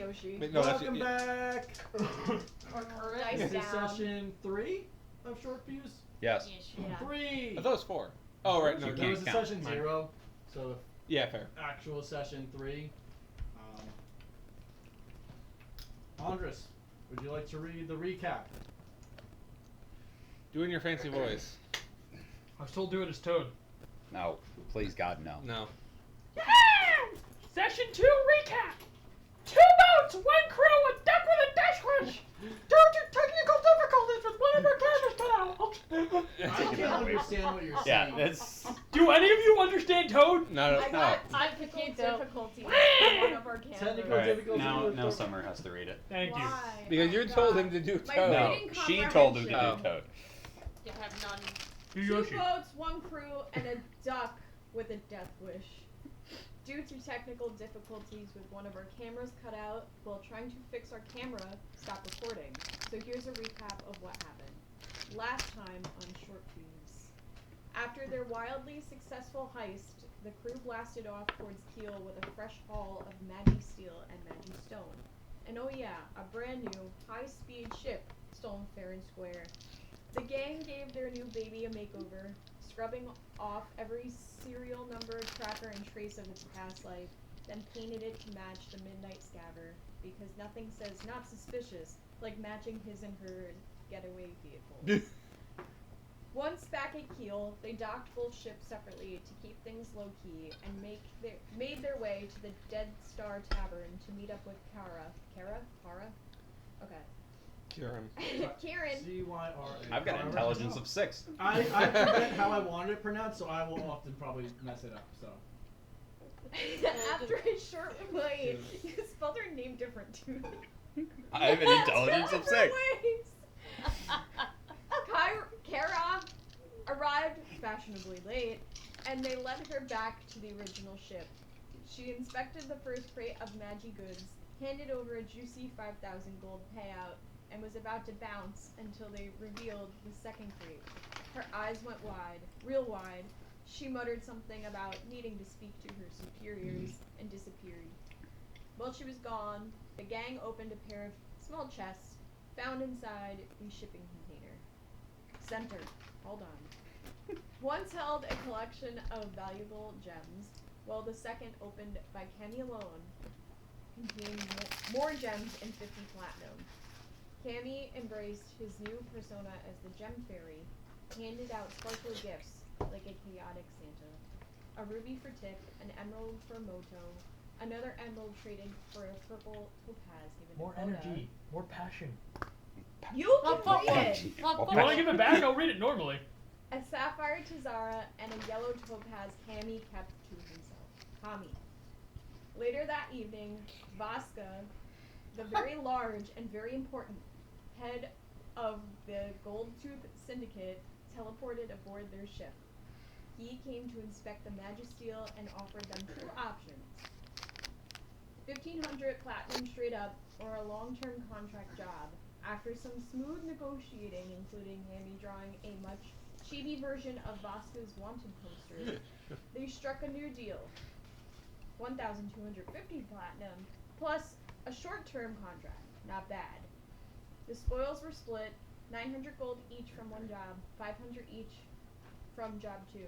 Yoshi. Wait, no, Welcome back. Dice This is down. session 3 of Short Fuse. Yes. Yeah. 3. I thought it was 4. Oh, right. No, You That can't was the count. session Mine. 0. So Yeah, fair. actual session 3. Andres, would you like to read the recap? Do it in your fancy voice. I was told do it as Toad. No. Please, God, no. No. Session 2 recap! 2 boats, 1 crew, a duck with a dash crush! Due to technical difficulties with one of our cameras cut out. I can't understand what you're Yeah, saying. that's. Do any of you understand Toad? No, I no. got technical difficulties with one of our cameras. Technical Alright, difficulty now, with now the- Summer has to read it. Thank you. Why? Because Oh you my told God. him to do My Toad. No, reading she told him to do comprehension. Toad. You have none. Do 2 Yoshi. boats, 1 crew, and a duck with a death wish. Due to technical difficulties with one of our cameras cut out, while trying to fix our camera, stopped recording. So here's a recap of what happened. Last time on Short Fuse. After their wildly successful heist, the crew blasted off towards Kiel with a fresh haul of Magi Steel and Magi Stone. And oh yeah, a brand new, high-speed ship stolen fair and square. The gang gave their new baby a makeover, scrubbing off every serial number, tracker, and trace of its past life, then painted it to match the Midnight Scaver, because nothing says not suspicious like matching his and her getaway vehicles. Once back at Kiel, they docked both ships separately to keep things low-key and made their way to the Dead Star Tavern to meet up with Kara? Okay. Kieran. Kieran. C-Y-R-A. I've got an intelligence of 6. I forget how I wanted it pronounced, so I will often probably mess it up. So After a short wait, you spelled her name different too. I have an intelligence of 6. Kara arrived fashionably late, and they led her back to the original ship. She inspected the first crate of Magi goods, handed over a juicy 5,000 gold payout, and was about to bounce until they revealed the second crate. Her eyes went wide, real wide. She muttered something about needing to speak to her superiors and disappeared. While she was gone, the gang opened a pair of small chests found inside the shipping container. Center. Hold on. Once held a collection of valuable gems, while the second, opened by Cammy alone, contained more gems and 50 platinum. Cammy embraced his new persona as the Gem Fairy, handed out sparkly gifts like a chaotic Santa. A ruby for Tip, an emerald for Moto, another emerald traded for a purple topaz given More to Oda. energy, more passion. You can read it! You want to give it back? I'll read it normally. A sapphire to Zara and a yellow topaz Cammy kept to himself. Kami. Later that evening, Vasca, the very large and very important head of the Gold Tooth Syndicate, teleported aboard their ship. He came to inspect the Magisteel and offered them 2 options. 1,500 platinum straight up, or a long-term contract job. After some smooth negotiating, including Hammy drawing a much chibi version of Vasca's wanted poster, they struck a new deal. 1,250 platinum, plus a short-term contract. Not bad. The spoils were split, 900 gold each from one job, 500 each from job 2,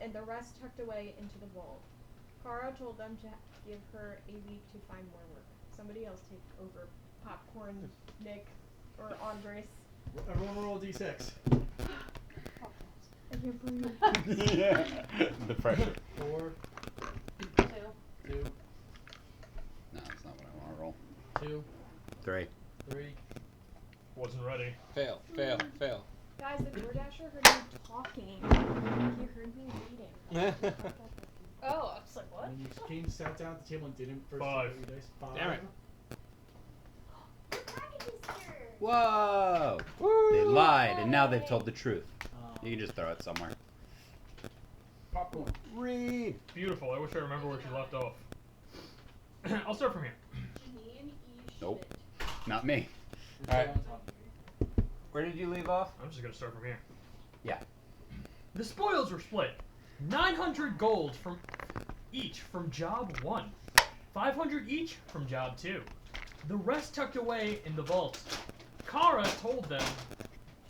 and the rest tucked away into the vault. Kara told them to give her a week to find more work. Somebody else take over. Popcorn, Nick, or Andres. everyone roll a d6. I can't breathe. Yeah. The pressure. 4, 2. 2, No, that's not what I want to roll. 2, 3. 3. Wasn't ready. Fail, fail, fail. Guys, the DoorDasher heard me talking. He heard me reading. Oh, I was like, what? When you came, sat down at the table and didn't first 5. roll your dice. 5. Damn it. Whoa! They lied, and now they've told the truth. You can just throw it somewhere. Popcorn. Read! Beautiful. I wish I remember where she left off. I'll start from here. Nope. Not me. Alright. On top. Where did you leave off? I'm just going to start from here. Yeah. The spoils were split. 900 gold from each from job 1. 500 each from job 2. The rest tucked away in the vault. Kara told them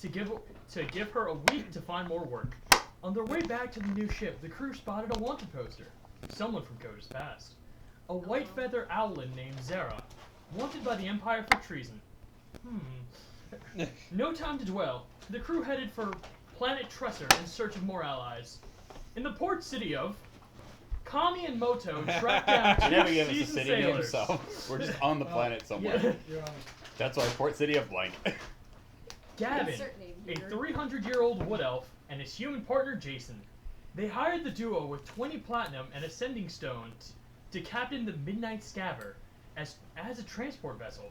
to give her a week to find more work. On their way back to the new ship, the crew spotted a wanted poster. Someone from Koda's past. A white feather owlin named Zara, wanted by the Empire for treason. No time to dwell. The crew headed for planet Tresser in search of more allies. In the port city of Kami and Moto tracked down They never two give us a seasoned city to sailors. himself. We're just on the planet somewhere. Yeah. You're on. That's why Port City of blank. Gavin, Insert name a here. 300-year-old wood elf, and his human partner Jason. They hired the duo with 20 platinum and a sending stone to captain the Midnight Scaver as a transport vessel.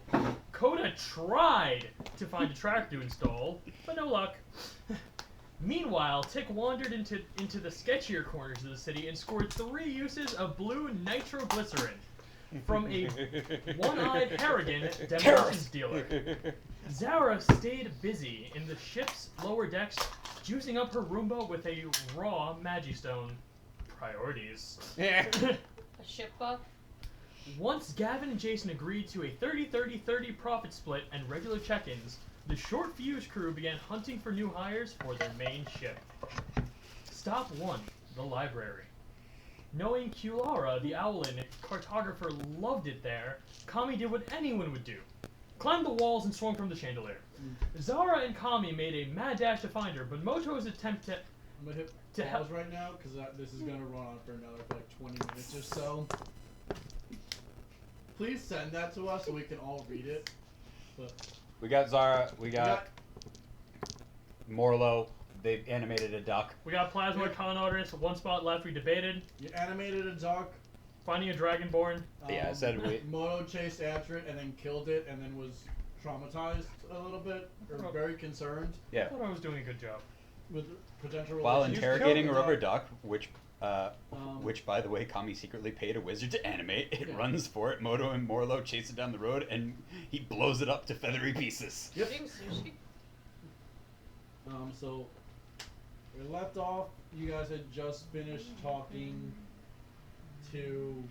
Koda tried to find a track to install, but no luck. Meanwhile, Tick wandered into the sketchier corners of the city and scored 3 uses of blue nitroglycerin from a one-eyed Harrigan demolitions dealer. Zara stayed busy in the ship's lower decks, juicing up her Roomba with a raw Magistone. Priorities. Yeah. A ship buff? Once Gavin and Jason agreed to a 30-30-30 profit split and regular check-ins, the short fuse crew began hunting for new hires for their main ship. Stop 1, the library. Knowing Kulara, the Owlin cartographer, loved it there, Kami did what anyone would do. Climbed the walls and swung from the chandelier. Zara and Kami made a mad dash to find her, but Moto's attempt to I'm gonna hit To pause help- right now because this is gonna run on for another like 20 minutes or so. Please send that to us so we can all read it. But We got Zara. We got Morlo. They've animated a duck. We got Plasmoid Con Artist, 1 spot left, we debated. you animated a duck. Finding a Dragonborn. Yeah, I said we- Moto chased after it and then killed it and then was traumatized a little bit or very concerned I Yeah. thought I was doing a good job. with potential While relations. interrogating a Killed the rubber duck. duck, which by the way, Kami secretly paid a wizard to animate. It Yeah. runs for it. Moto and Morlo chase it down the road, and he blows it up to feathery pieces. Yep. Eating sushi? So we left off. You guys had just finished talking to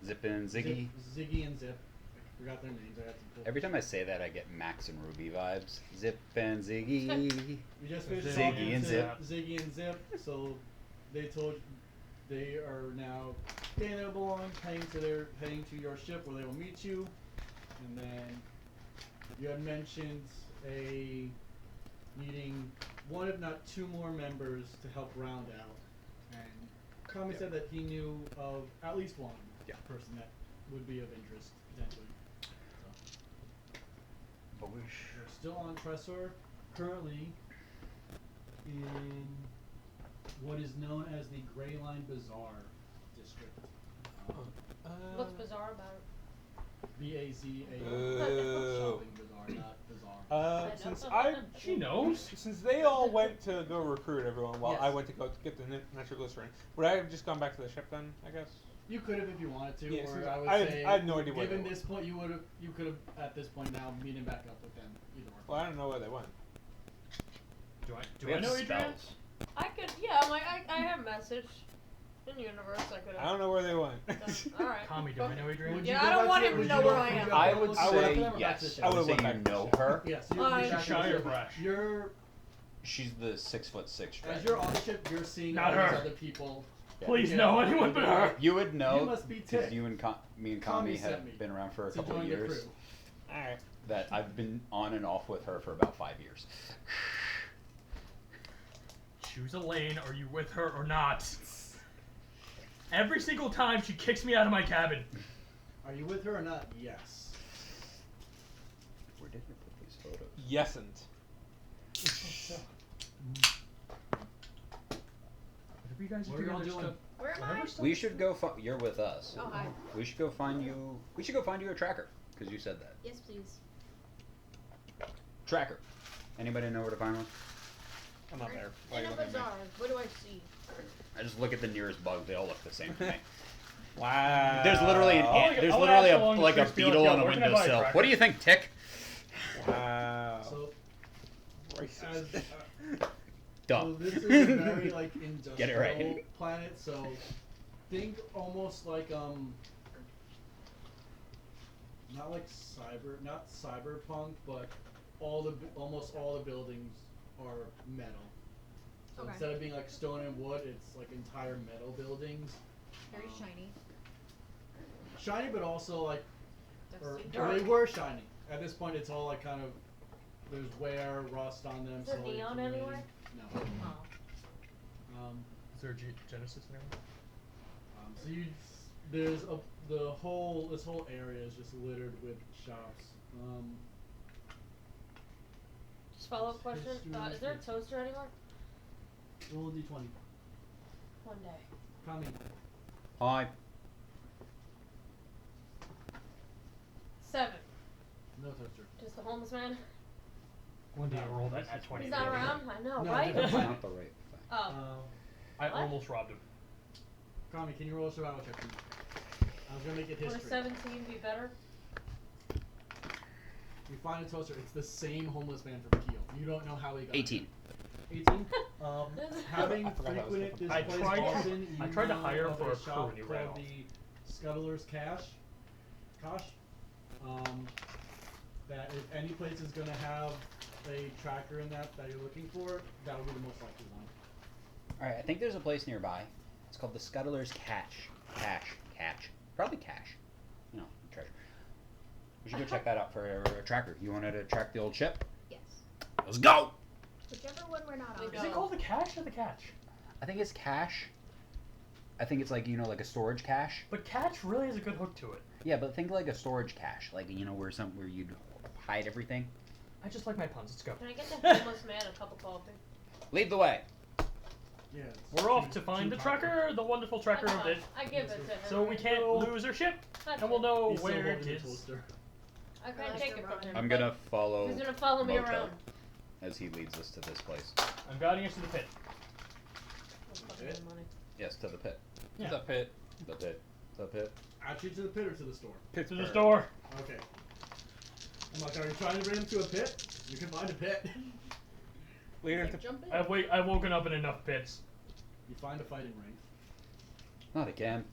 Zip and Ziggy. Ziggy and Zip. I forgot their names. I had to pull. Every time I say that, I get Max and Ruby vibes. Zip and Ziggy. We just finished Ziggy talking and to Zip. Ziggy and Zip. So they told they are now getting their belongings, heading to your ship where they will meet you. And then you had mentioned needing 1 if not 2 more members to help round out. And Kami said that he knew of at least 1 person that would be of interest potentially. So. We're still on Tresor, currently in what is known as the Grey Line Bazaar district. What's bizarre about it? B-A-Z-A-R. Boo. Shopping bazaar, not bazaar. Since She knows. since they all went to go recruit everyone while I Yes. went to go get the nitroglycerin, would I have just gone back to the ship then? I guess. You could have if you wanted to, Yeah, or since I would I say, had no idea where given they this point, you could have at this point now meeting back up with them. Either or. Well, I don't know where they went. Do We I have know Adrian? spells. I could, yeah, I'm like, I have a message. In universe, I could I have. don't know where they went. Alright. Kami, do I know Adrian? Would Yeah, you I go don't back want to- him to would know you where go- I would you am. go I back would to the I ship? would- say Back to the yes. ship. I I would would've say went you back to know the her. Yes, you Fine. you're back to the Shire ship. Brush. You're She's the 6'6" as dragon. you're on the ship, you're seeing Not all these her. other people. Please Yeah. no anyone but her. You would know You must be because Tick. you and me and Kami Kami sent have me been around for a to couple of join the years. crew. Alright. That I've been on and off with her for about 5 years. Choose a lane. Are you with her or not? Every single time she kicks me out of my cabin. Are you with her or not? Yes. Where did we put these photos? Yesn't. Whatever you guys What do, are y'all other doing? stuff. Where am I? Whatever stuff. We should go. You're with us. Oh, hi. We should go find you. We should go find you a tracker because you said that. Yes, please. Tracker. Anybody know where to find one? I'm not there. Why are In you a looking at me? bazaar. What do I see? I just look at the nearest bug. They all look the same to me. Wow. There's literally an I'll ant. look- There's I'll literally ask a along the like a streets, be like, beetle "Yo, on a where can I buy a windowsill. tracker?" What do you think, Tick? Wow. So, Racist. as, so Dumb. this is a very like industrial Get it right. planet. So think almost like not cyberpunk, but almost all the buildings are metal. So Okay. instead of being like stone and wood, it's like entire metal buildings. Very Um, shiny. Shiny, but also like, or Dusty. they were shiny. At this point, it's all like kind of there's wear, rust on them. Is there slowly neon accumulating. anywhere? No. Oh. Is there a Genesis in there? So this whole area is just littered with shops. Just follow-up question. Is there a toaster anywhere? Roll a d20. One day. Tommy. Hi. 7. No toaster. Just the homeless man. One day I rolled that at 20. He's not around. I know, No, right? that's That's not the right thing. Oh. I What? almost robbed him. Tommy, can you roll a survival check for me? I was gonna make it Would a history. 17 be better? You find a toaster. It's the same homeless man from Keel. You don't know how he got 18. there. 18. Having I forgot that was frequented this different. place I tried- often, I you tried to know hire of for a a crew shop and he ran called off. the Scuttler's Cache. That if any place is gonna have a tracker in that you're looking for, that would be the most likely one. Alright, I think there's a place nearby. It's called the Scuttler's Cache. Cache. Probably cache. You know, treasure. We should go check that out for a tracker. You wanted to track the old ship? Yes. Let's go! Whichever one we're not on. Is Is it called the cache or the catch? I think it's cache. I think it's like, you know, like a storage cache. But catch really has a good hook to it. Yeah, but think like a storage cache. Like, you know, where you'd hide everything. I just like my puns. Let's go. Can I get the homeless man a cup of coffee? Lead the way. Yeah. We're off to find the tracker, the wonderful tracker of it, I give it to him. so we can't lose our ship, That's and we'll know He's still where it holding the is. toaster. I I can't like take to it from run. him. I'm but gonna follow He's gonna follow me Moto around. as he leads us to this place. I'm guiding us to the pit. I'll fucking Pit? give him money. Yes, to the pit. Yeah. The pit. The pit. The pit. Actually, to the pit or to the store? To the Pittsburgh. store. Okay. I'm like, are you trying to bring him to a pit? You can find a pit. Leader Like, to jump in. I've woken up in enough pits. You find a fighting ring. Not again.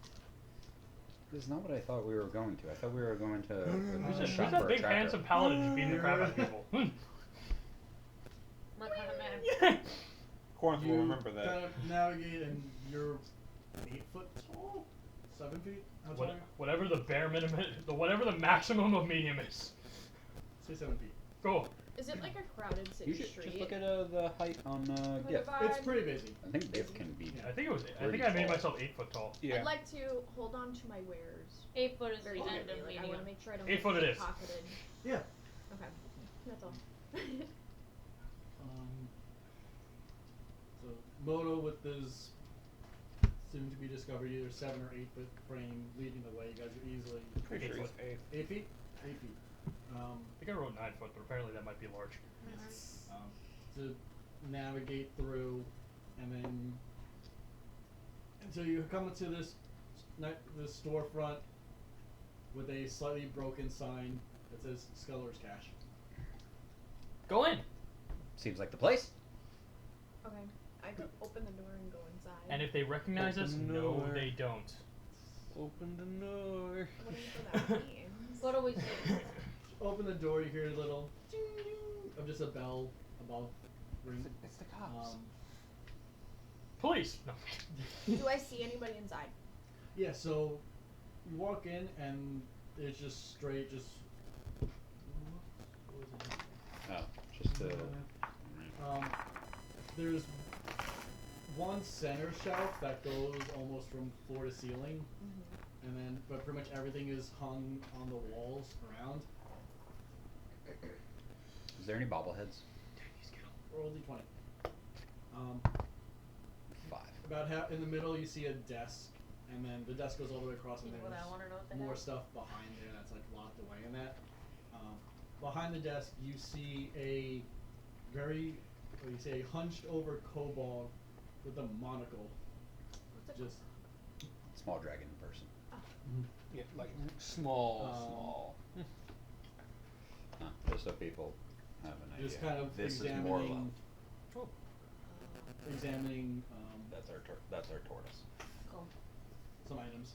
This is not what I thought we were going to. I thought we were going to Who's a that, shop who's that for a big tracker. handsome paladin just beating the crap out of people? My kind of man. Cornth will You remember that. kind of navigate, and you're 8 foot tall, 7 feet. How tall? are you? Whatever the bare minimum, whatever the maximum of medium is. Say 7 feet. Go. Is it like a crowded city You should street? just look at the height on GIF. It's pretty busy. I think GIF can be. I think it was. I Pretty think I made tall. myself 8 foot tall. Yeah. I'd like to hold on to my wares 8 foot is very the end tightly. of Like, I medium. want to make sure I don't 8 get foot it is. pickpocketed. Yeah. Okay. That's all. So Moto with his soon to be discovered either 7 or 8 foot frame leading the way. You guys are easily Pretty sure 8 he's foot. 8. 8 feet. 8 feet. I think I wrote 9 foot, but apparently that might be large. To navigate through, and then until you come into this storefront with a slightly broken sign that says Sculler's Cache. Go in. Seems like the place. Okay. I could open the door and go inside. And if they recognize us, Open the no, door. they don't. Open the door. What do you think that means? What do we see? Open the door, you hear a little ding ding of just a bell above ring. It's the cops. Police. No. Do I see anybody inside? Yeah, so you walk in and it's just straight, just. What was it? Oh, just to. There's one center shelf that goes almost from floor to ceiling, and then but pretty much everything is hung on the walls around. Is there any bobbleheads? Roll d20. 5. About half in the middle, you see a desk, and then the desk goes all the way across, and People that there's want to know what they more have. stuff behind there that's like locked away in that. Behind the desk, you see a very, what do you say, hunched over kobold with a monocle. What's it Just Small dragon person. Yeah, like small, Um, small. Just so people have an idea. just kind of this is more love. examining. That's our tortoise. Cool. some items.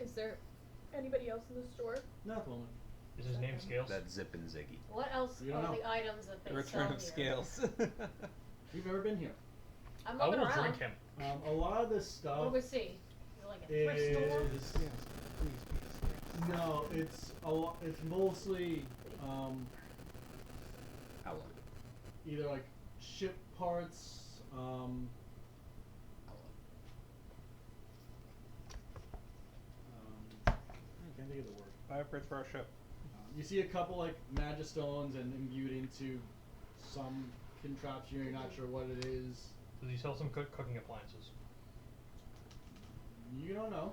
Is there anybody else in the store? Not at the moment. Is his name Scales? That's Zip and Ziggy. What else You are don't know. the items that they The return sell of here? scales. You've never been here. I'm I looking will around. drink him. A lot of this What stuff do we see? Is it like a thrift store? is no. It's a lot. It's mostly How long? either like ship parts. I can't think of the word. Buy a bridge for our ship. You see a couple like magistones and imbued into some contraption. You're not sure what it is. Does he sell some cooking appliances? You don't know.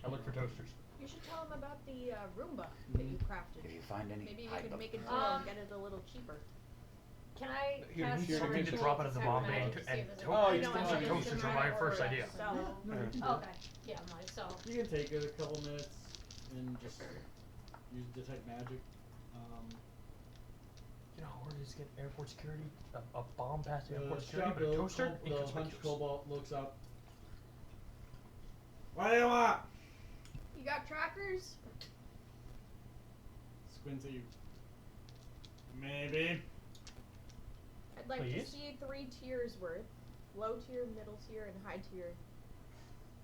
I look for toasters. You should tell him about the Roomba that you crafted. If you find any, Maybe we hide could them. make it Um, and get it a little cheaper. Can I Here, cast here, Sword something to Tool drop out of the detect Bombay magic to see and if there's Oh, any you magic still have in toasters it are my or first a idea. spell? No, Yeah. you can do Oh, it. okay. Yeah, myself. You can take it a couple minutes and just use detect magic. You know how hard it is to get airport security? A bomb past airport The security, but a toaster? the hunched Inconspicuous. cobalt looks up. What do you want? You got trackers? Squints at you. Maybe. I'd like to Please? see 3 tiers worth. Low tier, middle tier, and high tier.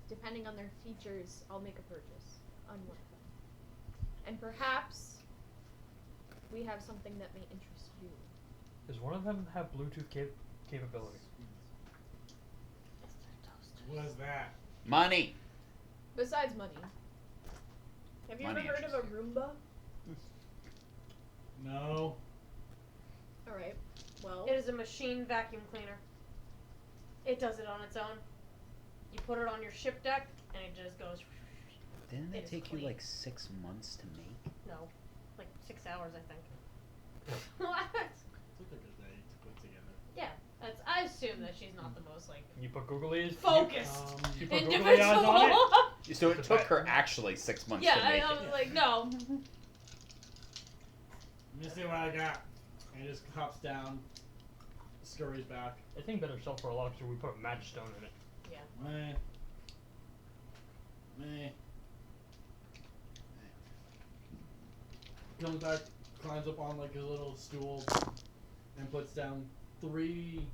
Depending on their features, I'll make a purchase on one of them. And perhaps we have something that may interest you. Does one of them have Bluetooth capability? What is that? Money. Besides money. Have you Money ever heard of a interests Roomba? No. Alright. Well, It is a machine vacuum cleaner. It does it on its own. You put it on your ship deck, and it just goes. Didn't It it is take you clean. like 6 months to make? No, like 6 hours, I think. What? Took like a day to put together. Yeah, that's. I assume that she's not the most like You put googly eyes? focused You put googly eyes on it? individual. So it It's took bad. her actually 6 months Yeah, to make I it. was like, no. Let me see what I got. And he just hops down, scurries back. I think better sell for a lot because we put a magic stone in it. Yeah. Meh. Meh. Comes back, climbs up on like his little stool, and puts down 3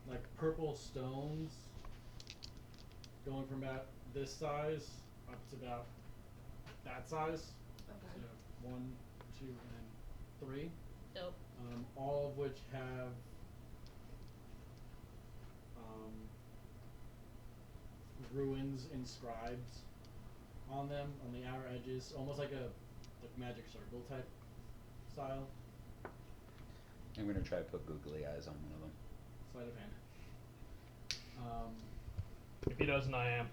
like purple stones, going from about this size up to about that size. okay. So 1, 2, and 3. Dope. All of which have ruins inscribed on them on the outer edges, almost like a magic circle type style. I'm gonna try to put googly eyes on one of them. Sleight of hand. If he doesn't, I am.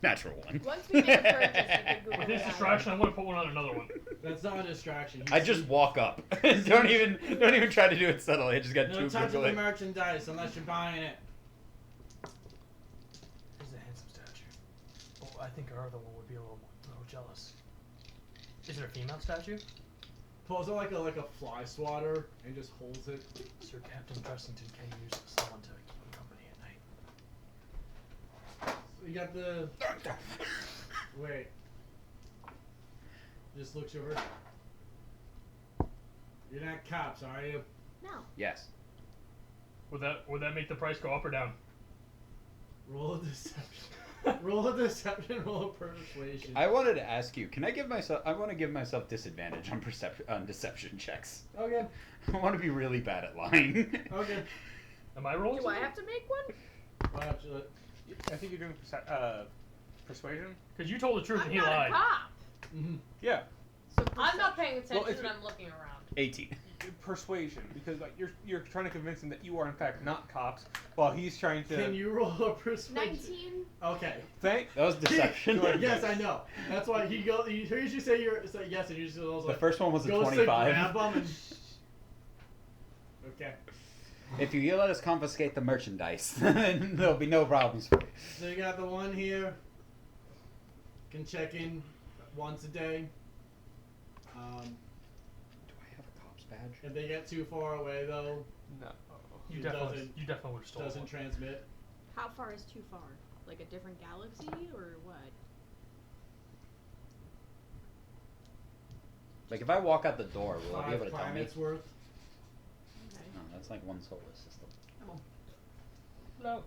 Natural one. Once we make a purchase, you can Google With his it. distraction, I'm gonna put one on another one. That's not a distraction. I just walk up. don't even try to do it subtly. I just got no two touching googly. the merchandise unless you're buying it. He's a handsome statue. Well, I think our other one would be a little jealous. Is it a female statue? Pulls out like a fly swatter and just holds it. Sir Captain Dressington can use someone to keep him company at night. So you got the wait. Just looks over. You're not cops, are you? No. Yes. Would that make the price go up or down? Roll a deception. Roll a deception. Roll a persuasion. I wanted to ask you. Can I give myself? I want to give myself disadvantage on deception checks. Okay. I want to be really bad at lying. Okay. Am I rolling? Do I something? have to make one? Why don't you I think you're doing persuasion. Because you told the truth I'm and he not lied. a cop. Yeah, So I'm not paying attention if and you- I'm looking around. 18. persuasion, because like you're trying to convince him that you are in fact not cops, while he's trying to. Can you roll a persuasion? 19. Okay. Thank. That was deception. Yes, I know. That's why he hears you say say yes, and you just goes The like first one was a goes to 25. grab him and okay. If you let us confiscate the merchandise, then there'll be no problems for you. So you got the one here. Can check in once a day. Do I have a cop's badge? If they get too far away, though, No. You It definitely doesn't- would have stolen Doesn't one. transmit. How far is too far? Like a different galaxy or what? Like if I walk out the door, will I be 5 able to tell me? planets worth. Okay. No, that's like one solar system. No.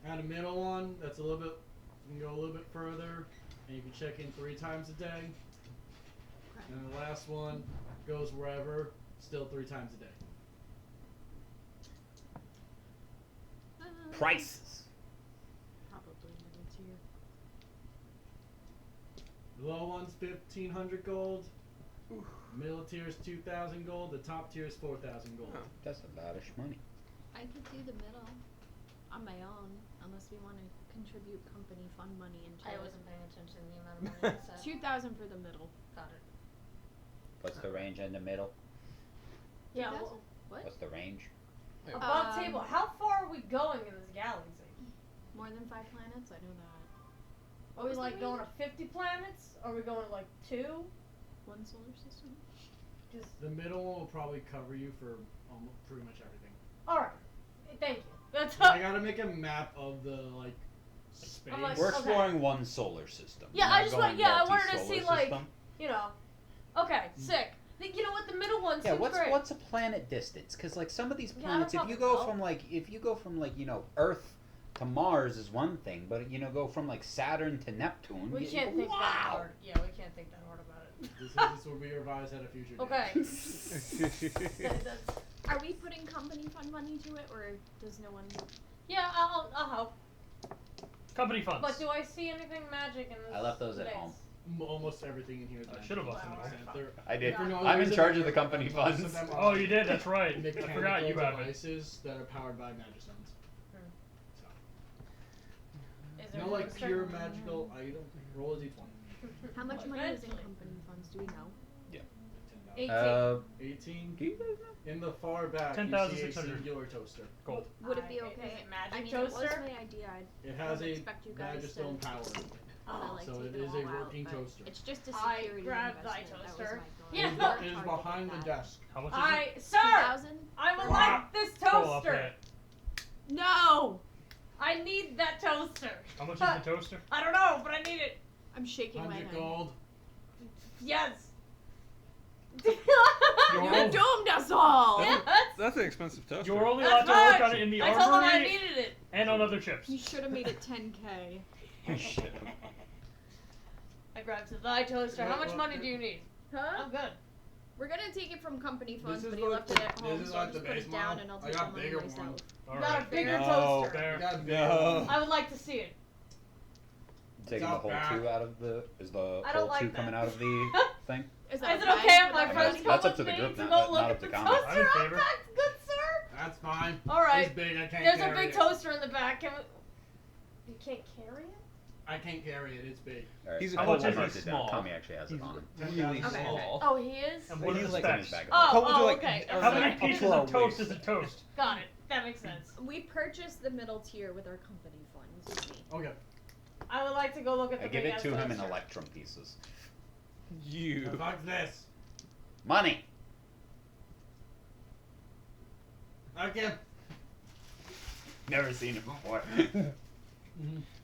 And a middle one, that's a little bit, you can go a little bit further, and you can check in 3 times a day. And the last one goes wherever, still 3 times a day. Prices. Probably middle tier. The low one's 1,500 gold. Middle tier is 2,000 gold. The top tier is 4,000 gold. Oh. That's a lodish money. I could do the middle on my own, unless we want to contribute company fund money into I it. wasn't paying attention to the amount of money I said. 2,000 for the middle. Got it. What's the range in the middle? Yeah. 2,000? Well, What? What's the range? above table. How far are we going in this galaxy? More than 5 planets? I know that. Are we was the like going to range? 50 planets? Are we going to like 2? 1 solar system? Just The middle one will probably cover you for almost pretty much everything. all right. Thank you. That's I gotta make a map of the like space. I'm like, We're okay. exploring one solar system. Yeah, We're I not just going want- yeah, I wanted to multi-solar see, like, system. you know. Okay, sick. You know what? The middle one Yeah, seems what's great. what's a planet distance? Because like some of these Yeah, I don't planets, if you fucking go know. from like Earth to Mars is one thing, but go from like Saturn to Neptune. We you can't go, think that wow. hard. Yeah, we can't think that hard about it. This will be revised at a future date. Okay. That's- Are we putting company fund money to it, or does no one? yeah, I'll help. Company funds. But do I see anything magic in this? I left those at base? home. Almost everything in here is I magic. should've left them Wow. at home. They're- I did. For no I'm in reason, charge of they're- the company most funds. of them Oh, are you did. That's right. I mechanical forgot you have it. devices that are powered by magistones. Hmm. So, Is there no like a pure certain- magical item. Roll a d20. How much Well, money is in eventually. company funds? Do we know? 18. 18. Do you guys know? In the far back, you see a 10,600. singular toaster. Gold. Would it be Is okay? it magic I mean, toaster? it was my idea. I It has don't a expect you guys magistone to power. Oh, like, so take it it is all a out, working but toaster. It's just a I security grabbed thy investment. That was toaster. my thought. Yeah. I It worked is hard to get behind the that. desk. How much is it? Sir, 2,000? I would Wow. like this Cool, I'll toaster. pay it. No! I need that toaster. How much is the toaster? I don't know, but I need it. I'm shaking my 100 head. gold. Yes. You You're doomed us all! Yes. That's an expensive toaster. You're only That's allowed to work fine. on it in the I told them I armory needed it. and on other ships. You should have made it 10k. Shit. I grabbed thy toaster. How much Well, money do you need? Huh? I'm good. We're gonna take it from company funds, This is but he like left it at home, this is so I'll like the just put base it down model. and I'll I take got the money bigger myself. ones. You All got a right. bigger No. toaster. There. I got No. I would like to see it. Taking the out whole back. 2 out of the is the I don't whole like 2 that. coming out of the thing? Is Is it okay if my with friends everybody? come That's up with to the me group, to not- go not look up at to the Common. toaster I'm in out favor. back? Good sir. That's fine. All right. It's big. I can't There's a carry big it. toaster in the back. Can we... You can't carry it? I can't carry it. It's big. Alright, He's I a marked really it down. small. Tommy actually has it He's on him. really Okay. small. Oh, he is? And what are He's the like in his specs? bag. Oh, Colors are oh, like- okay. are How like many up pieces to our of toast waist. is a toast? Got it. That makes sense. We purchased the middle tier with our company funds. Amy. Okay. I would like to go look at the I give big it ass to him in toaster. electrum pieces. You. Fuck this. Money. Okay. Never seen it before.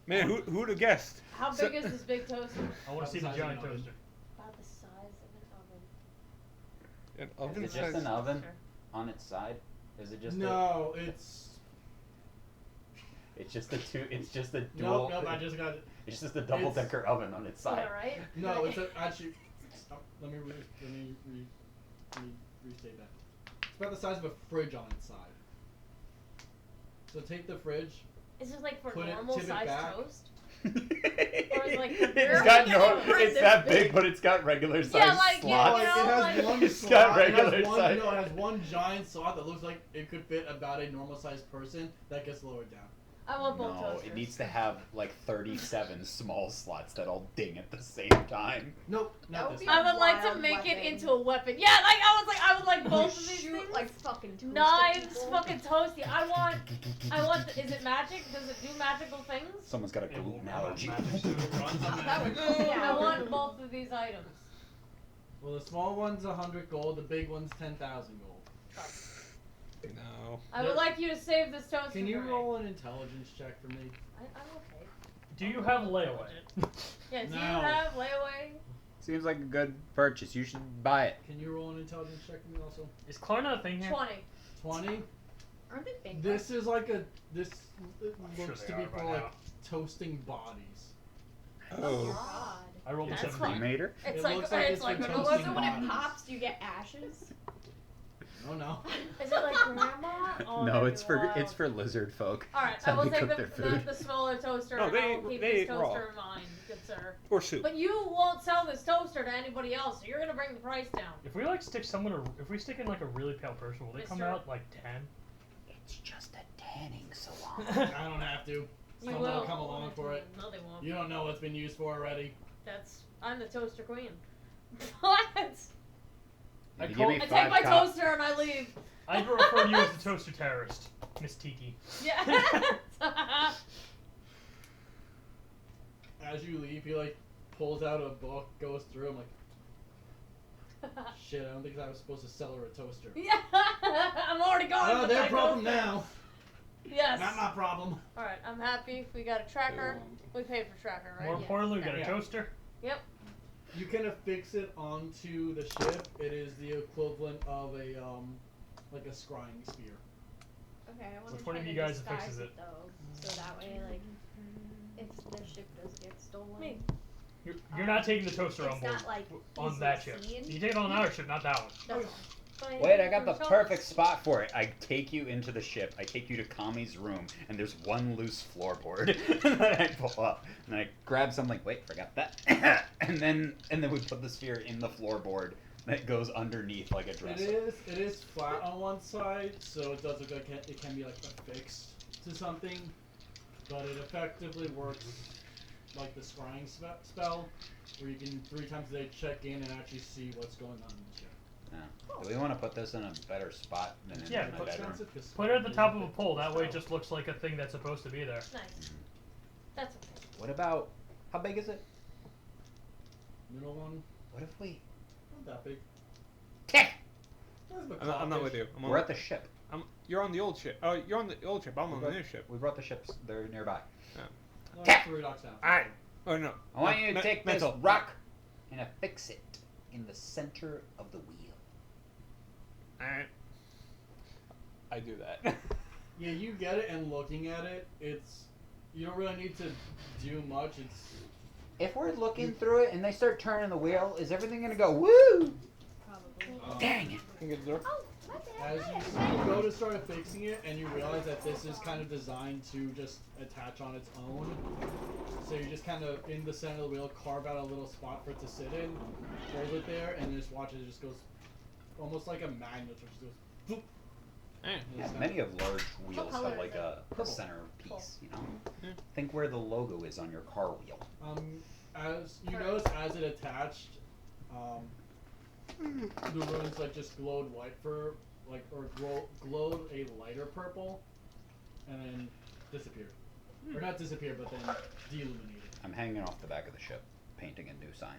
Man, who'd have guessed? How So- big is this big toaster? I want to see the Size of giant an oven. toaster. About the size of an oven. An Is oven it just size. an oven on its side? Is it just No, it's it's just a two. It's just a nope, dual. nope. I just got it. It's just a double decker oven on its Is side. that right? No, it's a, actually. Oh, let me restate that. It's about the size of a fridge on its side. So take the fridge. Is this like for Put it- normal tip it size back. toast? it's like, got where are we no. gonna print It's this that thing? big, but it's got regular size Yeah, like, yeah, slots. you know, it has like- one It's slot. got It has regular one, size. No, it has one giant slot that looks like it could fit about a normal sized person. That gets lowered down. I want both No, toasters. it needs to have like 37 small slots that all ding at the same time. Nope, That not would this be one. I would like to Wild make it weapon. into a weapon. Yeah, like I would like both of these Shoot things. like fucking toast at Knives, people. fucking toasty. I want. Is it magic? Does it do magical things? Someone's got a It will gluten not allergy. matter. That would I want both of these items. Well, the small one's 100 gold. The big one's 10,000 gold. No. I would like you to save this toaster. Can you for me. roll an intelligence check for me? I'm okay. Do you have layaway? Yeah, do No. you have layaway? Seems like a good purchase. You should buy it. Can you roll an intelligence check for me also? Is Klarna a thing here? 20. 20. Aren't they bankrupt? This is like a. This sure looks they to be are by for like now. toasting bodies. Oh. God. I rolled a That's 17. fine. Cremator? It's It like looks like it's it's like been an toasting Was it when it bodies. pops, do you get ashes? Oh no. Is it like grandma? Oh, No, that'd it's be for wild. it's for lizard folk. All right, It's I how will they take cook their the food. smaller toaster, No, and I will they keep ate this raw. toaster in mind, good sir. Or soup. But you won't sell this toaster to anybody else, so you're gonna bring the price down. If we like stick someone, if we stick in like a really pale person, will they come Mister? out like 10? It's just a tanning salon. I don't have to. You Someone will. will come along for it. No, they won't. You don't know what's been used for already. I'm the toaster queen. What? I If you call- give me I take 5 my cop- toaster and I leave. I refer to you as the toaster terrorist, Miss Tiki. Yeah. As you leave, he like pulls out a book, goes through. I'm like, shit. I don't think I was supposed to sell her a toaster. Yeah. I'm already gone. Oh, with their my problem toaster. now. Yes. Not my problem. All right, I'm happy. We got a tracker. We paid for tracker, right? More importantly, we got a Yeah. toaster. You can affix it onto the ship. It is the equivalent of a like a scrying spear. Okay, I want Which to one try of you to guys disguise fixes it it? though, so that way, like, if the ship does get stolen, Me. You're not taking the toaster on it's board not like on easily that ship. seen. You take it on our ship, not that one. That's all. Wait, I got the perfect spot for it. I take you into the ship. I take you to Kami's room, and there's one loose floorboard that I pull up, and I grab something. Like, wait, forgot that. and then we put the sphere in the floorboard that goes underneath like a dresser. It is flat on one side, so it does look like it can be like affixed to something, but it effectively works like the scrying spell, where you can 3 times a day check in and actually see what's going on in the ship. Do we want to put this in a better spot than in Yeah, my put- bedroom? Expensive 'cause Put it at the top of a it's pole. That way, it spell. just looks like a thing that's supposed to be there. Nice. That's okay. What about how big is it? Middle one, What if we? not that big. Tick! I'm not with you. I'm on, We're at the ship. you're on the old ship. Oh, you're on the old ship. I'm on the new ship. We brought the ships. They're nearby. No, Cat! 3 docks down. Alright. Oh no. I want you to take this mental. rock and affix it in the center of the wheel. Alright. I do that. Yeah, you get it, and looking at it, it's you don't really need to do much. It's If we're looking through it and they start turning the wheel, is everything gonna go woo? Probably. Dang it! Can you get the door? Oh, my bad. as you go to start fixing it, and you realize that this is kind of designed to just attach on its own. So you just kind of in the center of the wheel, carve out a little spot for it to sit in, hold it there, and just watch it. It just goes almost like a magnet, which goes. Boop, Alright. in the Yeah, center. many of large wheels color have like is it? a Purple. center piece, you know? Yeah. Think where the logo is on your car wheel. As you notice, as it attached, the runes like just glowed white for like, or glowed a lighter purple, and then disappeared, or not disappeared, but then deilluminated. I'm hanging off the back of the ship, painting a new sign.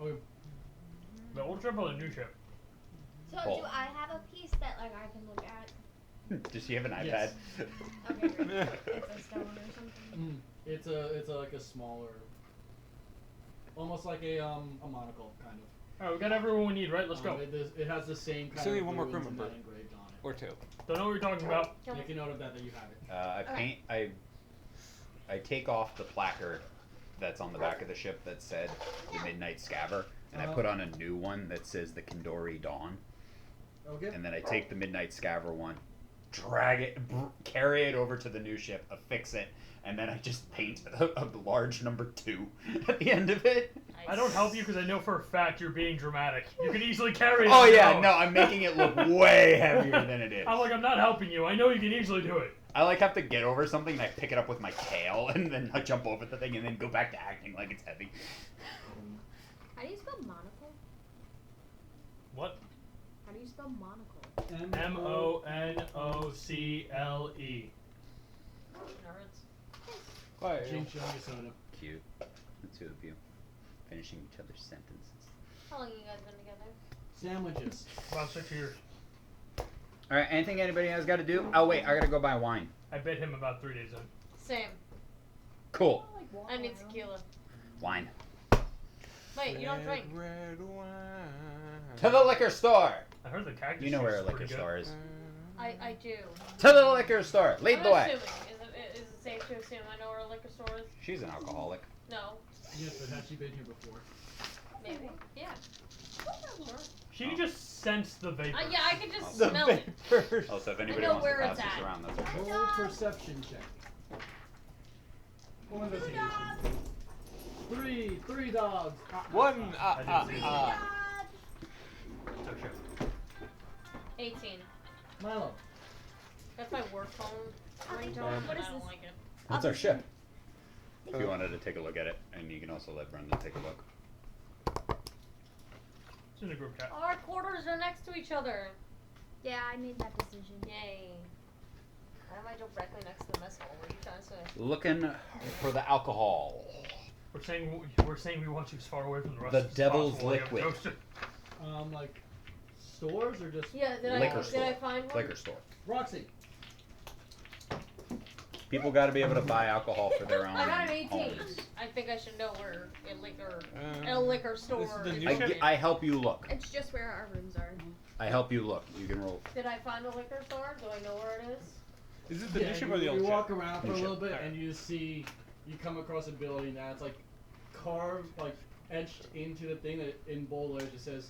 Okay. The old ship or the new ship? So Cool. do I have a piece that like I can look at? Does she have an iPad? Yes. Okay, great. It's a stone or something. It's a like a smaller, almost like a monocle kind of. Alright, we got everyone we need, right? Let's go. It has the same kind Still of need one more runes crew and member. that engraved on it. Or 2. Don't know what you're talking about. Make a note of that you have it. I paint. I take off the placard that's on the back of the ship that said the Midnight Scaver, and I put on a new one that says the Kindori Dawn. Okay. And then I take the Midnight Scaver one, drag it, carry it over to the new ship, affix it, and then I just paint a large number 2 at the end of it. I don't help you because I know for a fact you're being dramatic. You can easily carry it. Oh on your yeah, own. no, I'm making it look way heavier than it is. I'm like, I'm not helping you. I know you can easily do it. I like have to get over something and I pick it up with my tail and then I jump over the thing and then go back to acting like it's heavy. How do you spell monocle? What? How do you spell monocle? Monocle. Nerds. Why? Jinx, you want a soda. Cute. The two of you finishing each other's sentences. How long you guys been together? Sandwiches. About 6 years. All right. Anything anybody has got to do? Oh wait, I gotta go buy wine. I bet him about 3 days in. Same. Cool. I like walk I need around. tequila. Wine. Wait, you don't drink. Red wine. To the liquor store. I heard the cactus. You know where a juice is liquor pretty store is. I do. To the liquor store. Lead I'm the way. assuming. Is it safe to assume I know where a liquor store is? She's an alcoholic. No. Yes, but has she been here before? Maybe. Yeah. She can just sense the vapor. Yeah, I can just The smell it. vapors. Also, if anybody know wants where to pass it's this at. around, that's okay. Roll perception check. Or investigation. Three dogs. One. I didn't see it. Oh, shit. 18. Milo. That's my work phone ringtone. What and is I don't this? like it. What's our ship? If you wanted to take a look at it, and you can also let Brendan take a look. It's in the group chat. Our quarters are next to each other. Yeah, I made that decision. Yay. Why am I directly next to the mess hall? What are you trying to say? Looking for the alcohol. We're saying we want you as far away from the rest The of us as devil's possible. We have a liquid. toaster. Like stores or just Yeah, Liquor did store. I find one? Liquor store. Roxy? People got to be able to buy alcohol for their own I got an 18. homes. I think I should know where a liquor store this is the is. new ship? I help you look. It's just where our rooms are. I help you look. You can roll. Did I find the liquor store? Do I know where it is? Is it the new ship or the you old ship? walk around for New a little ship. bit Alright. and you come across a building that's like carved, like etched into the thing that in bold letters it says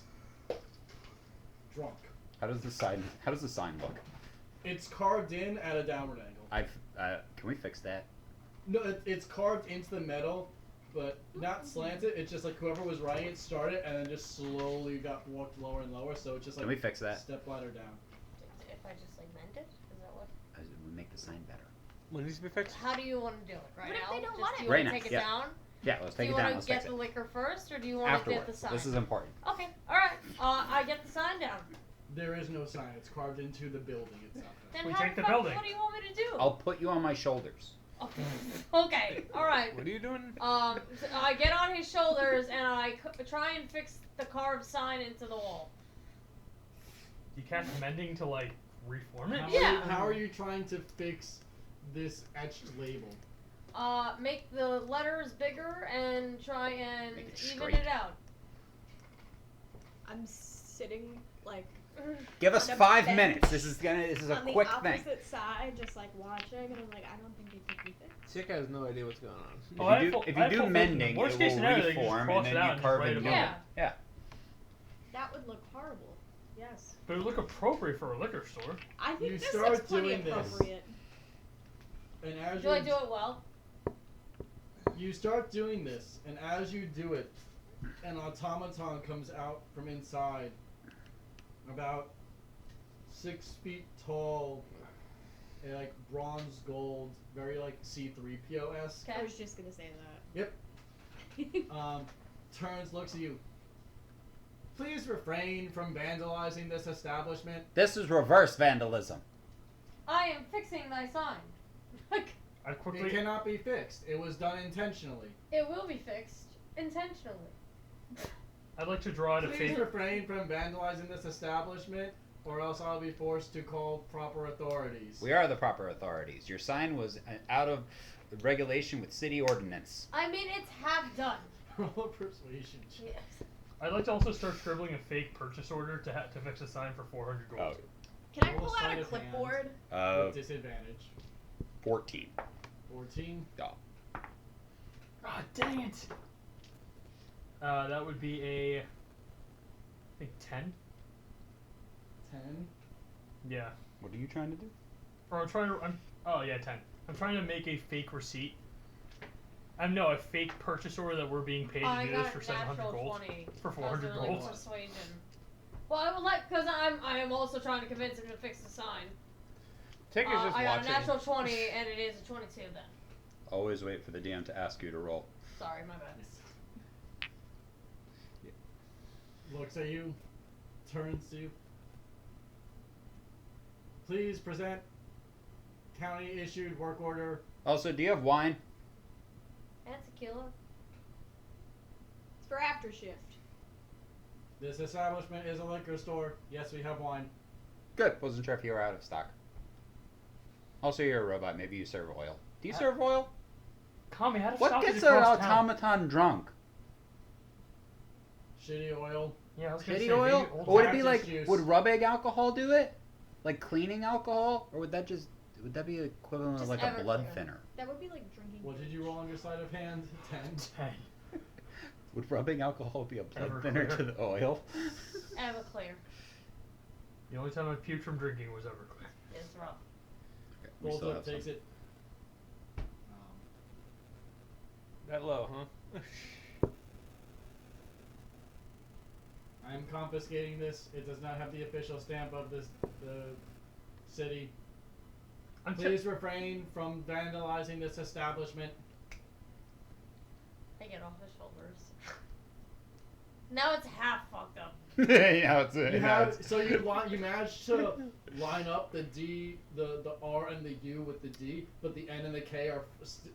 drunk. How does the sign look? It's carved in at a downward angle. Can we fix that? No, it's carved into the metal, but not slanted. It's just like whoever was writing it started and then just slowly walked lower and lower. So it's just like Can we fix that? step ladder down. If I just like mend it? Is that what? We make the sign better. When needs to be fixed? How do you want to do it? Right What if now? they don't Just, want it? do you Right want now, to take yeah. it down? Yeah, let's take do it you down. want Let's to fix get it. the liquor first, or do you want to Afterward. get the sign? This is important. Okay, alright. I get the sign down. There is no sign. It's carved into the building itself. Then We how take the fuck- building. What do you want me to do? I'll put you on my shoulders. Okay, alright. What are you doing? So I get on his shoulders and I try and fix the carved sign into the wall. You cast mending to like reform it. Yeah. How are you trying to fix this etched label? Make the letters bigger and try and Make it even straight. it out. I'm sitting like Give us On a 5 bench minutes. This is a on the quick opposite thing. side, just like watching, and I'm like, I don't think it could be fixed. Chick has no idea what's going on. Oh, I If you full- do, if I you have do full faith in them. mending, Worst it case will scenario, they can just reform, cross and it then out you and carve just a write new it Yeah. one. Yeah. That would look horrible. Yes. But it would look appropriate for a liquor store. I think You this start looks plenty doing this. appropriate. And as Do I do it well? you start doing this, and as you do it, an automaton comes out from inside, about 6 feet tall, like bronze gold, very like C3PO-esque. I was just gonna say that. Turns, looks at you. Please refrain from vandalizing this establishment. This is reverse vandalism. I am fixing thy sign. Like, I It quickly. cannot be fixed. It was done intentionally. it will be fixed intentionally. I'd like to draw out a Please fake. refrain from vandalizing this establishment, or else I'll be forced to call proper authorities. We are the proper authorities. Your sign was out of regulation with city ordinance. I mean, it's half done. Roll a persuasion check. Yes. I'd like to also start scribbling a fake purchase order to fix a sign for 400 gold. Can I Roll pull out sleight a of hand. clipboard? With disadvantage. 14. 14. Ah, dang it! That would be a. I think 10. 10. Yeah. What are you trying to do? Or I'm trying to. Oh yeah, 10. I'm trying to make a fake receipt. No, a fake purchase order that we're being paid to I do this got for a 700 natural gold. 20. For 400 That was really gold. persuasion. Well, I would like, because I am also trying to convince him to fix the sign. Chick is just I got a watching. natural 20, and it is a 22 then. Always wait for the DM to ask you to roll. Sorry, my bad. Looks at you. Turns to you. Please present county issued work order. Also, do you have wine? And tequila. It's for after shift. This establishment is a liquor store. Yes, we have wine. Good. Wasn't sure if you were out of stock. Also, you're a robot. Maybe you serve oil. Do you serve oil? Kami, how to What stop gets it an across town? automaton drunk? Shitty oil. Yeah, I was gonna Shitty say, oil? maybe old Or would it be cactus like, juice. would rub egg alcohol do it? Like cleaning alcohol? Or would that be equivalent of Just like a blood Everclear. thinner? That would be like drinking. What did you roll on your side of hand? 10. 10. Would rubbing alcohol be a blood Everclear. thinner to the oil? Everclear. The only time I puked from drinking was Everclear. It's rough. Okay, we still Bolter have takes some. it. That low, huh? I am confiscating this. It does not have the official stamp of the city. Please refrain from vandalizing this establishment. I get off his shoulders. Now it's half fucked up. Yeah, it's You have so you managed to line up the D, the R and the U with the D, but the N and the K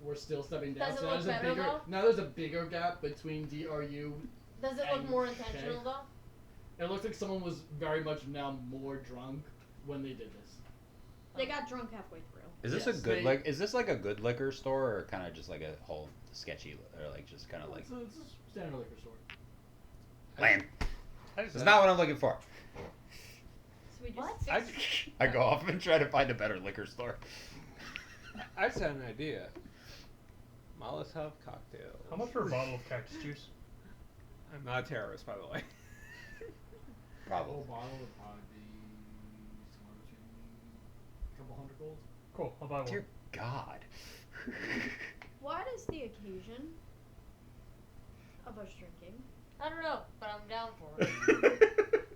we're still stepping down. Does it so look there's better, a bigger though? now there's a bigger gap between D R U. Does it look And more K. intentional though? It looks like someone was very much now more drunk when they did this. They got drunk halfway through. Is this Yes, a good they- like? Is this like a good liquor store, or kind of just like a whole sketchy, or like just kind of like It's a standard liquor store. lame? I just That's not what I'm looking for. So we just What? fixed- I go off and try to find a better liquor store. I just had an idea. Molotov cocktail. How much for a bottle of cactus juice? I'm not a terrorist, by the way. Probably. Whole bottle would probably be somewhere between a couple hundred gold. Cool, I'll buy one. Dear God. What is the occasion of us drinking? I don't know, but I'm down for it.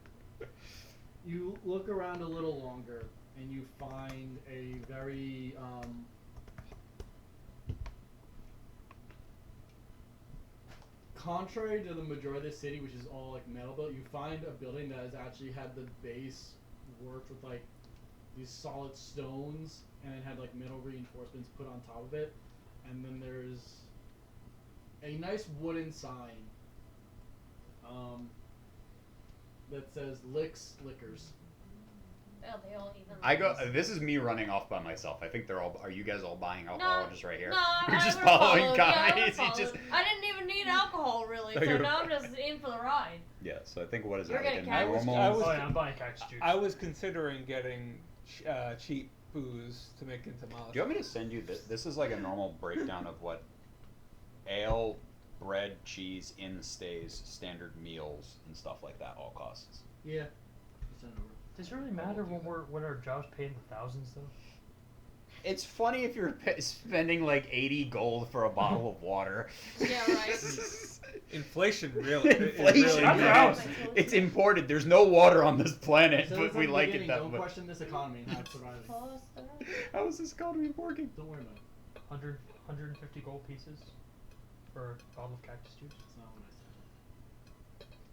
You look around a little longer and you find a very contrary to the majority of the city, which is all like metal built, you find a building that has actually had the base worked with like these solid stones and it had like metal reinforcements put on top of it, and then there's a nice wooden sign that says Licks Liquors. Well, they all even. I go. This is me running off by myself. I think they're all. Are you guys all buying alcohol No, just right here? No, You're I just would've following followed. Yeah, I guys. would've You just. followed. I didn't even need alcohol really, No, so you're- now I'm just in for the ride. Yeah. So I think what is You're that? Like a gonna catch- normal. I was- Oh yeah, I'm buying cactus juice. I was considering getting cheap booze to make into Molotov. Do you want me to send you this? This is like a normal breakdown of what ale, bread, cheese, in stays, standard meals, and stuff like that all costs. Yeah. Send it over. Does it really matter when our jobs pay in the thousands though? It's funny if you're spending like 80 gold for a bottle of water. Yeah, right. Inflation really. it Inflation. really That's did. house. It's imported. There's no water on this planet, Says but at we the like it beginning, that Don't much. question this economy and how it's surviving. How is this economy working? Don't worry about it. 150 gold pieces for a bottle of cactus juice. That's not what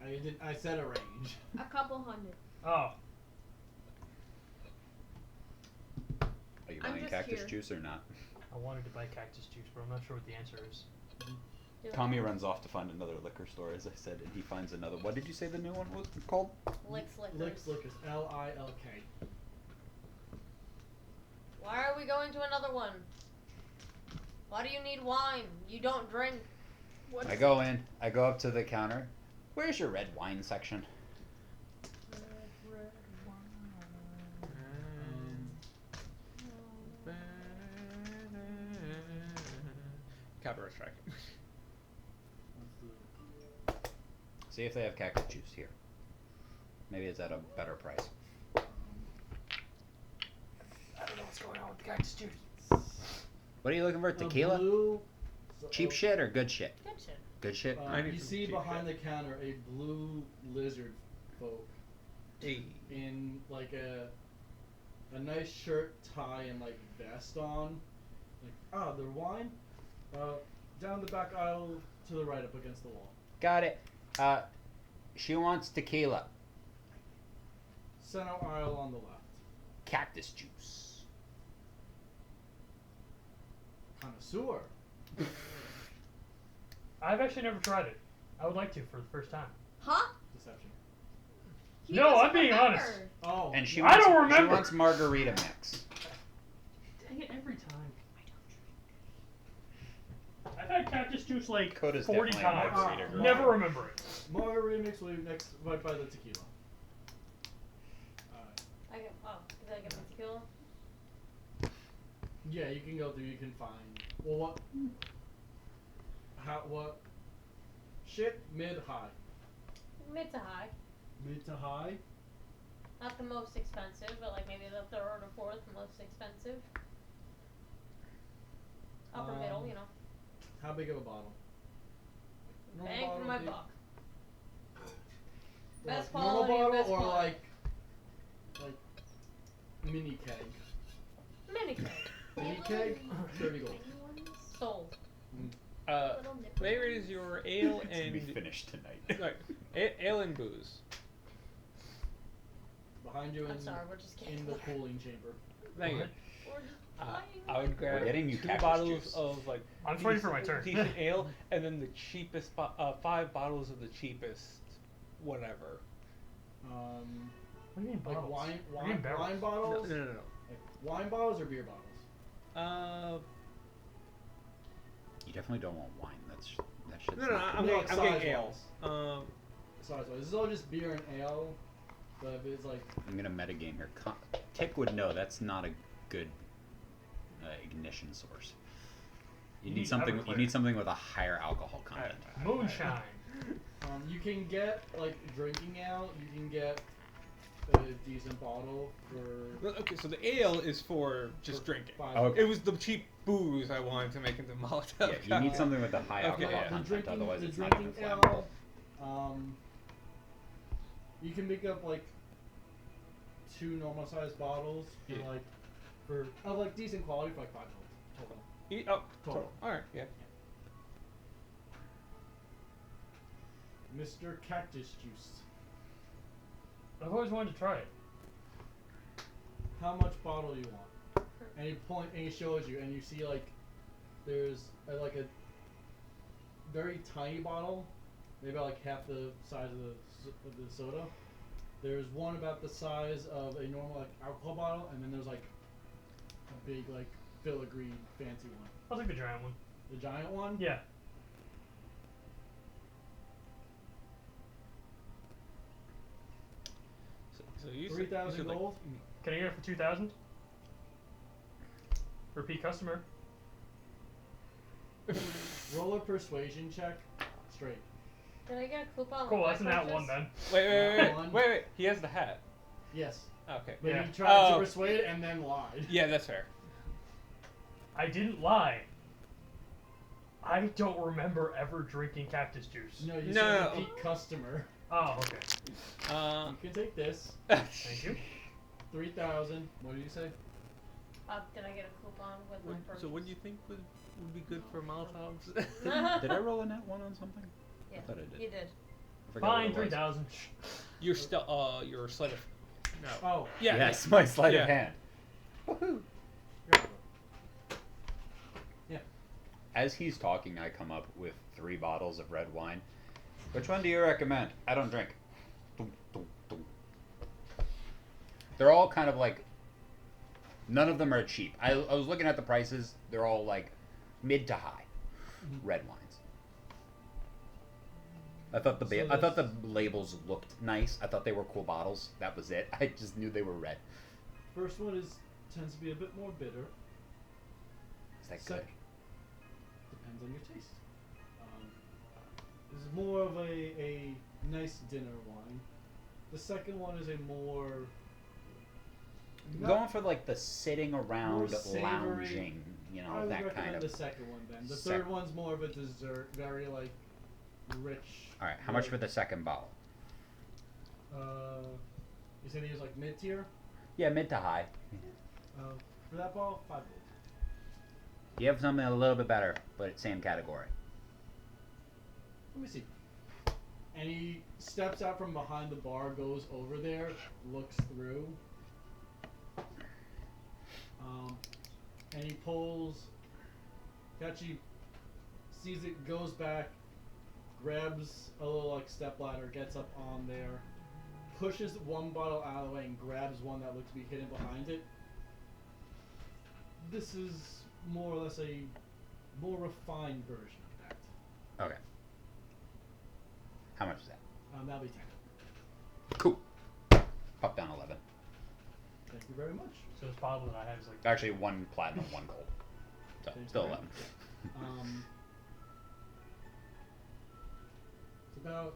I said. I said a range. A couple hundred. Oh, Are you I'm buying just cactus here. juice or not? I wanted to buy cactus juice, but I'm not sure what the answer is. Tommy runs off to find another liquor store, as I said, and he finds another. What did you say the new one was called? Licks Liquors. Licks Liquors. L-I-L-K. Why are we going to another one? Why do you need wine? You don't drink. What I is go in. I go up to the counter. Where's your red wine section? Cabaret strike. What's the... See if they have cactus juice here. Maybe it's at a better price. I don't know what's going on with the cactus juice. What are you looking for? a Tequila? blue... Cheap shit or good shit? Good shit. Good shit. I need you some see cheap behind shit. the counter a blue lizard folk Hey. in like a nice shirt, tie, and like vest on. Like, their wine? Down the back aisle to the right up against the wall. Got it. She wants tequila. Center aisle on the left. Cactus juice. Connoisseur. I've actually never tried it. I would like to for the first time. Huh? Deception. He No, doesn't I'm being remember. honest. Oh. And she I wants, don't she remember. wants margarita mix. Dang it, every time. I've had cactus juice like Coda's 40 definitely a times. margarita girl. Never remember it. Margarita mix will be next right by the tequila. I get. Oh, did I get my tequila? Yeah, you can go through. You can find. Well, what? How? What? Shit. Mid high. Mid to high. Mid to high. Not the most expensive, but like maybe the third or fourth most expensive. Upper middle, Um, you know. How big of a bottle? Normal Bang for bottle, my big- buck. Like Best normal quality, bottle best or quality. like mini keg. Mini cake. Mini keg. 30 gold. Tiny ones? Sold. Little nipple Where is ones? your ale It's gonna be and finished tonight. like ale and booze? Behind you I'm sorry, we're just kidding. in the cooling chamber. Thank you. What? We're just Uh, playing. I would grab getting you 2 cactus bottles juice. of like. I'm just waiting for my turn. Decent ale, and then the cheapest, 5 bottles of the cheapest, whatever. What do you mean Like bottles? wine, What do you mean barrels? wine No, bottles. no, no, Like wine bottles or beer bottles. You definitely don't want wine. That shit's No, no, not I'm No, getting, I'm getting size-wise. ale. Size wise, this is all just beer and ale. But if it's like I'm gonna metagame here. Tick would know that's not a good ignition source. You You need need something. You Everclear. need something with a higher alcohol content. Moonshine. you can get like drinking ale. You can get a decent bottle for. Well, okay, so the ale is for just for drinking. 5 Okay. It was the cheap booze I wanted to make into Molotov. Yeah, you need something with a high Okay, alcohol yeah. The content. drinking, Otherwise, the it's not drinking even flammable. ale. You can make up like 2 normal sized bottles for Yeah. like for of like decent quality for like $5 total. Oh, Total. alright, yeah. Mr. Cactus Juice. I've always wanted to try it. How much bottle you want? And he shows you, and you see like there's like a very tiny bottle, maybe about like half the size of the soda. There's one about the size of a normal like alcohol bottle, and then there's like a big like filigree fancy one. I'll take the giant one. The giant one. Yeah. So you said- 3,000 you said, like, gold. Can I get it for 2,000? Repeat customer. Roll a persuasion check. Straight. Did I get a coupon? Cool, on that's my an at one purchase? then. Wait, One. wait. He has the hat. Yes. Okay. But Yeah. he tried to Oh. persuade and then lied. Yeah, that's fair. I didn't lie. I don't remember ever drinking cactus juice. No, you No, said no. repeat customer. Oh, okay. You can take this. Thank you. 3,000. What did you say? Did I get a coupon with my purchase? So what do you think would be good for Molotovs? Did I roll a net one on something? Yeah, I thought I did. you did. I forgot what Fine, it was. 3,000. You're still you're a sleight of no. Oh. Yeah. Yes, my sleight Yeah. of hand. Yeah. As he's talking, I come up with 3 bottles of red wine. Which one do you recommend? I don't drink. Dum, dum, dum. They're all kind of like. None of them are cheap. I was looking at the prices. They're all like mid to high red wines. I thought I thought the labels looked nice. I thought they were cool bottles. That was it. I just knew they were red. First one tends to be a bit more bitter. Is that Sec- good? Depends on your taste. This is more of a nice dinner wine. The second one is a more I'm going for like the sitting around, more savory. lounging, you I know, would that recommend kind of. the second one then. The Sec- third one's more of a dessert, very like rich. All right, how much for the second bottle? You said he was like mid tier. Yeah, mid to high. For that bottle, 5 gold. You have something a little bit better, but same category. Let me see. And he steps out from behind the bar, goes over there, looks through. And he pulls. Actually sees it, goes back, grabs a little like step ladder, gets up on there, pushes one bottle out of the way and grabs one that looks to be hidden behind it. This is more or less a more refined version of that. Okay. How much is that? That'll be 10. Cool. Pop down 11. Thank you very much. So this bottle that I have is like. Actually, 1 platinum, 1 gold. So Thank you still very 11. It's about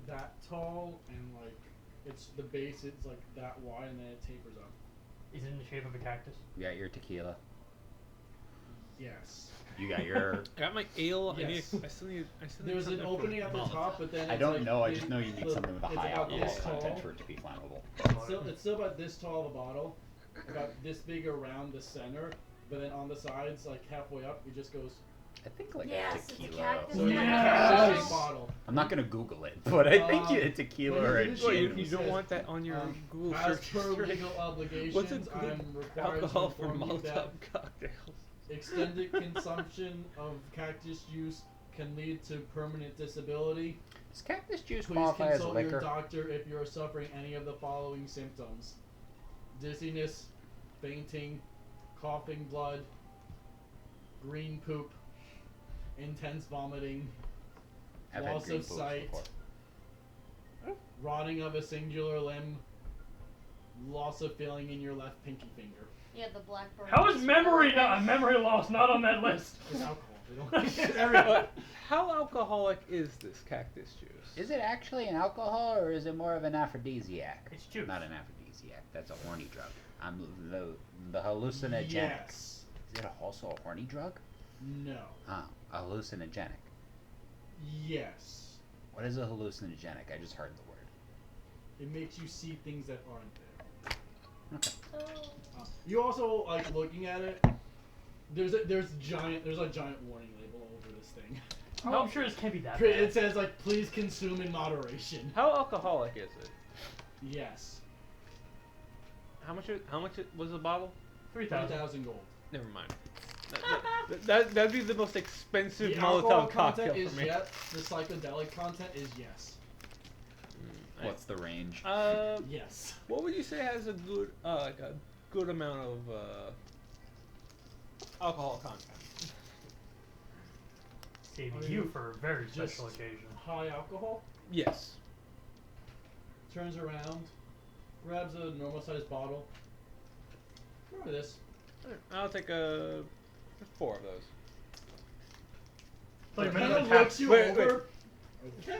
that tall, and like it's the base. It's like that wide, and then it tapers up. Is it in the shape of a cactus? You got your tequila. Yes. You got your. Got my ale. Yes. I still need. There's an opening at the top, but then I it's don't like know. I just know you need the- something with a it's high about alcohol this tall. content for it to be flammable. It's still about this tall of a bottle, about this big around the center, but then on the sides, like halfway up, it just goes. I think like Yes, a it's a tequila. cactus. So it's a Yeah. cactus-shaped bottle. I'm not gonna Google it, but I think Uh, a tequila but or a it is Well, shaped- you It don't says, want that on your Google As search per history. legal obligations, What's a good I'm required alcohol to for inform you that Molotov cocktails? extended consumption of cactus juice can lead to permanent disability. Does cactus juice Please qualify as a consult your liquor? doctor if you are suffering any of the following symptoms: dizziness, fainting, coughing blood, green poop, intense vomiting, I've had loss green of poops sight, before. rotting of a singular limb, loss of feeling in your left pinky finger. Yeah, the blackbird. How is memory loss not on that list? It's alcohol. They don't everyone. How alcoholic is this cactus juice? Is it actually an alcohol or is it more of an aphrodisiac? It's juice. Not an aphrodisiac. That's a horny drug. I'm the hallucinogenic. Yes. Is it also a horny drug? No. Ah, a hallucinogenic. Yes. What is a hallucinogenic? I just heard the word. It makes you see things that aren't there. Okay. Oh. You also like looking at it. There's a giant warning label over this thing. No, I'm sure this can't be that It bad. says like please consume in moderation. How alcoholic is it? Yes. How much was the bottle? 3,000. 3,000 gold. Never mind. That'd be the most expensive The alcohol Molotov cocktail content is for me. yes. The psychedelic content is yes. What's the range? Yes. What would you say has a good like a good amount of alcohol content? Saving Are you you for a very just- special occasion. High alcohol. Yes. Turns around, grabs a normal sized bottle. Remember this. I'll take 4 of those. Like, Kind man, of like, looks you wait, over. Okay.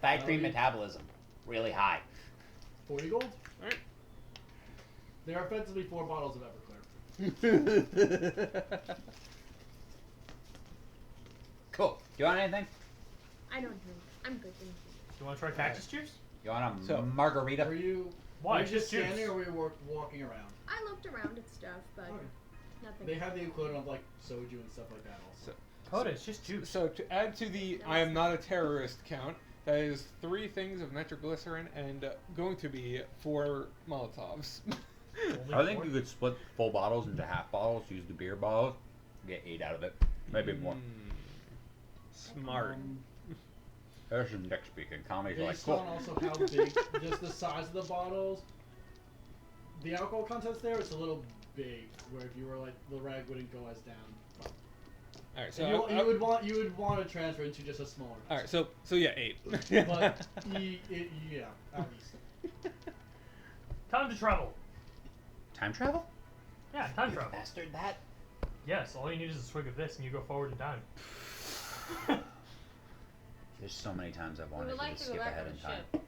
Factory Alright. metabolism. Really high. 40 gold. Alright. There are effectively 4 bottles of Everclear. Cool. Do you want anything? I don't drink. I'm good, thank you. you want to try cactus juice? You want a So- margarita? Were you? Why? Were It's you just just juice. standing or were you walking around? I looked around at stuff, but Okay. nothing. They have the equivalent of like soju and stuff like that also. Coda, it's just juice. So to add to the I am not a terrorist count, that is 3 things of nitroglycerin and going to be 4 Molotovs. Only I think 4? you could split full bottles into half bottles, use the beer bottles, get 8 out of it. Maybe more. Smart. There's some dick speaking. Comedies are like, Based cool. on also how big, just the size of the bottles, the alcohol content's there. It's a little big. Where if you were like the rag wouldn't go as down. All right, So so you would want to transfer into just a smaller. all right, so yeah, 8. But yeah, at least. Time to travel. Time travel? Yeah, time travel. Bastard that. Yes, all you need is a swig of this and you go forward in time. There's so many times I've We wanted would like to to go skip back ahead on in the time. ship.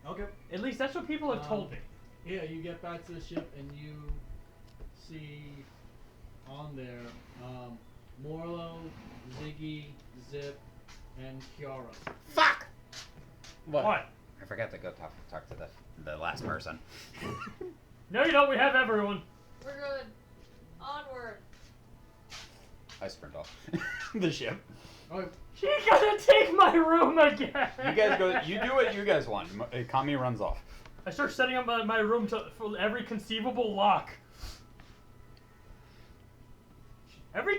Okay. At least that's what people have told me. Yeah, you get back to the ship and you see on there Morlo, Ziggy, Zip, and Kiara. Fuck! What? I forgot to go talk to the last person. No, you don't. We have everyone. We're good. Onward. I sprint off the ship. Okay. She gonna take my room again. You guys go. You do what you guys want. Kami runs off. I start setting up my room for every conceivable lock. Every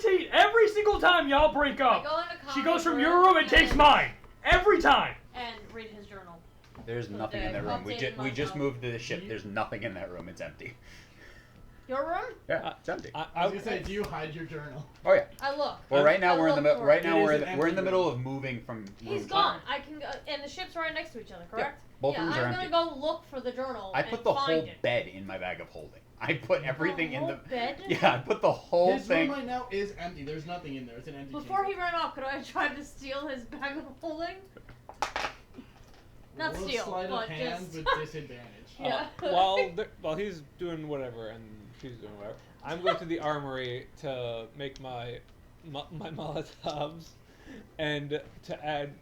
single time y'all break I up, go into she Connor's goes from your room and takes mine. Every time. And read his journal. There's nothing in Okay, that room. We updating just myself. moved to the ship. You- There's nothing in that room. It's empty. Your room? Yeah, it's empty. I was gonna say, do you hide your journal? Oh yeah. I look. Well, right now I we're in the look middle. for Right it. now It we're is in an we're in the empty middle room. of moving from. He's room. gone. I can go, and the ship's right next to each other, correct? Both yeah, rooms I'm are gonna empty. go look for the journal. I and put the find whole it. bed in my bag of holding. I put everything in whole the bed? Yeah, I put the whole His thing. room right now is empty. There's nothing in there. It's an empty Before he chamber. ran off, could I try to steal his bag of holding? Not Roll a steal, sleight of but hand just. with disadvantage. Yeah. While he's doing whatever and she's doing whatever, I'm going to the armory to make my Molotovs, and to add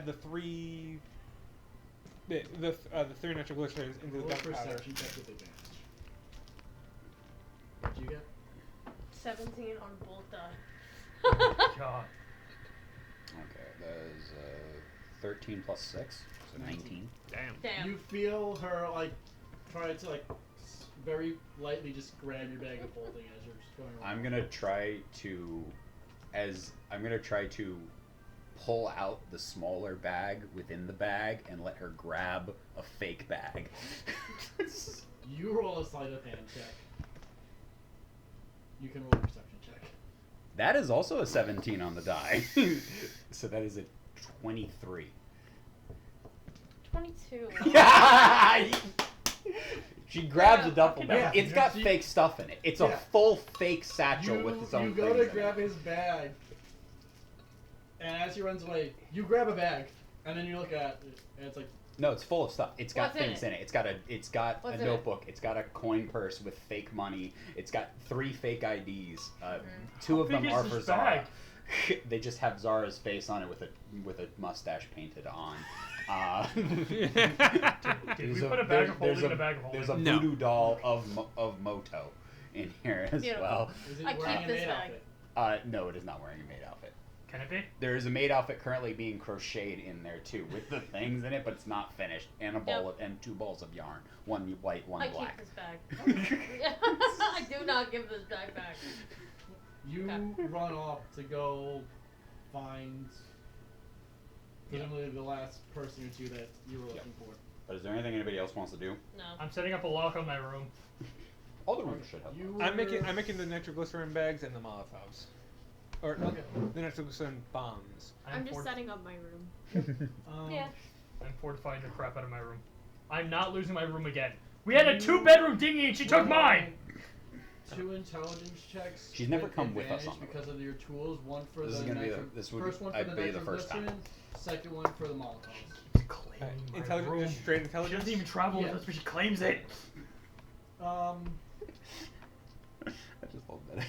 the three the three nitroglycerins into Roll the a gunpowder. perception check with advantage. What'd you get? 17 on both die. God. Okay, that is 13 plus 6, so 19. Damn. Damn. You feel her like try to like very lightly just grab your bag of holding as you're just going around. I'm gonna try to pull out the smaller bag within the bag and let her grab a fake bag. You roll a sleight of hand check. You can roll a perception check. That is also a 17 on the die. So that is a 23. 22. She grabs a duffel Yeah, bag. It's got she- fake stuff in it. It's a Yeah. full fake satchel You, with its own you go things to in grab it. his bag, and as he runs away, you grab a bag, and then you look at it, and it's like, No, it's full of stuff. It's got What's in things it? in it. It's got What's a in it? notebook. It's got a coin purse with fake money. It's got 3 fake IDs. Two How of them big are is for this Zara. bag? They just have Zara's face on it with a mustache painted on. Did There's we put a bag of there's holding in a bag of holding? There's a No. voodoo doll of Moto in here as Beautiful. well. is it I wearing keep a this maid bag. outfit? No, it is not wearing a maid outfit. Can it be? There is a maid outfit currently being crocheted in there too, with the things in it, but it's not finished. And a ball of, and 2 balls of yarn, one white, one I black. keep this bag. I do not give this bag back. You Okay. run off to go find presumably the last person or two that you were looking for. But is there anything anybody else wants to do? No. I'm setting up a lock on my room. All the rooms should have. You I'm were- making the nitroglycerin bags and the Molotovs, or Okay. the nitroglycerin bombs. I'm just fortif- setting up my room. Yeah. I'm fortifying the crap out of my room. I'm not losing my room again. We had a 2-bedroom dinghy and she took mine! 2 intelligence checks. She's never with come with us advantage on the because of your tools. One for This the is gonna be nitro- the- this would first one for I'd the be the first time. nitroglycerin, second one for the Molotovs. She's claiming my Intelligence, room. straight She intelligence. doesn't even travel Yeah. with us, but she claims it. I just love that.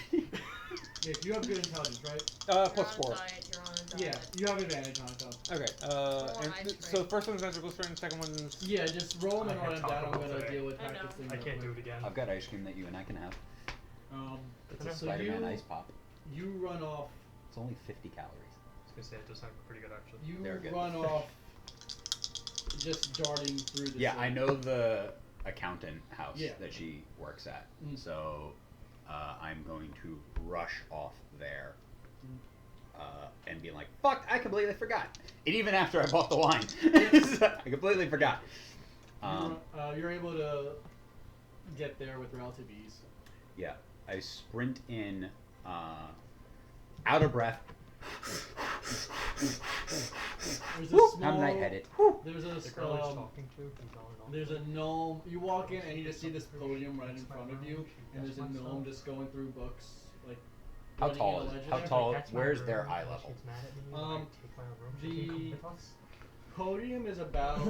Yeah, you have good intelligence, right? Plus You're 4. on a diet, you're on a Yeah, diet. you have advantage on it though. Okay. Or And ice so cream. the first one's nitroglycerin, second one's Yeah, just roll them I and had run them down. Taco I'm Bell gonna today. deal with I know. tactics things I real can't do quick. it again. I've got ice cream that you and I can have. It's a Okay. So Spider-Man you- ice pop. You run off. It's only 50 calories. I was gonna say, it does sound pretty good actually. You They're good. run off. Just darting through the. Yeah, city. I know the accountant house Yeah. that she works at. Mm. So I'm going to rush off there and be like, fuck, I completely forgot. And even after I bought the wine, I completely forgot. You're able to get there with relative ease. Yeah, I sprint in, out of breath. There's a Woo, small. I'm lightheaded. There's The a girl he's talking to, who's on and off. there's a gnome. You walk in and you just see this podium right in front of you, and there's a gnome just going through books, like. How running tall in a is? ledger. How tall? That's my Where's room. their eye If level? she's mad at me, I take my room. She can come the- with us. Podium is about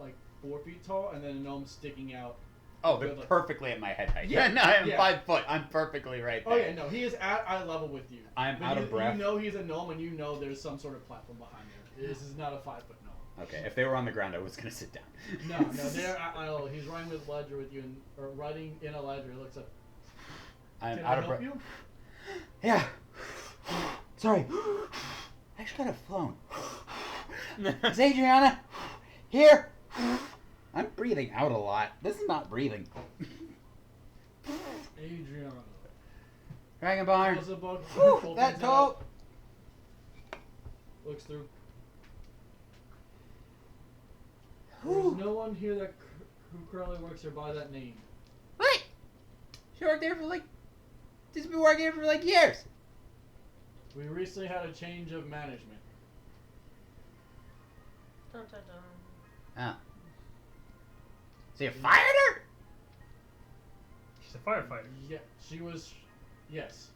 like 4 feet tall, and then a gnome sticking out. Oh, they're Good luck. perfectly at my head height. Yeah, Yeah, no, I'm yeah. 5 foot. I'm perfectly right there. Oh yeah, no, he is at eye level with you. I'm But out you, of breath. You know he's a gnome, and you know there's some sort of platform behind there. This is not a 5-foot gnome. Okay, if they were on the ground, I was gonna sit down. No, they're at eye level. He's writing with ledger with you, or writing in a ledger. He looks up. I'm Can out I of help breath. you? Yeah. Sorry. I just got a phone. Is Adriana here? I'm breathing out a lot. This is not breathing. Adriana. Dragon Barn. Pulls a book, Woo, opens that it tall. up, looks through. no one here that who currently works here by that name. What? She worked there for like. She's been working here for like years. We recently had a change of management. Dun, dun, dun. Oh. So you fired her? She's a firefighter. Yeah, she was. Yes,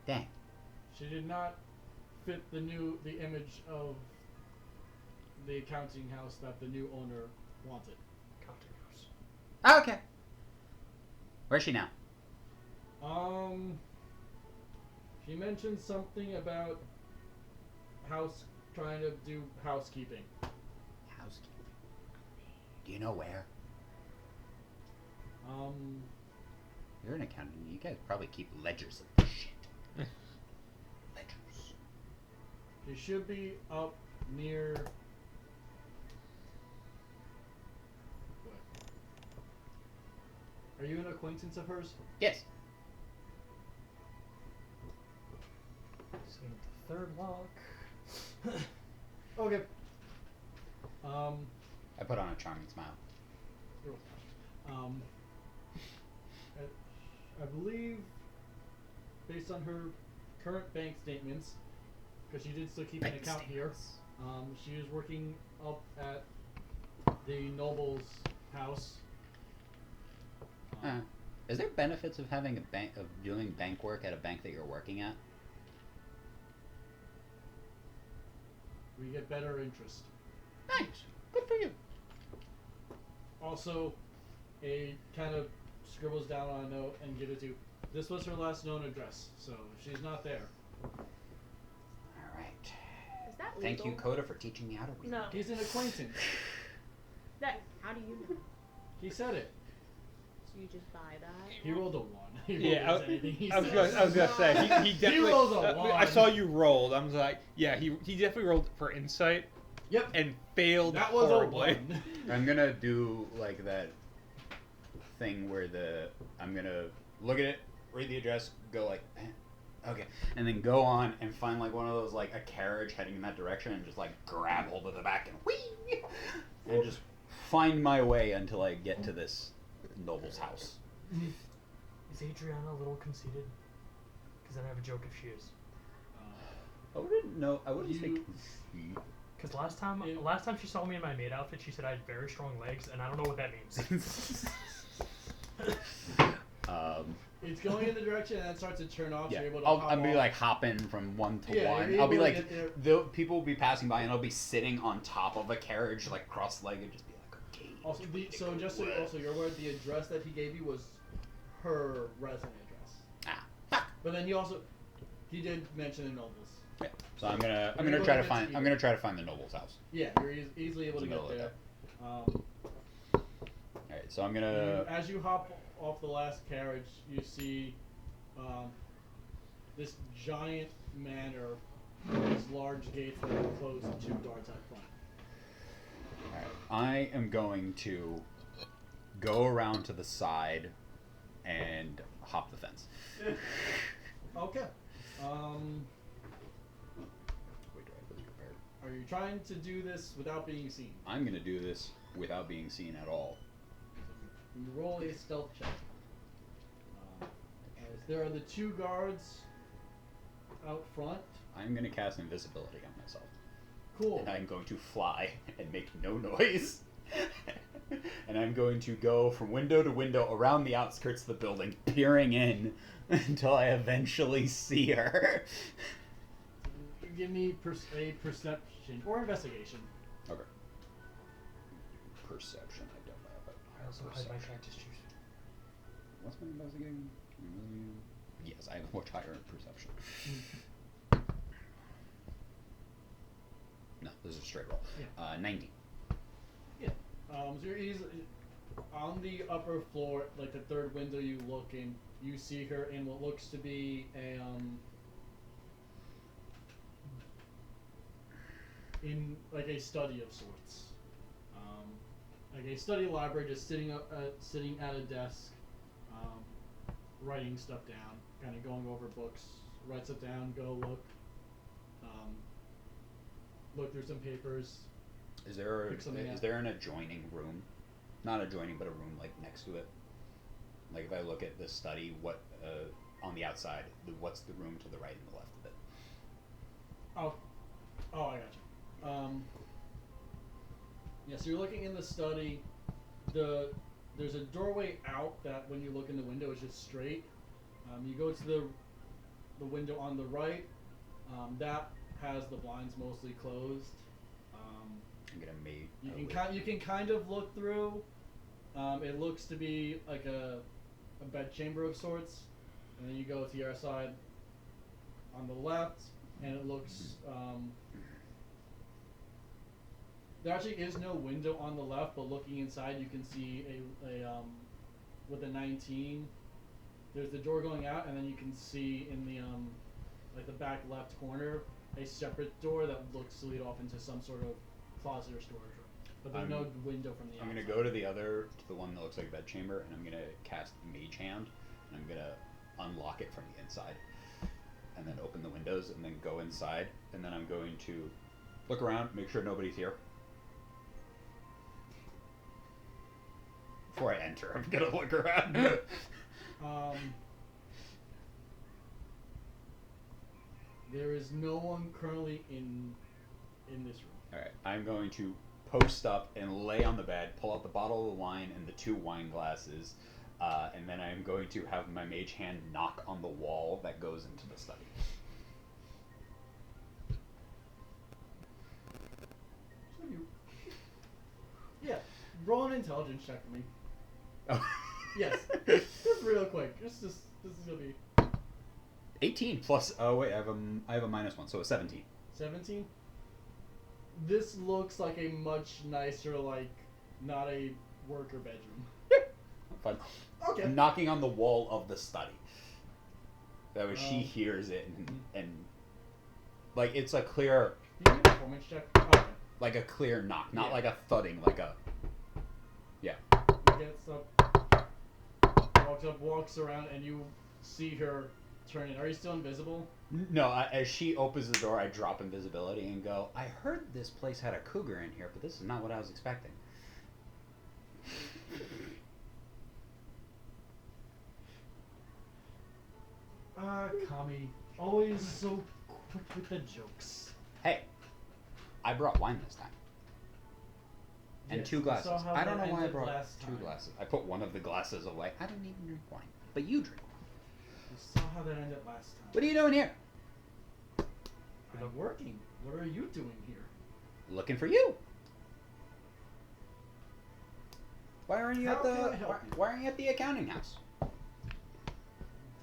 Dang. she did not fit the image of the accounting house that the new owner wanted. Counting house. Oh, okay. Where's she now? She mentioned something about trying to do housekeeping. Housekeeping. Do you know where? You're an accountant. You guys probably keep ledgers of this shit. Ledgers. She should be up near. What? Are you an acquaintance of hers? Yes. Seeing the third lock. Okay. I put on a charming smile. I believe, based on her current bank statements, because she did still keep an Bank account here, she is working up at the noble's house. Is there benefits of having a bank of doing bank work at a bank that you're working at? We get better interest. Nice. Good for you. Also, a kind of scribbles down on a note and give it to. This was her last known address, so if she's not there. All right. Is that legal? Thank you, Coda, for teaching me how to read. No. He's an acquaintance. How do you know? He said it. So you just buy that? He rolled a 1. He Yeah, rolls anything he I was says. gonna say he definitely. rolls a I 1. saw you rolled. I was like, yeah, he definitely rolled for insight Yep. and failed That was horribly. a 1. I'm gonna do like that thing where I'm gonna look at it, read the address, go like, okay, and then go on and find like one of those like a carriage heading in that direction and just like grab hold of the back and whee, and just find my way until I get to this noble's house. Is Adriana a little conceited? Because then I have a joke if she is. I wouldn't know. I wouldn't say You- conceit. Because last time she saw me in my maid outfit, she said I had very strong legs, and I don't know what that means. It's going in the direction and then starts to turn off. Yeah, So you're able to I'll hop be off. like hopping from one to Yeah, one. you're I'll be able to like, get people will be passing by and I'll be sitting on top of a carriage, like cross-legged, just be like, okay. Also, so you're aware the address that he gave you was her resident address. Fuck. But then he did mention the nobles. Yeah. So I'm gonna You're able try to to get find to I'm gonna try to find the noble's house. Yeah, you're easily able It's to the get middle there. of All right, so I'm gonna. As you hop off the last carriage, you see this giant manor with these large gates that are closed and 2 guards out front. All right, I am going to go around to the side and hop the fence. Okay. Wait, do I have this prepared? Are you trying to do this without being seen? I'm gonna do this without being seen at all. You roll a stealth check. As there are the 2 guards out front. I'm gonna cast invisibility on myself. Cool. And I'm going to fly and make no noise. And I'm going to go from window to window around the outskirts of the building, peering in until I eventually see her. Give me a perception or investigation. Okay. Perception, I don't have it. I also hide my cactus juice. What's my investigation? Yes, I have much higher in perception. No, this is a straight roll. Yeah. 90. So you're easily on the upper floor, like the 3rd window you look in. You see her in what looks to be in like a study of sorts, like a study library, just sitting at a desk, writing stuff down, kind of going over books. Writes it down. Go look. Look through some papers. Is there Pick something is out. there an adjoining room? Not adjoining, but a room like next to it. Like if I look at the study, what on the outside, what's the room to the right and the left of it? Oh, I got you. Yeah, so you're looking in the study. There's a doorway out that when you look in the window is just straight. You go to the window on the right. That has the blinds mostly closed. I'm gonna mate. You can kind of look through. It looks to be like a bed chamber of sorts, and then you go to your side on the left, and it looks. There actually is no window on the left, but looking inside, you can see a with a 19. There's the door going out, and then you can see in the like the back left corner a separate door that looks to lead off into some sort of closet or storage room. But there's no window from the outside. I'm gonna go to the one that looks like a bed chamber, and I'm gonna cast Mage Hand, and I'm gonna unlock it from the inside, and then open the windows, and then go inside, and then I'm going to look around, make sure nobody's here. Before I enter, I'm gonna look around. There is no one currently in this room. Alright, I'm going to post up and lay on the bed, pull out the bottle of wine and the 2 wine glasses, and then I'm going to have my mage hand knock on the wall that goes into the study. So yeah, roll an intelligence check for me. Oh. Yes, just real quick. This is gonna be 18 plus. Oh wait, I have a -1, so a 17. 17. This looks like a much nicer, like, not a worker bedroom. Fun. Okay. I'm knocking on the wall of the study. That way she Um, hears it and like it's a clear, Can you do a performance check? Okay. like a clear knock, not Yeah. like a thudding, like a. Yeah. Gets up, walks around, and you see her turn in. Are you still invisible? No, as she opens the door, I drop invisibility and go, I heard this place had a cougar in here, but this is not what I was expecting. Kami. Always so quick with the jokes. Hey, I brought wine this time. And Yes, 2 we glasses. saw how I don't that know why I ended brought last 2 time. glasses. I put one of the glasses away. I don't even drink wine. But you drink. We saw how that ended last time. What are you doing here? I'm working. What are you doing here? Looking for you. Why aren't you How at can the I help you? why aren't you at the accounting house?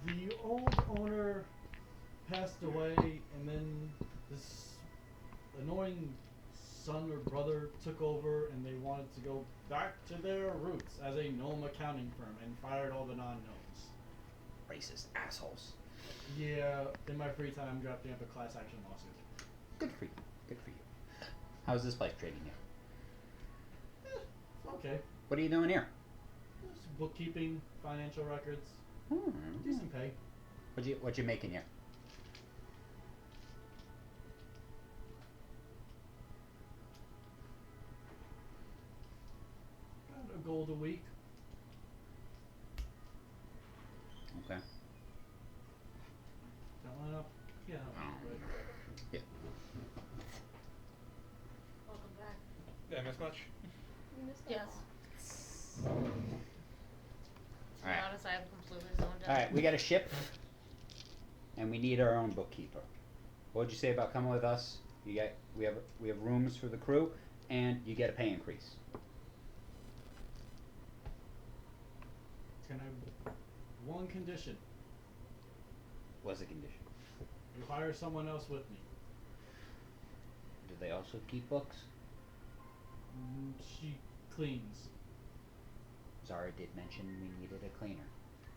The old owner passed away, and then this annoying son or brother took over, and they wanted to go back to their roots as a gnome accounting firm and fired all the non-gnomes. Racist assholes. Yeah, in my free time, I'm drafting up a class action lawsuit. Good for you. Good for you. How's this place treating you? Okay. What are you doing here? Just bookkeeping, financial records, decent pay. What you making here? About a gold a week. Okay. That line up? Yeah. But Yeah. Welcome back. Did I miss much? You missed that Yes. one. To be Alright. honest, I have completely zoned out. Alright, we got a ship and we need our own bookkeeper. What'd you say about coming with us? We have rooms for the crew and you get a pay increase. can I? One condition: What's the condition? you hire someone else with me. Do they also keep books? She cleans. Zara did mention we needed a cleaner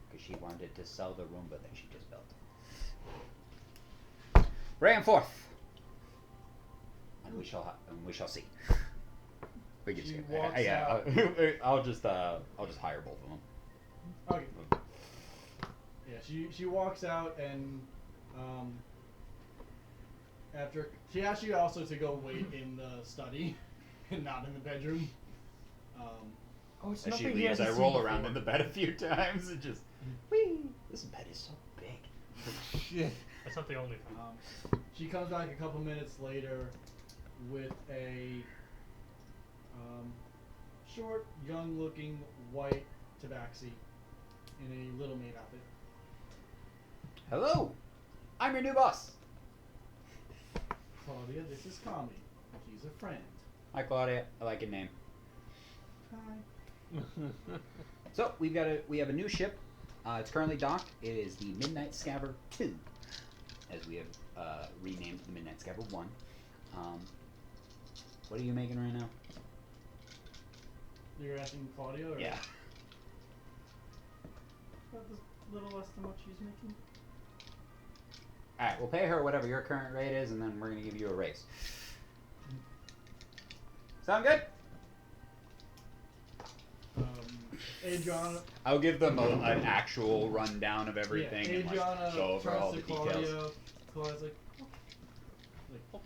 because she wanted to sell the Roomba that she just built. Ran forth, and we shall see. We can She see. walks Yeah, out. I'll just hire both of them. Okay. Yeah, she walks out and after she asks you also to go wait in the study. not in the bedroom. Oh, it's As she nothing he leaves, hasn't I seen roll before. around in the bed a few times and just, whee! This bed is so big. Shit. That's not the only thing. She comes back a couple minutes later with a short, young-looking white tabaxi in a little maid outfit. Hello, I'm your new boss. Claudia, this is Kami. She's a friend. Hi, Claudia. I like your name. Hi. So we have a new ship. It's currently docked. It is the Midnight Scaver 2, as we have renamed the Midnight Scaver 1. What are you making right now? You're asking Claudia? Or Yeah. About this little less than what she's making. All right, we'll pay her whatever your current rate is, and then we're gonna give you a raise. Sound good? Adriana. I'll give them an actual rundown of everything Yeah, and Adriana go over all turns the to Claudia. details. Claudia's like, okay.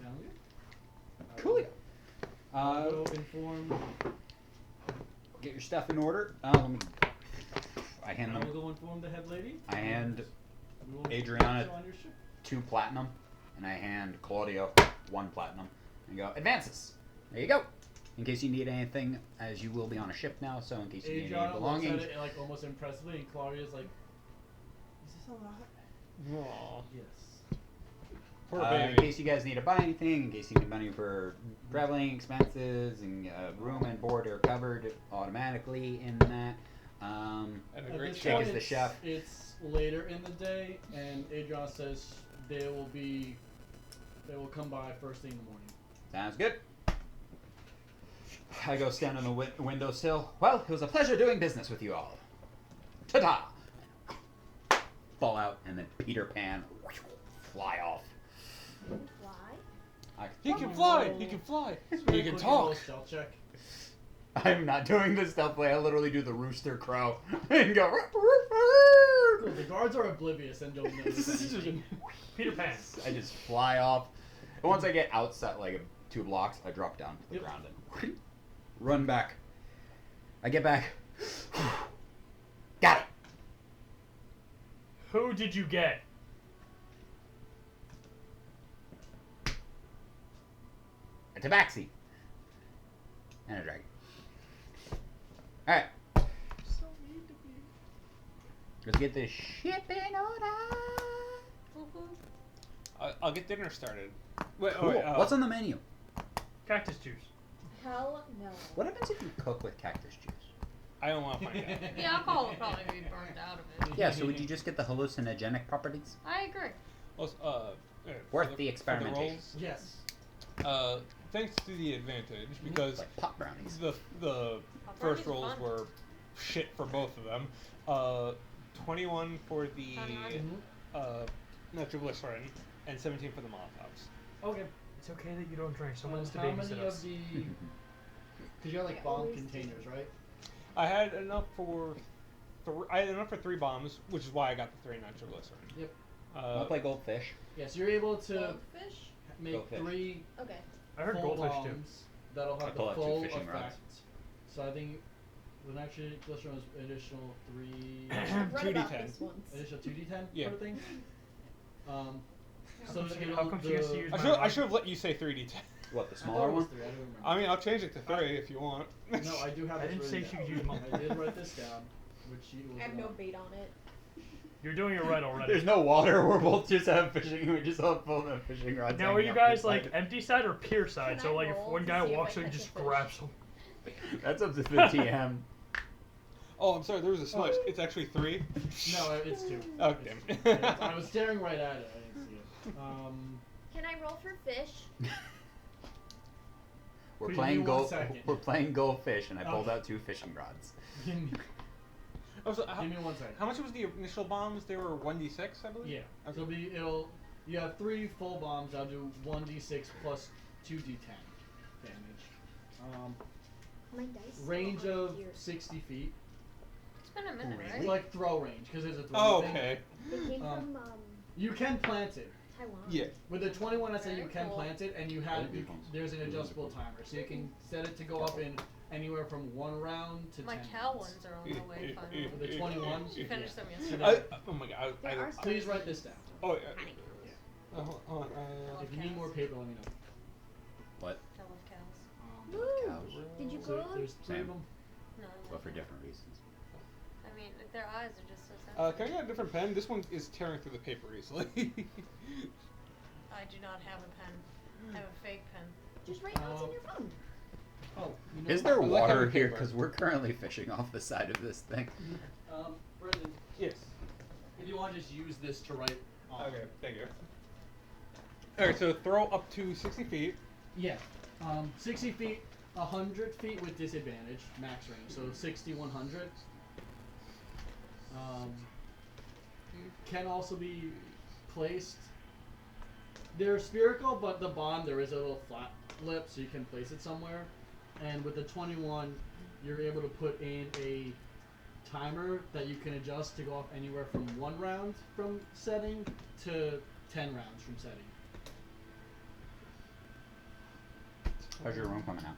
Sound good? Cool. I will inform. Get your stuff in order. Let me. I hand I them will go inform the head lady. I hand We will Adriana put you on your ship. 2 platinum, and I hand Claudia 1 platinum, and go advances. There you go. In case you need anything, as you will be on a ship now, so in case you need any Adriana looks at belongings. it like almost impressively, and Claudia's like, "Is this a lot?" Aw. Yes. Poor In baby. case you guys need to buy anything, in case you need money for traveling expenses, and room and board are covered automatically in that. And a At great this Jake point, is the it's- chef. It's later in the day, and Adriana says they will come by first thing in the morning. Sounds good. I go stand on the windowsill. Well, it was a pleasure doing business with you all. Ta-ta! Fall out, and then Peter Pan fly off. Why? He can fly. He can fly. He can talk. Stealth check. I'm not doing the stealth play. I literally do the rooster crow and go. Cool, the guards are oblivious and don't notice anything. Peter Pan. I just fly off. And once I get outside, like 2 blocks, I drop down to the Yep. ground and run back. I get back. Got it. Who did you get? A tabaxi. And a dragon. Alright. So mean to me. Let's get this ship in order. I'll get dinner started. Wait, Cool. What's on the menu? Cactus juice. Hell no. What happens if you cook with cactus juice? I don't want to find out. The alcohol will probably be burned out of it. Yeah, so would you just get the hallucinogenic properties? I agree. Also, Worth for the for experimentation. Yes. rolls, thanks to the advantage, because Like pot brownies. the brownies first are rolls fun. were shit for both of them. 21 for the nitroglycerin and 17 for the Molotovs. Okay. It's okay that you don't drink. Someone has to How many babysit of us. the? Because you have like I bomb always containers, right? I had enough for 3 bombs, which is why I got the 3 nitroglycerin. Yep. Wanna play goldfish? Yes, you're able to Goldfish? make Goldfish. 3 Okay. I heard full goldfish too. bombs that'll I have pull the out 2 full fishing effect. rods. So I think the nitroglycerin was additional 3, I've read about 2d10. this once. additional 2d10 Yeah. sort of thing. So How come she has to use I should have let you say 3d10. What, the I thought smaller it was one? 3, I don't remember. I mean, I'll change it to 3 if you want. No, I do have I this didn't say written she down. could use mine. I did write this down, which she was I have no bait on it. You're doing it right already. There's no water. We're both just have fishing. We just have full of fishing rods. Now, are hanging you out guys the like side. empty side or pier side? Can So I like if roll one to guy see if walks I up, you catch just a fish? grab some. That's up to the TM. Oh, I'm sorry, there was a smudge. It's actually 3. No, it's 2. Oh, It's damn. 2. Yeah, I was staring right at it. I didn't see it. Can I roll for fish? We're Please playing give me 1 go. second. We're playing goldfish, and I pulled Okay. out 2 fishing rods. give me Oh, so how, 1 second. how much was the initial bombs? They were 1d6, I believe? Yeah. Okay. You have 3 full bombs. I'll do 1d6 plus 2d10 damage. My dice. Range still aren't of here. 60 feet. It's been a minute, Really? It's right? like throw range because there's a throw Oh, thing. okay. They came Um, from You can plant it. Taiwan. Yeah. With the 21 SE, you Very can cool. plant it, and there's an adjustable timer, so you can set it to go up in anywhere from 1 round to My 10 cow rounds. ones are on the way finally. For the 21, She finished them yeah. yesterday. Oh my god. There are Please write this down. Oh, yeah. Honey. Hold on, If you need more paper, let me know. What? I love cows. Woo! Cows. Did you So go? there's 3 of Same. them. No, I But love for them. different reasons. I mean, like, their eyes are just so sensitive. can I get a different pen? This one is tearing through the paper easily. I do not have a pen. I have a fake pen. Just write notes on your phone. Oh, you know Is what? there I like water having here? paper. Because we're currently fishing off the side of this thing. Brendan, Yes. if you want to just use this to write on. Okay, thank you. Alright, so throw up to 60 feet. Yeah. 60 feet, 100 feet with disadvantage, max range. So 60, 100. Can also be placed. They're spherical, but the bond there is a little flat lip, so you can place it somewhere. And with the 21, you're able to put in a timer that you can adjust to go off anywhere from 1 round from setting to 10 rounds from setting. How's your room coming out?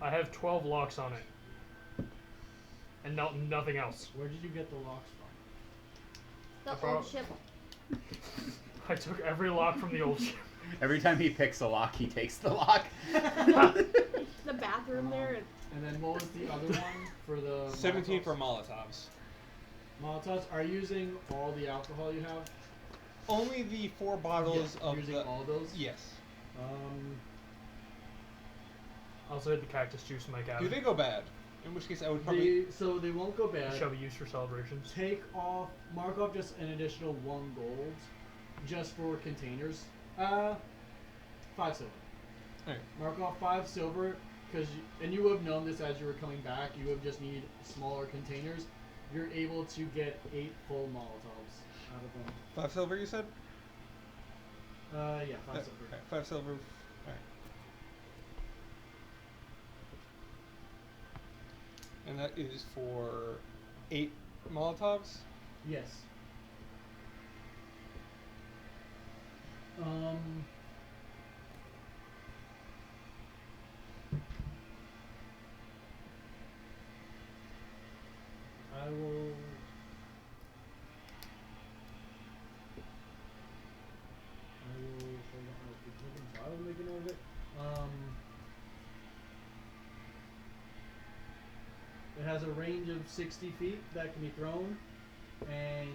I have 12 locks on it. And nothing else. Where did you get the locks from? The old ship. I took every lock from the old ship. Every time he picks a lock, he takes the lock. The bathroom there. And then what was the other one for the 17 Molotovs? for Molotovs. Molotovs? Are you using all the alcohol you have? Only the 4 bottles Yeah, of using the. all those? Yes. I also had the cactus juice in my Do cabin. they go bad? In which case, I would probably. So they won't go bad. Shall be used for celebrations. Mark off just an additional 1 gold, just for containers. 5 silver. Alright. Mark off 5 silver, and you would have known this as you were coming back. You would just need smaller containers. You're able to get 8 full Molotovs out of them. 5 silver, you said? Yeah, 5 silver. Okay, 5 silver. Alright. And that is for 8 Molotovs? Yes. I will. I will make a note of it. It has a range of 60 feet that can be thrown, and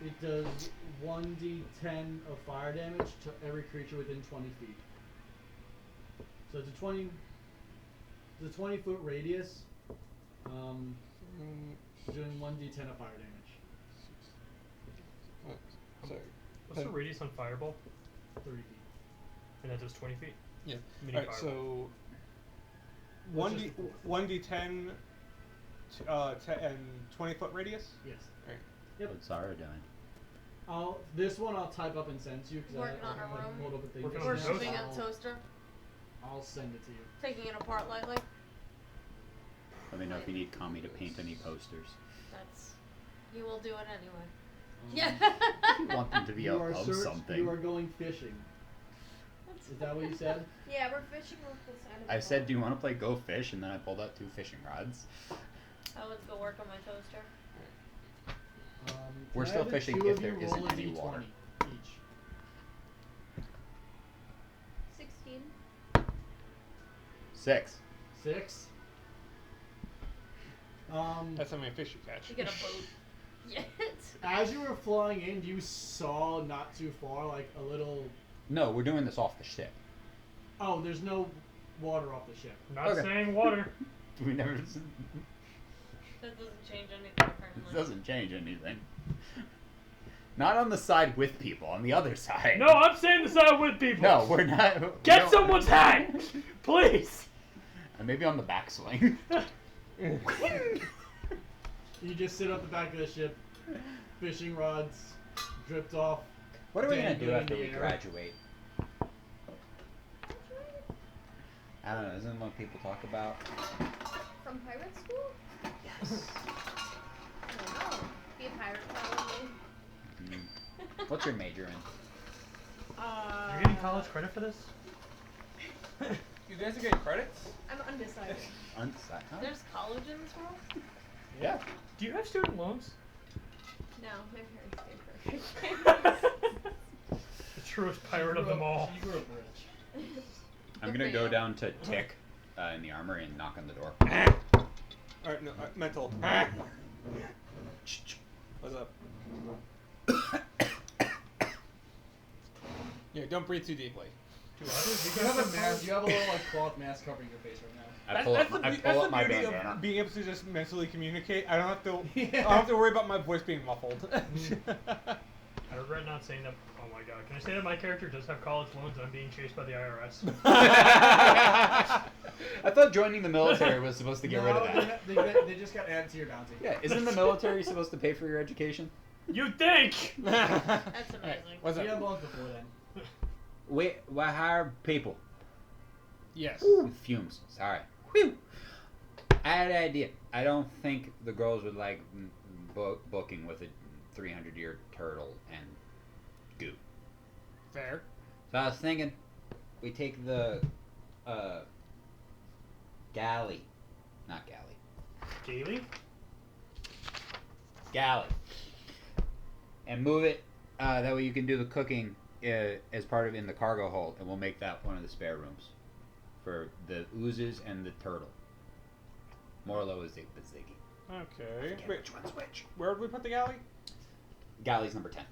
it does 1d10 of fire damage to every creature within 20 feet. So it's a 20-foot radius, doing 1d10 of fire damage. Sorry. What's the radius on Fireball? 30 feet. And that does 20 feet? Yeah. Mini Alright, Fireball. so That's just the fourth. 1d10 and 20-foot radius? Yes. Alright. What's Zara doing? This one I'll type up and send to you because Working on her room. hold up a thing. Working just on We're her now. toaster. shipping I'll- a toaster, I'll send it to you. taking it apart lightly. Let me know if you need Kami to paint any posters. That's. You will do it anyway. Um, Yeah. You want them to be you up are of search- something. You are going fishing. Is that what you said? Yeah, we're fishing off the side of the I said, boat. do you want to play Go Fish? And then I pulled out 2 fishing rods. I would go work on my toaster. We're Can I still have the fishing two if of there you isn't roll a any D20 water. Each. 16. 6. 6. That's how many fish you catch. You get a boat. Yes. As you were flying in, you saw not too far, like a little. No, we're doing this off the ship. Oh, there's no water off the ship. I'm not Okay. saying water. We never. That doesn't change anything apparently. This doesn't change anything. Not on the side with people, on the other side. No, I'm saying this out with people. No, we're not. we Get don't- someone's hat! Please! And maybe on the backswing. You just sit up the back of the ship, fishing rods dripped off. What are we gonna Dangling do in after the we air. graduate? I don't know. Isn't what people talk about? From pirate school? Yes. I don't know. Be a pirate probably. What's your major in? You're getting college credit for this? You guys are getting credits? I'm undecided. Huh? There's college in this world? Yeah. Do you have student loans? No, my parents paid for it. The truest pirate of them all. You grew up rich. I'm Good gonna for go you. down to Tick in the armory and knock on the door. Alright, no, mental. What's up? Yeah, don't breathe too deeply. Two others? You have a mask. You have a little like cloth mask covering your face right now. I pull up, I pull up my beauty bandana. of being able to just mentally communicate. I don't have to. Yeah. I don't have to worry about my voice being muffled. I regret not saying that. Oh my god. Can I say that my character does have college loans and I'm being chased by the IRS? I thought joining the military was supposed to get rid of No, that. they just got added to your bounty. Yeah, isn't the military supposed to pay for your education? You think? That's Alright, amazing. what's You up? had loans before then. We hire people. Yes. Fumes. Sorry. Whew. I had an idea. I don't think the girls would like booking with a 300-year turtle and goo. Fair. So I was thinking, we take the galley, not galley, Gaily? galley, and move it. That way you can do the cooking as part of in the cargo hold, and we'll make that one of the spare rooms for the oozes and the turtle. Morlo is the Baziggy. Okay. Forget Wait, which one's which. where would we put the galley? Galley's number 10.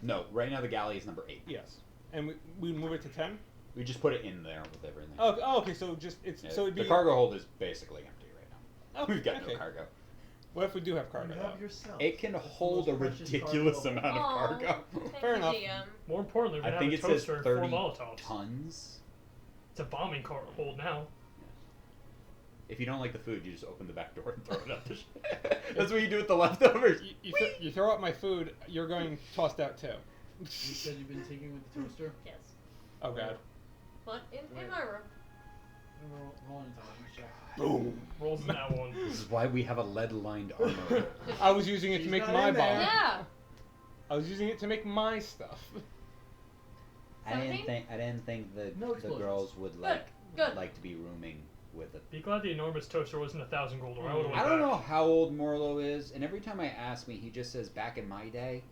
No, right now the galley is number 8. Yes. And we move it to 10? We just put it in there with everything. Oh, okay. So just it's Yeah, so it'd be the cargo hold is basically empty right now. Okay, We've got okay. no cargo. What if we do have cargo? You though? have yourself. It can That's the hold a most precious ridiculous cargo. amount of Aw, cargo. thank Fair you, enough. DM. More importantly, we're I gonna think have it a says toaster and 4 30 Molotovs. tons. It's a bombing hold now. If you don't like the food, you just open the back door and throw it out the That's what you do with the leftovers. You throw out my food, you're going tossed out too. You said you've been taking with the toaster? Yes. Oh god. But in my room. Roll intelligence check. Boom. Rolls in that one. This is why we have a lead-lined armor. I was using it to She's make not my in there. bomb. Yeah. I was using it to make my stuff. I didn't 17? think the No the explosions. girls would Good. like to be rooming with it. Be glad the enormous toaster wasn't 1,000 gold, or I would have I don't know how old Morlo is, and every time I ask me, he just says back in my day.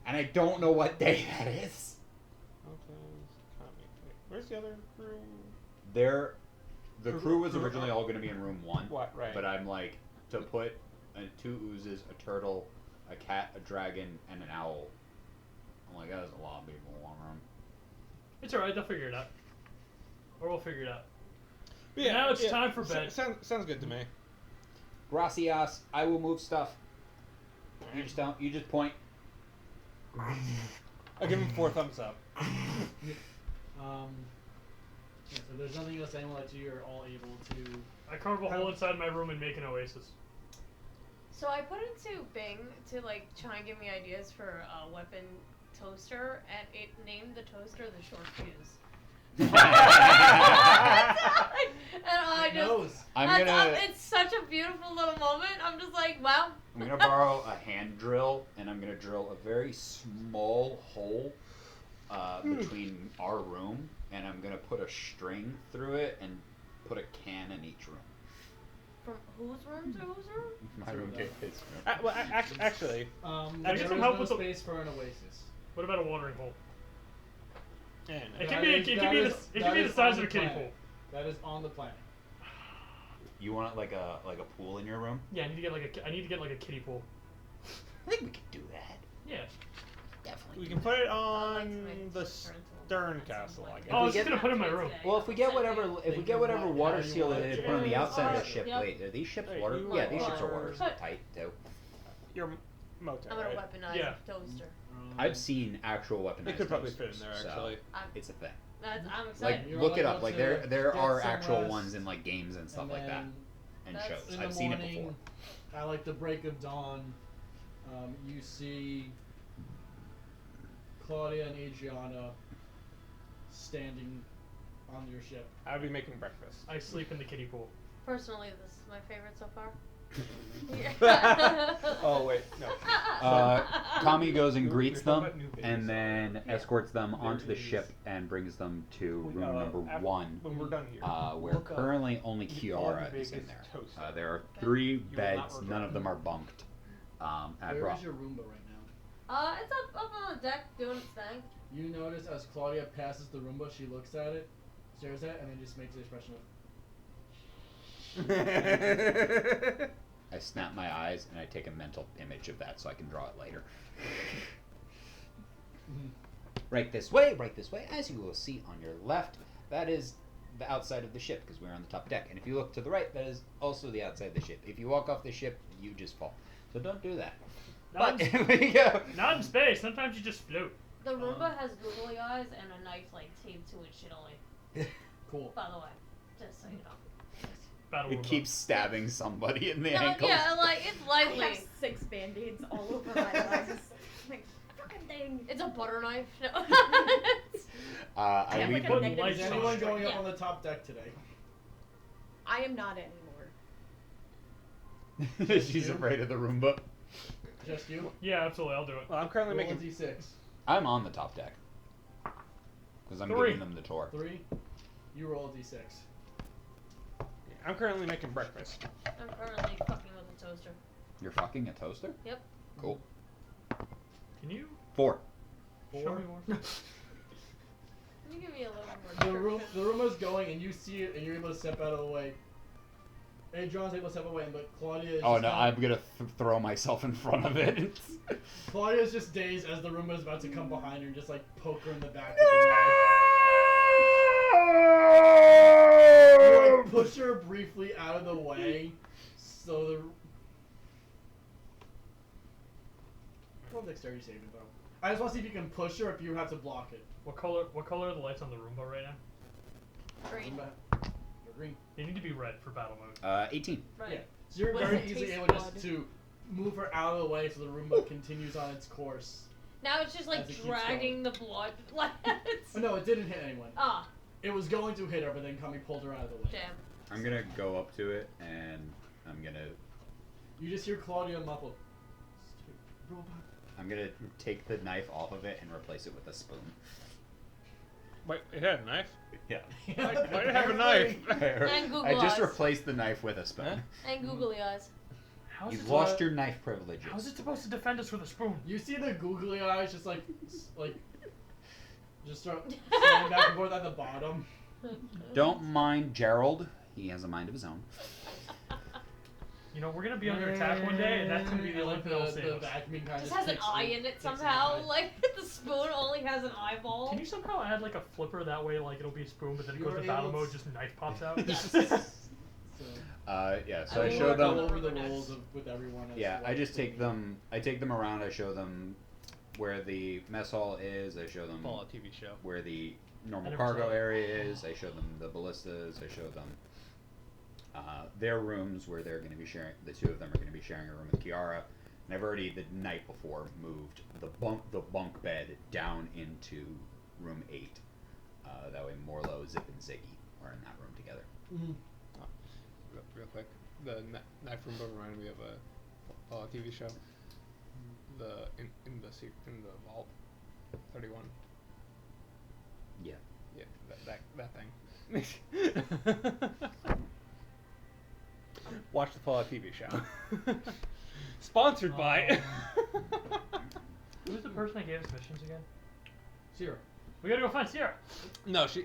And I don't know what day that is. Where's the other crew? The crew was originally all going to be in room 1. What? Right. But I'm like, to put 2 oozes, a turtle, a cat, a dragon, and an owl. I'm like, that's a lot of people in one room. It's alright, they'll figure it out. Or we'll figure it out. But Now it's time for bed. Sounds good to me. Gracias, I will move stuff. You just don't. You just point. I'll give him 4 thumbs up. Yeah, so there's nothing else anyone lets you. You're all able to. I carve a hole inside my room and make an oasis. So I put into Bing to like try and give me ideas for a weapon toaster, and it named the toaster the short fuse. And I just, Nose. I'm gonna. it's such a beautiful little moment. I'm just like, wow. I'm gonna borrow a hand drill, and I'm gonna drill a very small hole between our room, and I'm gonna put a string through it and put a can in each room. From whose room to whose room? My room to his Well, actually, I There get is some help no with the- space for an oasis. What about a watering hole? and It That can be. is- It that can be. is- It that can be the is size on of a the kiddie planet. pool. That is on the planet. You want like a pool in your room? Yeah, I need to get like a. I need to get like a kiddie pool. I think we could do that. Yeah. Definitely. we can put it I like on to make the parental Stern at some Castle, I point. guess. Oh, I we was get- just gonna put it in my room. Well, if we get whatever, Think of what- water how you seal want that it they to put on the be. outside of the Yep. ship. Wait, are these ships Hey, water? you Yeah, are- these ships are Water. water tight too. Your motel, I'm gonna right? weaponize Yeah. a toaster. I've seen actual weaponized It could probably fit in toasters, there, so actually. it's a thing. I'm Like, excited. You're look it allowed up. Like to there get are some actual rest, ones in like games and stuff and like that then and That's- shows. in I've the seen it morning, before. At like the break of dawn, you see Claudia and Adriana standing on your ship. I'll be making breakfast. I sleep in the kiddie pool. Personally, this is my favorite so far. Oh wait, no. Kami goes and You're greets talking them about new babies, and then Yeah. escorts them onto the There ship is- and brings them to Wait, room number after- 1, When we're done here. where Look up currently only the Kiara is biggest in there. toaster. There are 3 will not beds, regret none of it. them are bunked. At Where Rock. is your Roomba right now? It's up on the deck doing its thing. You notice as Claudia passes the Roomba, she looks at it, stares at it, and then just makes the expression of. I snap my eyes and I take a mental image of that so I can draw it later. Right this way, as you will see on your left, that is the outside of the ship because we're on the top deck. And if you look to the right, that is also the outside of the ship. If you walk off the ship, you just fall. So don't do that. Not, But in, we go. not in space. Sometimes you just float. The Roomba has googly eyes and a knife like taped to its shittily. Cool. By the way, just so you know. Battle It Roomba. keeps stabbing somebody in the No, ankles. yeah, like it's I lightly. have 6 band-aids all over my legs. Like, fucking thing. It's a butter knife. No. I Yeah, leave like a Put negative lights Is on. anyone going up Yeah. on the top deck today? I am not anymore. She's afraid of the Roomba. Just you? Yeah, absolutely. I'll do it. Well, I'm currently Roll a making. d6. I'm on the top deck. Because I'm 3. giving them the tour. 3. You roll a d6. I'm currently making breakfast. I'm currently fucking with a toaster. You're fucking a toaster? Yep. Cool. Can you 4. show 4. me more? Can you give me a little more The Roomba's going, and you see it, and you're able to step out of the way. Adrian's able to step away, but Claudia is Oh just no, kinda- I'm gonna throw myself in front of it. Claudia's just dazed as the Roomba's about to come behind her and just like poke her in the back with a knife. You like push her briefly out of the way, so the. Roll dexterity saving throw. I just want to see if you can push her, if you have to block it. What color are the lights on the Roomba right now? green. Roomba, you're green. They need to be red for battle mode. 18. Right. Yeah. So you're What does very it easily taste able blood? just to move her out of the way so the Roomba continues on its course. Now it's just like As it keeps dragging the blood. Oh, no, it didn't hit anyone. Ah, It was going to hit her, but then Kami pulled her out of the way. damn. I'm gonna go up to it and I'm gonna You just hear Claudia muffled. "Stupid robot." I'm gonna take the knife off of it and replace it with a spoon. Wait, it had a knife? Yeah. Why did it have a knife? And Google I just eyes. replaced the knife with a spoon. Huh? And googly eyes. How's You've it lost your knife privileges. How's it supposed to defend us with a spoon? You see the googly eyes just just start sliding back and forth at the bottom. Don't mind Gerald. He has a mind of his own. You know, we're gonna be under attack one day, and that's gonna be the only like thing that'll the save us. vacuuming kind Just of has an eye in it somehow. Like the spoon only has an eyeball. Can you somehow add like a flipper that way, like it'll be a spoon, but then it You goes were to battle able mode, to- just knife pops out? Yeah, so I I will show work Go on them. over the Nice. rules with everyone. as Yeah, to I what just take they need. them. I take them around. I show them where the mess hall is. I show them Fallout TV show. where the normal never cargo saw it. area is. I show them the ballistas. I show them their rooms where they're going to be sharing. The two of them are going to be sharing a room with Kiara. And I've already the night before moved the bunk bed down into room 8. That way Morlo, Zip, and Ziggy are in that room together. Mhm. Real quick, the knife room reminded me of a Fallout TV show. In the vault, 31. Yeah. Yeah, that thing. Watch the Fallout TV show. Sponsored by. Who's the person that gave us missions again? Sierra. We gotta go find Sierra. No, she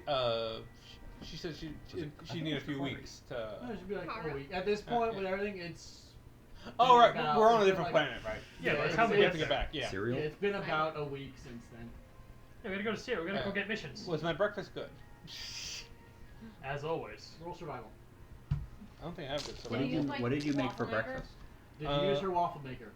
said she needed a few weeks to. No, it should be like Kara? a week. At this point, Yeah. with everything, it's. Oh right, about- we're on a it's different been like- planet, right? Yeah, Yeah, by the it's- time we We get have to get there. back. Yeah. Yeah, Cereal. it's been about a week since then. Yeah, we gotta go to Sierra. We gotta go Yeah. get missions. Was my breakfast good? As always. Roll survival. I don't think I have good Did survival. you use my What did you make for waffle maker? breakfast? Did you use Uh, her waffle maker?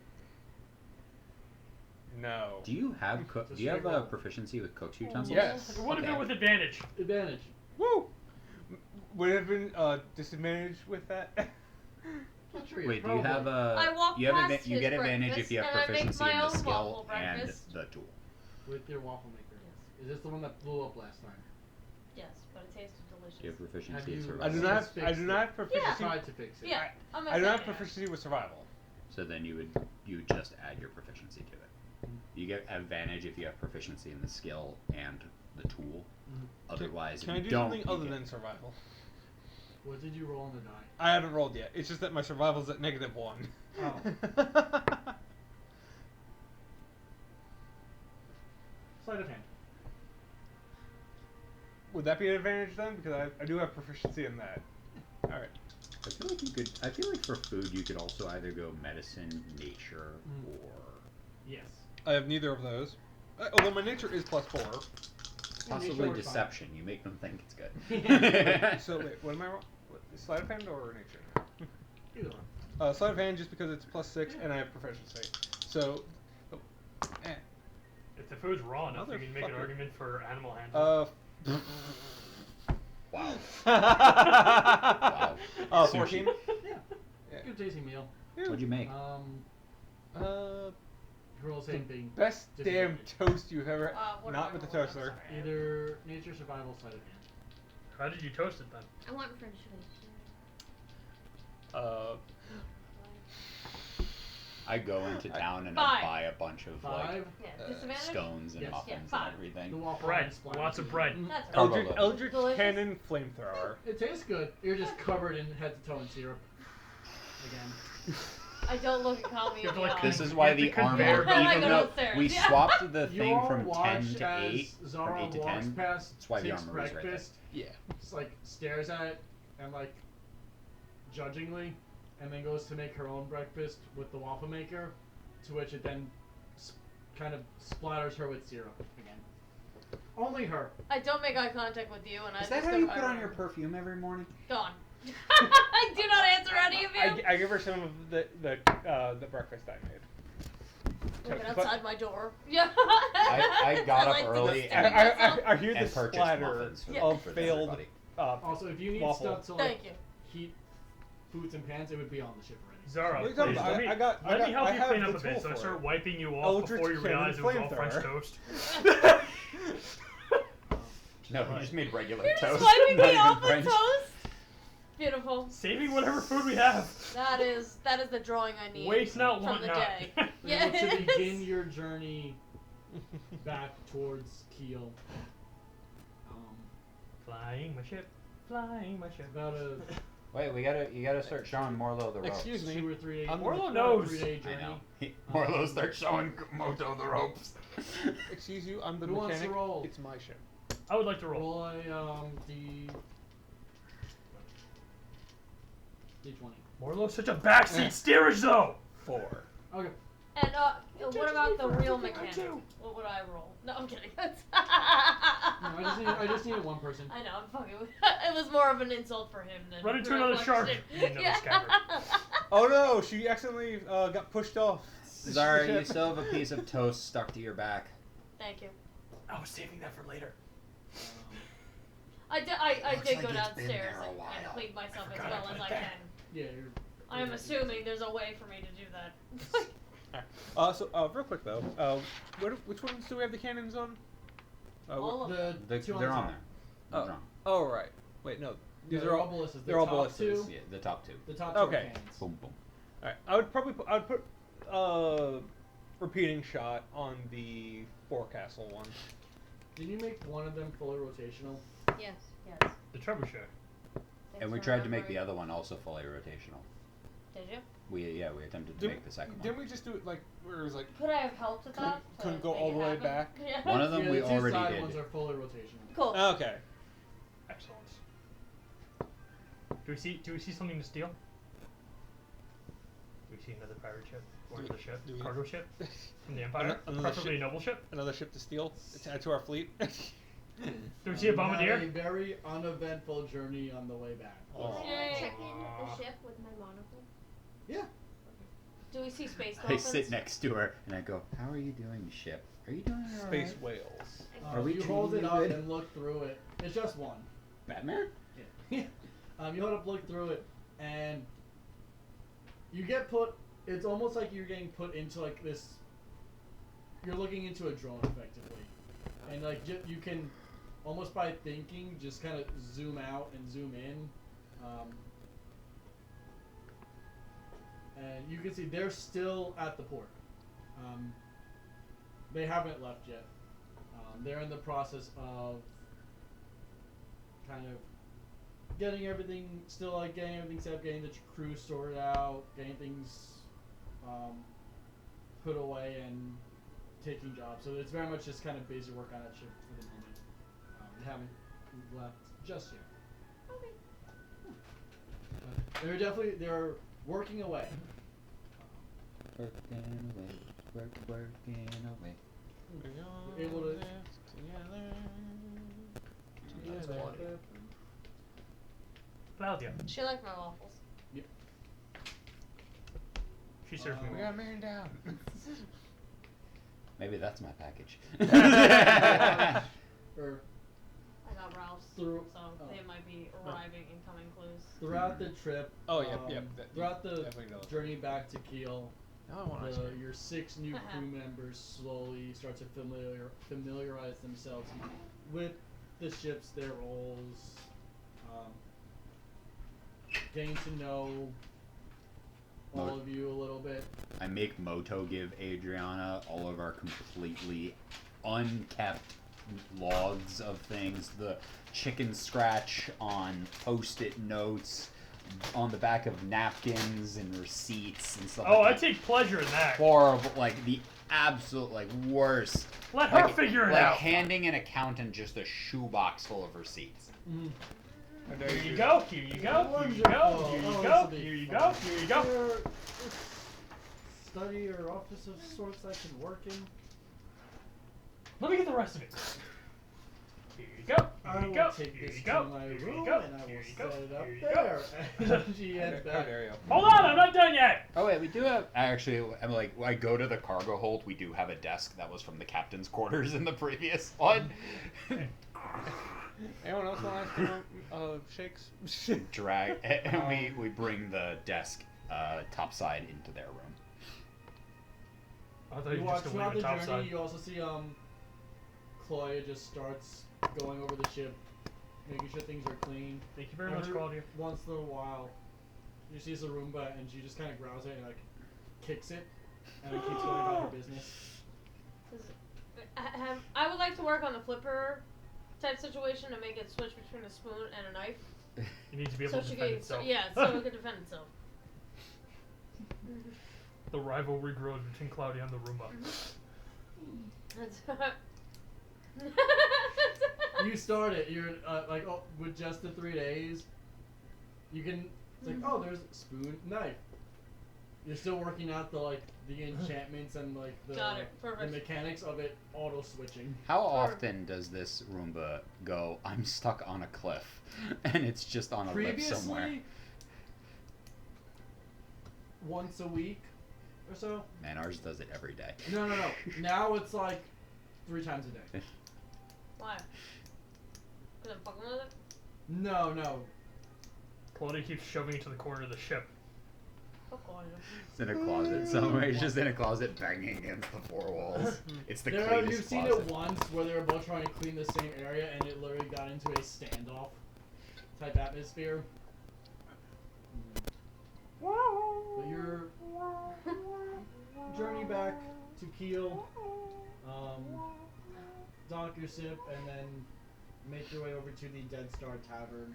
No. Do you have It's a do you have straight a roll. proficiency with cooked utensils? Yes. It would have Okay. been with advantage. Advantage. Woo! Would it have been disadvantage with that? Not sure yet. Wait, do you have I a? walk You have past you his get advantage breakfast, if you have and I make proficiency my in the own skill waffle and breakfast. the tool. With your waffle maker? Is this the one that blew up last time? Yes, but it tasted delicious. Do you have Have proficiency you- in I do survival? not. Just I do fix not it. have proficiency. Tried to fix it. Yeah, I'm I don't have yeah. proficiency with survival. So then you would just add your proficiency to it. You get advantage if you have proficiency in the skill and the tool. Mhm. Otherwise, Can if I you do don't, something you other get- than survival? What did you roll on the die? I haven't rolled yet. It's just that my survival's at -1. Oh. Sleight of hand. Would that be an advantage then? Because I do have proficiency in that. All right. I feel like you could. I feel like for food you could also either go medicine, nature, or Yes. I have neither of those. Although my nature is +4. possibly works fine. deception. You make them think it's good. So wait, what am I wrong? Sleight of hand or nature? Either one. Sleight of hand just because it's +6 and I have proficiency. So, If the food's raw enough, you can make an Motherfucker. argument for animal handling. Wow. wow. Wow. 14. Yeah. Yeah. Good tasting meal. What'd you make? Roll the same thing. Best damn Disadvantage. toast you've ever. What Not am I with the rolling? I'm toaster. sorry. Either nature, survival, sleight of hand. How did you toast it then? I want French toast. I go into town and I Five. buy a bunch of like 5. Yeah, disadvantage? scones and Yes. muffins Yeah, and five. The everything. waffle Bread. iron splatter Lots of too. bread. Mhm. That's Carbo right. load. Eldritch Delicious. Cannon flamethrower. It tastes good. You're just covered in head to toe in syrup. Again. I don't look at Kami You have in to, the like, eye. This is You why have to the conveyor armor, belt. I even go though downstairs, we yeah. swapped the thing Your from watch 10 to as 8, Zara from 8 to walks 10. past, That's why the takes armor is right there. breakfast, Yeah. just like stares at it and like judgingly, and then goes to make her own breakfast with the waffle maker, to which it then kind of splatters her with syrup again. Only her. I don't make eye contact with you, and I Is that just how go you to put my on your room. perfume every morning? Gone. I do not answer any of you. I give her some of the breakfast I made. Looking But- outside my door. Yeah. I got up like to early distinguish and- myself. I hear the And purchase splatter muffins for, Yeah. of for failed everybody. Also, if you need Waffle. stuff to like Thank you. heat foods and pans, it would be on the ship already. Zara, What are you please, talking about? let me, I got- let me help I you have clean the up a bit, tool so I for start it. wiping you off Eldritch before you Cannon realize it was all flamethrower. French toast. No, you just made regular You're toast. just wiping not me even off with French. toast. Beautiful. Saving whatever food we have. That is the drawing I need. Waste not, from want the not. day. Able Yes. to begin your journey back towards Kiel. Flying my ship. Flying my ship. About a Wait, you gotta start showing Morlo the ropes. Excuse me. 2 or 3 day. I'm- Morlo knows. 3-day I journey. know. Morlo starts showing Moto the ropes. Excuse you, I'm the Who wants to mechanic. roll? It's my ship. I would like to roll. Roll a D20. Morlo's such a backseat steerage though. 4. Okay. And what about the real mechanic? too. What would I roll? No, I'm kidding. No, I just needed one person. I know, I'm fucking with it was more of an insult for him than Run into real another shark. question. You know the scabbard. Oh no, she accidentally got pushed off. the Zara, ship. you still have a piece of toast stuck to your back. Thank you. I was saving that for later. I did Looks go like it's been downstairs there a and while. clean myself as forgot well I as put I that. can. Yeah, I am assuming there's a way for me to do that. Real quick though, which ones do we have the cannons on? All of them. The two They're the on top. there. Oh. They're on. Oh right. Wait, no. These Yeah, are all. ballistas. they're all top ballistas. Two, Yeah, the top two. the top two Okay. are cannons. Boom, boom. All right. I would put repeating shot on the forecastle one. Did you make one of them fully rotational? Yes. Yes. The trebuchet. Thanks And we for tried to make the remembering. other one also fully rotational. Did you? We attempted to make the second Didn't one. we just do it like where it was like Could I have helped with that? to couldn't go make all it the way happen? back? Yeah. One of them yeah, we the two already side did. ones are fully rotational. Cool. okay. Excellent. Do we see something to steal? Do we see another pirate ship? Or Do- another ship? do we- Cargo ship? From the Empire? Another Preferably ship. a noble ship? Another ship to steal to add to our fleet. Do we see a You had bombardier? a very uneventful journey on the way back. Oh. Can Yay. I check in the ship with my monocle? Yeah. Do we see space I dolphins? sit next to her and I go, "How are you doing, ship? Are you doing all Space right?" whales. Are we You hold it treating you up good? and look through it. It's just one. Batman? Yeah. You hold up, look through it, and you get put. It's almost like you're getting put into like this. You're looking into a drone effectively, and like you can almost by thinking, just kind of zoom out and zoom in. And you can see they're still at the port. They haven't left yet. They're in the process of kind of getting everything set up, getting the crew sorted out, getting things put away, and taking jobs. So it's very much just kind of busy work on that ship for the moment. They haven't left just yet. Okay. They're working away. Working away, working away. Able to together. Claudia. She liked my waffles. She served me. We got man down. Maybe that's my package. or I got Ralph's, Through- so oh. they might be arriving in coming clues. throughout the trip. Oh, yep. Throughout the Definitely know. journey back to Kiel, Now I want ice cream. your 6 new crew members slowly start to familiarize themselves with the ships, their roles, getting to know all of you a little bit. I make Moto give Adriana all of our completely unkept logs of things. The chicken scratch on post-it notes, on the back of napkins and receipts and stuff. Oh, I like that. take pleasure in that. Horrible, like the absolute worst. Let her Like- figure it like out. handing an accountant just a shoebox full of receipts. Here you go. Here you go. Here you go. Here you go. Here you go. Here you go. There is study or office of sorts that can work in. Let me get the rest of it. Here you go. I Here you will go. take Here this you to go. my Here you room go. and I will Here you set go. it up Here you go. there. And she heads How back. dare you? Hold on, I'm not done yet. Oh wait, we do have actually. I'm like, I go to the cargo hold. We do have a desk that was from the captain's quarters in the previous one. Anyone else want ice cream? Shakes? Drag, and we bring the desk topside into their room. I thought You you were watch just throughout going to the leave it journey. topside. You also see Chloe just starts going over the ship, making sure things are clean. Thank you very much, Every Claudia. Once in a while, you see Zarumba and she just kind of growls at it and like kicks it, and it keeps going about her business. I would like to work on the flipper type situation to make it switch between a spoon and a knife. It needs to be able So to she defend can, itself. so it can defend itself. The rivalry grows between Claudia and the Roomba. You start it. You're like, oh, with just the 3 days, you can. It's like, oh, there's spoon, knife. You're still working out the enchantments and like Got it. the Perfect. mechanics of it auto switching. How often does this Roomba go, I'm stuck on a cliff, and it's just on a lip somewhere? Previously, once a week or so. Man, ours does it every day. No. Now it's like 3 times a day. Why? Because I'm fucking with it? No. Claudia keeps shoving it to the corner of the ship. Fuck Claudia. It's in a closet somewhere. It's just in a closet banging against the 4 walls. It's the cleanest You've seen closet. it once where they were both trying to clean the same area and it literally got into a standoff type atmosphere. But your journey back to Kiel, dock your ship, and then make your way over to the Dead Star Tavern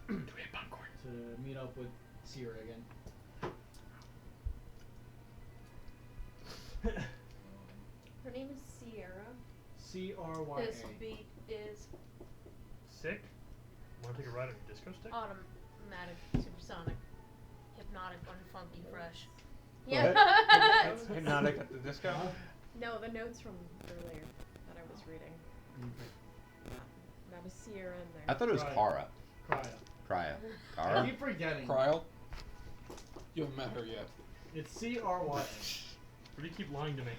Do we have popcorn? to meet up with Sierra again. Her name is Sierra. C-R-Y-A. This beat is Sick. Want to take a ride on your disco stick? automatic, supersonic, hypnotic, unfunky, fresh. What? Yeah. Hypnotic at the disco? No, the notes from earlier that I was reading. That was Sierra in there. I thought it was Right. Kara. Cryo. Cryo. I Kara? keep forgetting. Cryle? You haven't met her yet. It's C-R-Y-A. Why do you keep lying to me?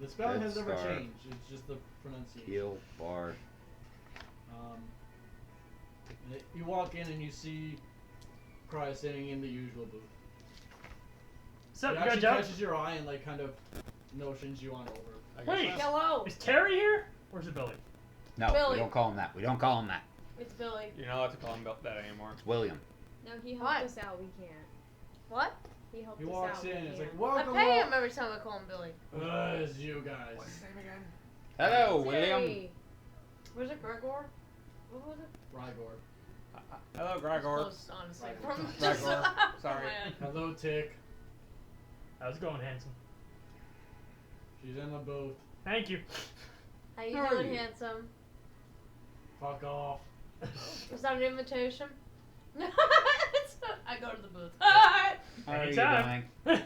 The spelling Dead has never Star. changed. It's just the pronunciation. Heel, bar. You walk in and you see Cryo sitting in the usual booth. Sup, It you got a actually job? catches your eye and kind of notions you on over. I guess Wait. that's- Hello. Is Terry here? Where's the belly? No, Billy. we don't call him that. We don't call him that. It's Billy. You're not allowed to call him that anymore. It's William. No, he helped Why? us out. We can't. What? He helped He us walks out. in We and it's like, can't. I welcome. pay him every time I call him Billy. It's you guys. What's his name again? Hello, William. Siri. Was it Gregor? What was it? Rygor. Hello, It's Gregor. close, honestly. Gregor. From Gregor. just Sorry. Hello, Tick. How's it going, handsome? She's in the booth. Thank you. How you How are doing, you? handsome? Fuck off. Was that an invitation? I go to the booth. How are you Anytime. doing?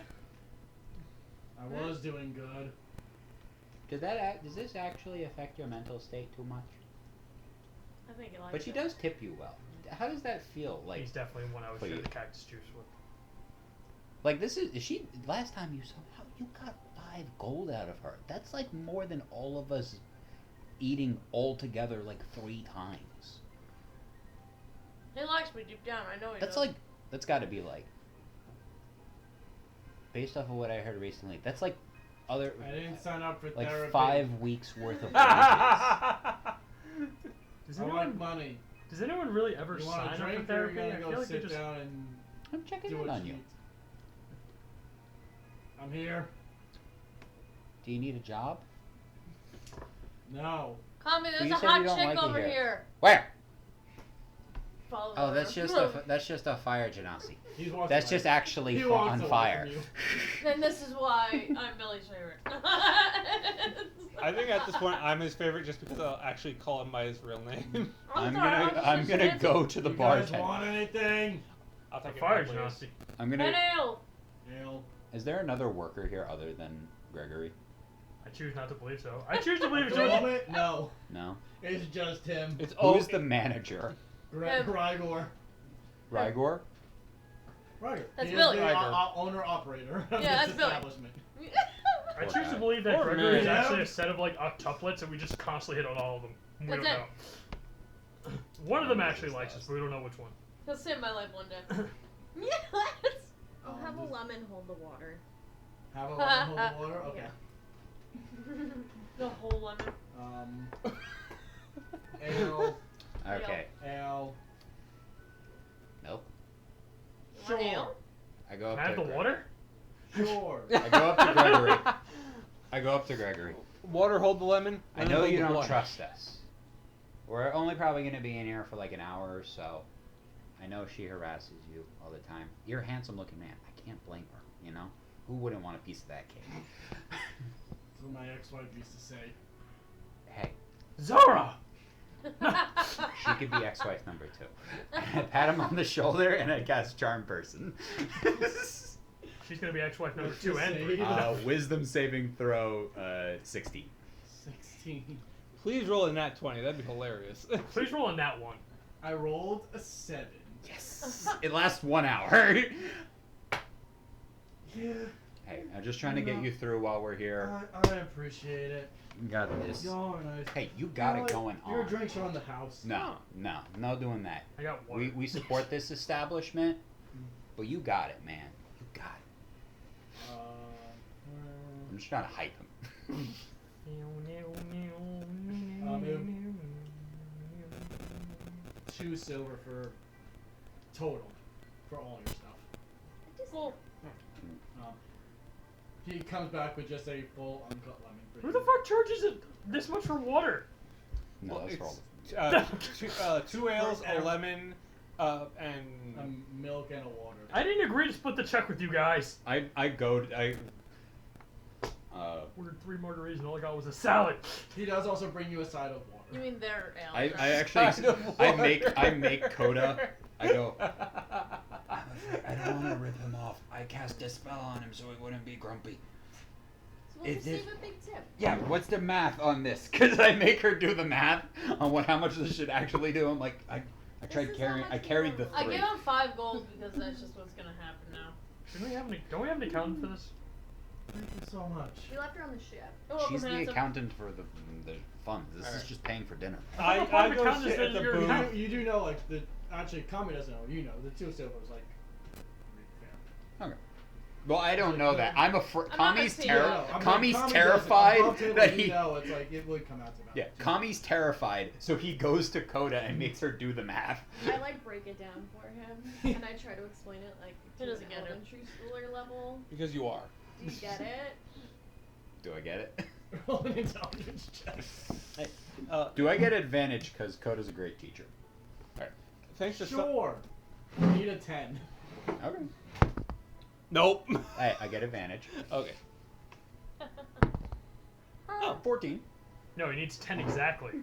I was doing good. Does this actually affect your mental state too much? I think he likes But she it. does tip you well. How does that feel? Like, He's definitely one I would for share you. the cactus juice with. like this is she? Last time you saw how you got 5 gold out of her. That's like more than all of us eating all together like 3 times. He likes me deep down. I know he That's does. like that's got to be like based off of what I heard recently. That's like other I didn't sign up for like therapy. 5 weeks worth of wages. Does I like anyone, money. does anyone really ever You want sign a up for drink or you therapy? gonna I go feel like they sit just. down and I'm checking do in what on you you. need? I'm here. Do you need a job? No. Kami, there's you a said hot you don't chick like it over here. here. Where? Follow Oh, her. that's just a fire genasi. He's walking That's away. just actually He walks on away fire. from you. Then this is why I'm Billy's favorite. I think at this point I'm his favorite just because I'll actually call him by his real name. I'm sorry, I was gonna just gonna dancing. go to the You guys bartender. want anything? I'll The take it fire back, please. genasi. I'm An gonna. ale. Ale. Is there another worker here other than Gregory? I choose not to believe so. I choose to believe At it's the yours. moment, no. No. It's just him. It's Who's the manager? Him. Rygor. Rygor? Rygor. That's He Billy. is the Rygor. owner-operator of Yeah, this that's Billy. establishment. I Poor choose guy. to believe that Poor Gregory is man. actually a set of like octuplets and we just constantly hit on all of them. We That's don't it. know. One of them actually likes us, but we don't know which one. He'll save my life one day. Yes. I'll have a lemon hold the water. Have a lemon hold the water? Okay. The whole lemon. Ale. Okay. Ale. Milk. You want Sure. ale? I go up Can I to have the Gregory. water? Sure. I go up to Gregory. I go up to Gregory. Water hold the lemon. I lemon know hold you the don't blood. trust us. We're only probably going to be in here for like an hour or so. I know she harasses you all the time. You're a handsome looking man. I can't blame her, you know? Who wouldn't want a piece of that cake? That's what my ex-wife used to say. Hey, Zara! she could be ex-wife number 2. I pat him on the shoulder and I cast Charm Person. She's gonna be ex-wife number Let's 2 just and say 3. that. Wisdom saving throw 16. 16. Please roll a nat 20. That'd be hilarious. Please roll on that one. I rolled a 7. Yes! It lasts 1 hour. Yeah. Hey, I'm just trying to get you through while we're here. I appreciate it. You got this. Y'all are nice. Hey, you got You know it what? going on. Your drinks are on the house. No, no doing that. I got water. We support this establishment, but you got it, man. You got it. I'm just trying to hype him. Um, 2 silver for total for all your stuff. Cool. He comes back with just a full uncut lemon for Who you. the fuck charges it this much for water? No, Well, that's for all. it's, two ales, a lemon, and Milk and a water. I didn't agree to split the check with you guys. I Ordered 3 margaritas and all I got was a salad. He does also bring you a side of water. You mean their ale? I right? actually Side of I make Coda. I go. go. I don't want to rip him off. I cast a spell on him so he wouldn't be grumpy. So we'll Is receive it- a big tip. Yeah, what's the math on this? Because I make her do the math on how much this should actually do. I'm like, I tried This is how carrying. much I we carried the rolled. I 3. give him 5 gold because that's just what's gonna happen now. Shouldn't we have don't we have an accountant for this? Thank you so much. We left her on the ship. You're welcome, She's the handsome. accountant for the funds. This is Alright. just paying for dinner. I thought part of go accounting sit is at the that you're- booth. You do know, like, Kami doesn't know, you know, the 2 silver is like, fair. Well, I don't know that. I'm afraid. I'm not Kami's gonna say terrified. no. Kami's Kami terrified doesn't. Above table, that you he. know, it's like it would come out to about. Yeah, Kami's terrified, so he goes to Coda and makes her do the math. I like break it down for him, and I try to explain it like He to doesn't an get it. elementary schooler level. Because you are. Do you get it? Do I get it? Roll an intelligence check. Do I get advantage because Coda's a great teacher? Thanks to Sure. You need a 10. Okay. Nope. Hey, I get advantage. Okay. Oh, 14. No, he needs 10 exactly. Okay.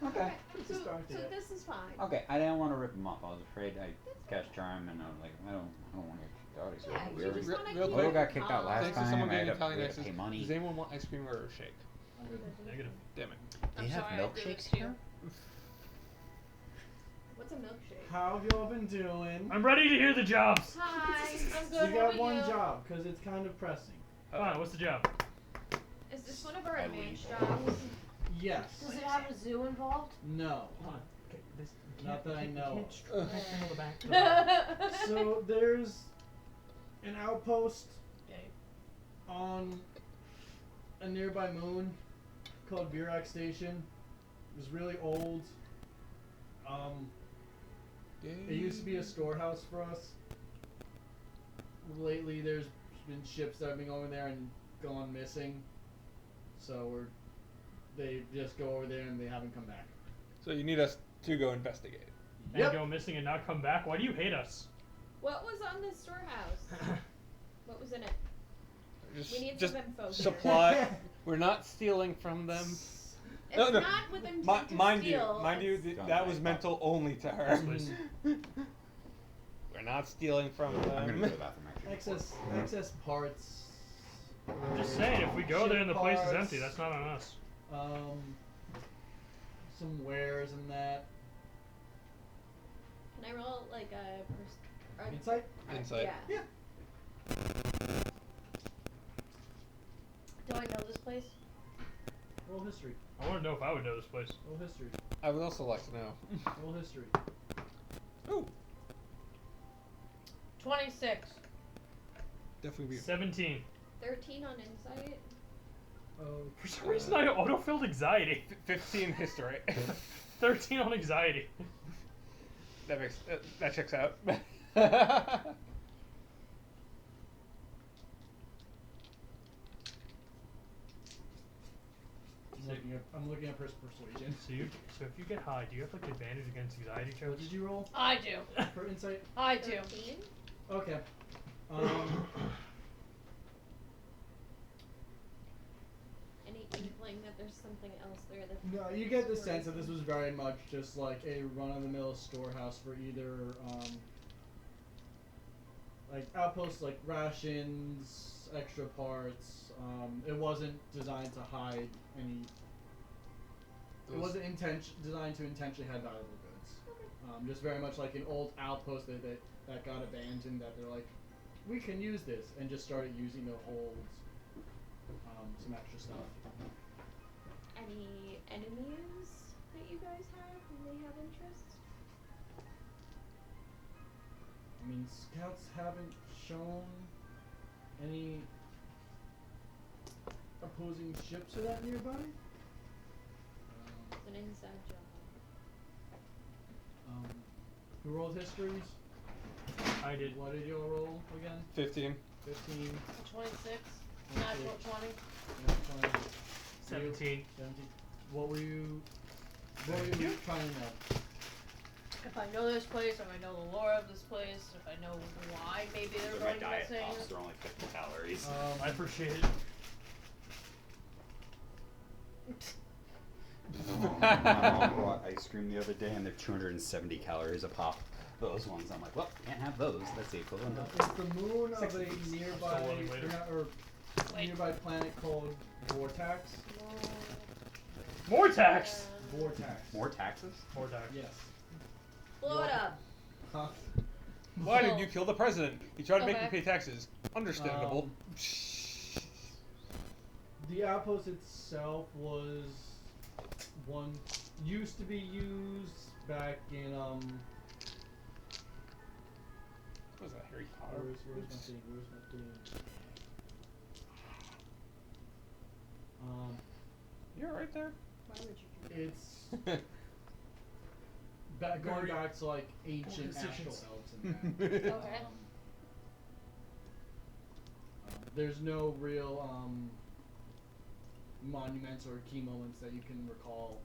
Okay, It's so, a start, so yeah. this is fine. Okay, I didn't want to rip him off. I was afraid I'd cast charm, and I was like, I don't want to get kicked out. He's Yeah, so you weird. just Real- wanna real keep quick, Odo got kicked out calm. last Thanks to time. someone I getting had to Italian we had to accents. pay money. Does anyone want ice cream or a shake? Negative. Damn it. They I'm have sorry, I did milkshakes this to you. here? What's a milkshake? How have y'all been doing? I'm ready to hear the jobs. Hi. I'm good. You How got about one you? job because it's kind of pressing. Fine, what's the job? Is this one of our I advanced leave. jobs? Yes. Does it have a zoo involved? No. Hold on. Okay, this, Not that I know of. Handle the back. So there's an outpost Okay. on a nearby moon called Virak Station. It was really old. It used to be a storehouse for us. Lately, there's been ships that have been going there and gone missing. So they just go over there and they haven't come back. So you need us to go investigate. And Yep. go missing and not come back? Why do you hate us? What was on this storehouse? What was in it? Just, We need just some info here. supply. We're not stealing from them. It's No, no. not with intent to Mind steal. you, it's- Don't that was worry. mental only to her. Yes, please. We're not stealing from them. I'm gonna go to the bathroom actually. excess parts. I'm just saying, if we go there and the place is empty, that's not on us. Some wares and that. Can I roll like a Insight? Insight. Yeah. Do I know this place? Roll history. I want to know if I would know this place. Roll history. I would also like to know. Roll history. Ooh, 26. definitely be 17. 13 on insight. For some reason, I auto-filled anxiety. 15 history. 13 on anxiety. That makes that checks out. I'm looking at persuasion. So if you get high, do you have like advantage against anxiety What checks? did you roll I do. for insight? I do. 13? Okay. Any inkling that there's something else there that No, you get the sense that this was very much just like a run-of-the-mill storehouse for either like outposts, like rations, extra parts. It wasn't designed to hide any. It wasn't designed to intentionally hide valuable goods. Just very much like an old outpost that got abandoned. That they're like, we can use this, and just started using to hold some extra stuff. Any enemies that you guys have who may have interest? I mean, scouts haven't shown any opposing ships or that nearby. It's an inside job. Who rolled histories? I did. What did you all roll again? 15. 15, 26. Natural 20. yeah, 20, 17. 17. What were you trying to know? If I know this place, if I know the lore of this place, if I know why maybe they're going missing. They're only 50 calories. I appreciate it. My mom bought ice cream the other day, and they're 270 calories a pop. Those ones, I'm like, well, can't have those. That's the equivalent of. It's the moon of a nearby Still loading later. Wait. nearby planet called Vortax. More tax! Vortax. More taxes? More tax. Yes. Blow it up. Huh? Why did you kill the president? He tried to make me Okay. pay taxes. Understandable. The outpost itself was used to be used back in Was that Harry Potter? Where's my thing? Where's my thing? You're right there. Why would you do It's going Gory back to like ancient astral decisions. elves and that. Okay. There's no real monuments or key moments that you can recall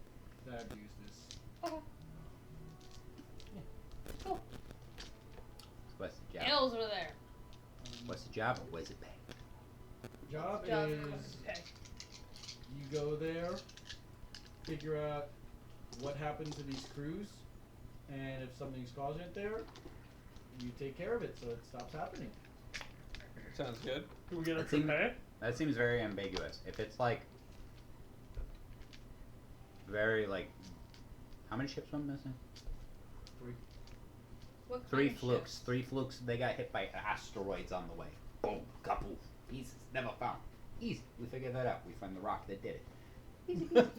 that have used this. What's the job? Elves are there. What's the job? Where's it pay? Job Job is okay. you go there, figure out what happened to these crews, and if something's causing it there, you take care of it so it stops happening. Sounds good. Do we get That extra seems- pay? That seems very ambiguous. If it's like very like, how many ships went missing? What Three kind of flukes. ships? 3 flukes. They got hit by asteroids on the way. Boom. Couple pieces. Never found. Easy. We figured that out. We found the rock that did it. We went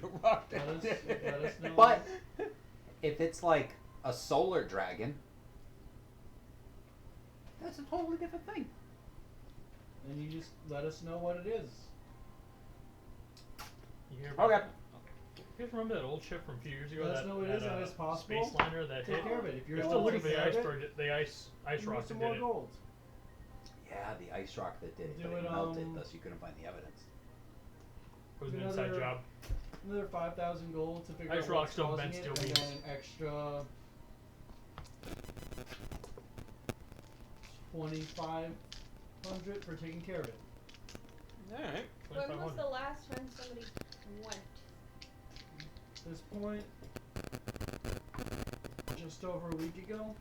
the rock Let us, let us know. But if it's like a solar dragon, that's a totally different thing. and you just let us know what it is. You hear about Okay. You guys remember that old ship from a few years ago? Let us that, know what it that, is and if it's possible, Space liner that Take hit. care of it. If you're We're able still to looking take for the care of it, iceberg, the ice give rock us some that more did it. gold. Yeah, the ice rock that did it, Do but it it, melted, thus you couldn't find the evidence. It was an Another- inside job. Another 5,000 gold to figure Ice out rocks what's don't causing bend it, steel and beams. then an extra 2,500 for taking care of it. Alright. When was 2,500. the last time somebody went? At this point, just over a week ago.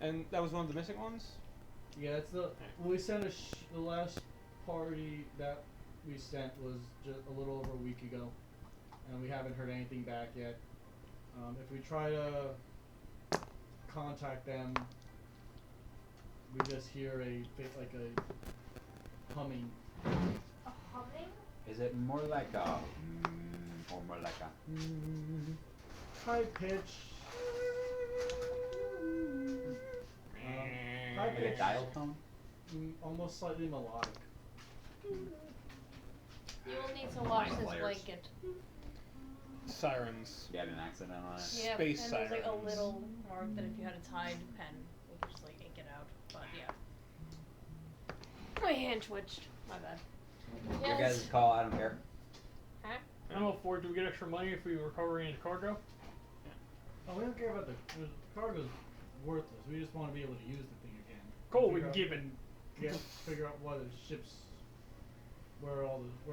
And that was one of the missing ones? Yeah, it's the we sent the last party that we sent was just a little over a week ago, and we haven't heard anything back yet. If we try to contact them, we just hear like a humming. A humming? Is it more like a or more like a High pitch. High like a pitch. dial tone? Almost slightly melodic. You will need to wash Mind this flayers. blanket. Sirens. You had an accident on it? Yeah, Space and there's like a sirens. little mark that if you had a Tide pen, we could just like ink it out. But yeah. My hand twitched. My bad. Your guys' call, I don't care. I'm all for it. Do we get extra money if we recover any cargo? Oh, we don't care about the cargo's worthless. We just want to be able to use the thing again. Cool, we Figure can out- keep it. Figure out where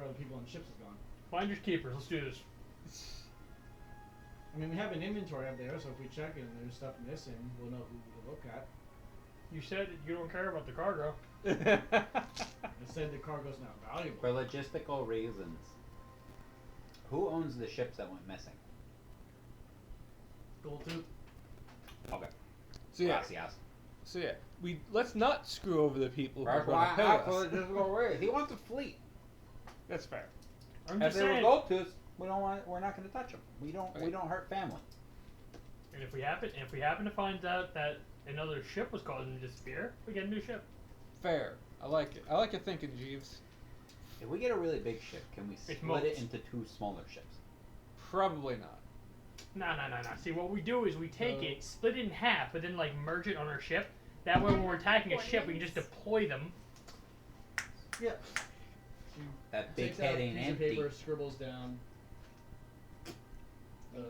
the people on the ships has gone. Finders keepers. Let's do this. I mean, we have an inventory up there, so if we check it and there's stuff missing, we'll know who to look at. You said you don't care about the cargo. I said the cargo's not valuable. For logistical reasons, who owns the ships that went missing? Gold tooth. Okay. So yeah, Gracias. let's not screw over the people who are That's going why to pay I us. for logistical reasons. He wants a fleet. That's fair. I'm If just they were saying. gold tooths, we're not going to touch them. We Right. don't hurt family. And if we happen to find out that another ship was causing to disappear, we get a new ship. Fair. I like it. I like your thinking, Jeeves. If we get a really big ship, can we split moats. it into 2 smaller ships? Probably not. No. See, what we do is we take So- it, split it in half, but then like merge it on our ship. That way, when we're attacking a ship, we can just deploy them. Yeah. That big Takes out head a ain't piece empty. of paper, scribbles down the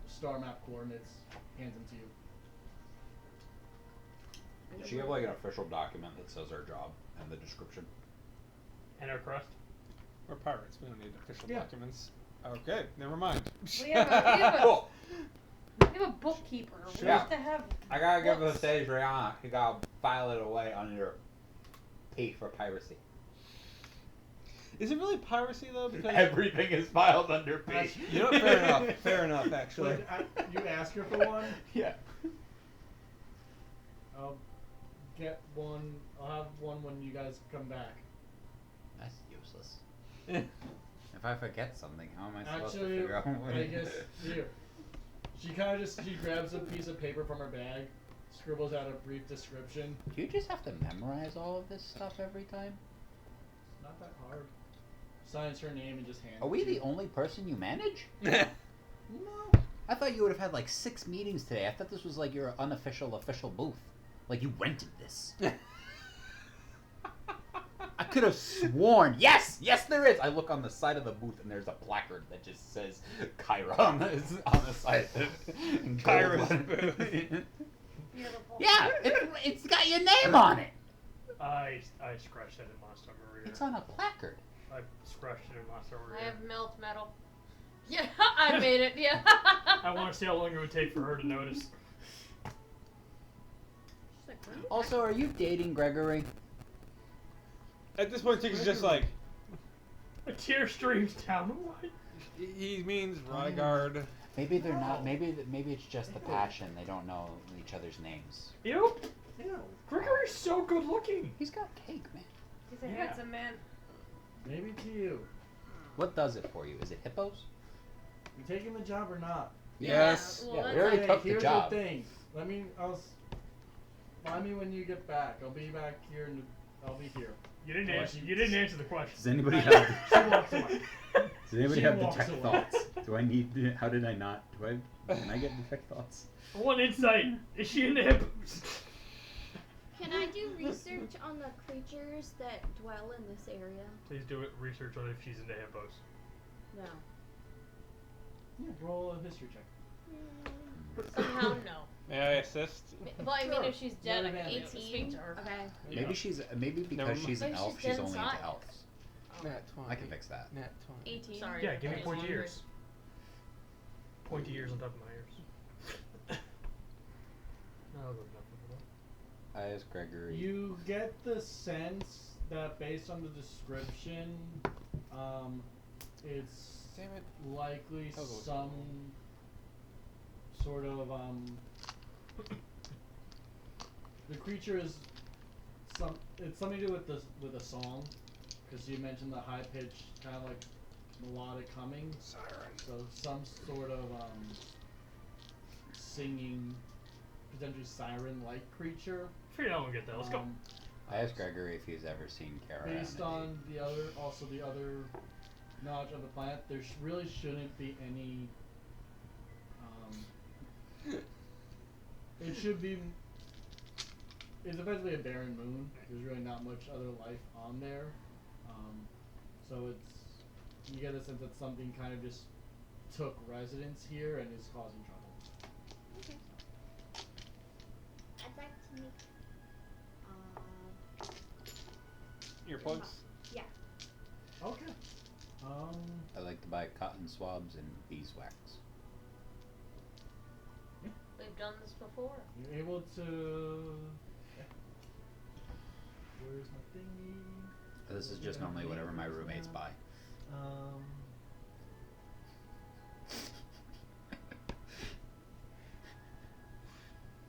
star map coordinates, hands them to you. Does she have like an official document that says our job and the description? And our crust. We're pirates. We don't need official Yeah. documents. Okay, never mind. We have a Cool. we have a bookkeeper. We Sure. have to have. I gotta give books. the stage Rihanna. You gotta file it away under P for piracy. Is it really piracy though? Because Everything is filed under P. Actually- you know, what? Fair enough. Fair enough, actually. But you ask her for one, Yeah. I'll get one. I'll have one when you guys come back. That's useless. If I forget something, how am I supposed to Actually, figure out what I it guess is? here. She grabs a piece of paper from her bag, scribbles out a brief description. Do you just have to memorize all of this stuff every time? It's not that hard. Signs her name and just hands Are it we to the you. only person you manage? No. I thought you would have had like 6 meetings today. I thought this was like your unofficial official booth. Like you rented this. I could have sworn. Yes, there is. I look on the side of the booth and there's a placard that just says Kyra on the side. In gold Kyra's letters. booth. Beautiful. Yeah, it's got your name on it. I scratched that in Monster Maria. It's on a placard. I scratched it in Monster I Maria. have melt metal. Yeah, I made it. Yeah. I want to see how long it would take for her to notice. She's like, what? Also, are you dating Gregory? At this point, Tigger's just like, A tear streams down. What? he means Rygard. Maybe they're not. Maybe it's just the passion. They don't know each other's names. Ew. Ew. Gregory's so good looking. He's got cake, man. He's a Yeah. handsome man. Maybe to you. What does it for you? Is it hippos? You taking the job or not? Yes. Well, Yeah, that's we already Hey, took the here's job. the thing. Find me when you get back. I'll be back here and I'll be here. You didn't Well, answer. she- You didn't answer the question. Does anybody She have? walks away. Does anybody She have walks detect away. thoughts? Do I need? How did I not? Can I get detect thoughts? One insight. Is she into hippos? Can I do research on the creatures that dwell in this area? Please do it. Research on if she's into hippos. No. Yeah, roll a history check. Somehow, no. May I assist? Well, I mean, Sure. if she's dead, I You're can an speak to her. Okay. Maybe because she's an Maybe elf, she's she's dead only inside. into elves. Nat 20. I can fix that. Nat 20. 18. Sorry. Yeah, give me I was pointy wondering. ears. Pointy ears on top of my ears. No, there's nothing for that. I asked Gregory. You get the sense that based on the description, it's Damn it. likely I'll go with some sort of the creature is it's something to do with a song, because you mentioned the high pitched kind of like melodic humming. Siren. So some sort of singing, potentially siren-like creature. Figured I won't get that. Let's go. I asked Gregory if he's ever seen Kara. Based on the other knowledge of the planet, there really shouldn't be any. It should be. It's effectively a barren moon. There's really not much other life on there, so you get a sense that something kind of just took residence here and is causing trouble. Okay. I'd like to make Earplugs? yeah. Okay. I like to buy cotton swabs and beeswax. We've done this before. You're able to. Yeah. Where's my thingy? This is just normally whatever my roommates buy.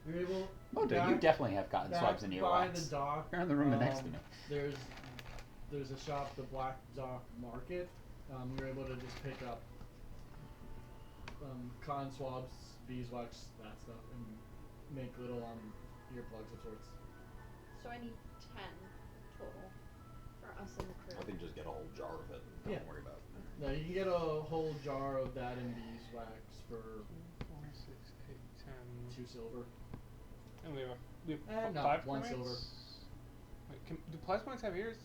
You're able. Oh, dude, you definitely have cotton back swabs in your by wax. the dock. You're in the room next to me. There's a shop, the Black Dock Market. You're able to just pick up cotton swabs, beeswax, that stuff, and make little earplugs of sorts. So I need 10 total for us and the crew. I think just get a whole jar of it. Don't Yeah. worry about it. No, you can get a whole jar of that and beeswax for 4, 6, 8, 10. 2 silver. And we have No, 5 1 points? silver. Wait, do plasmoids have ears?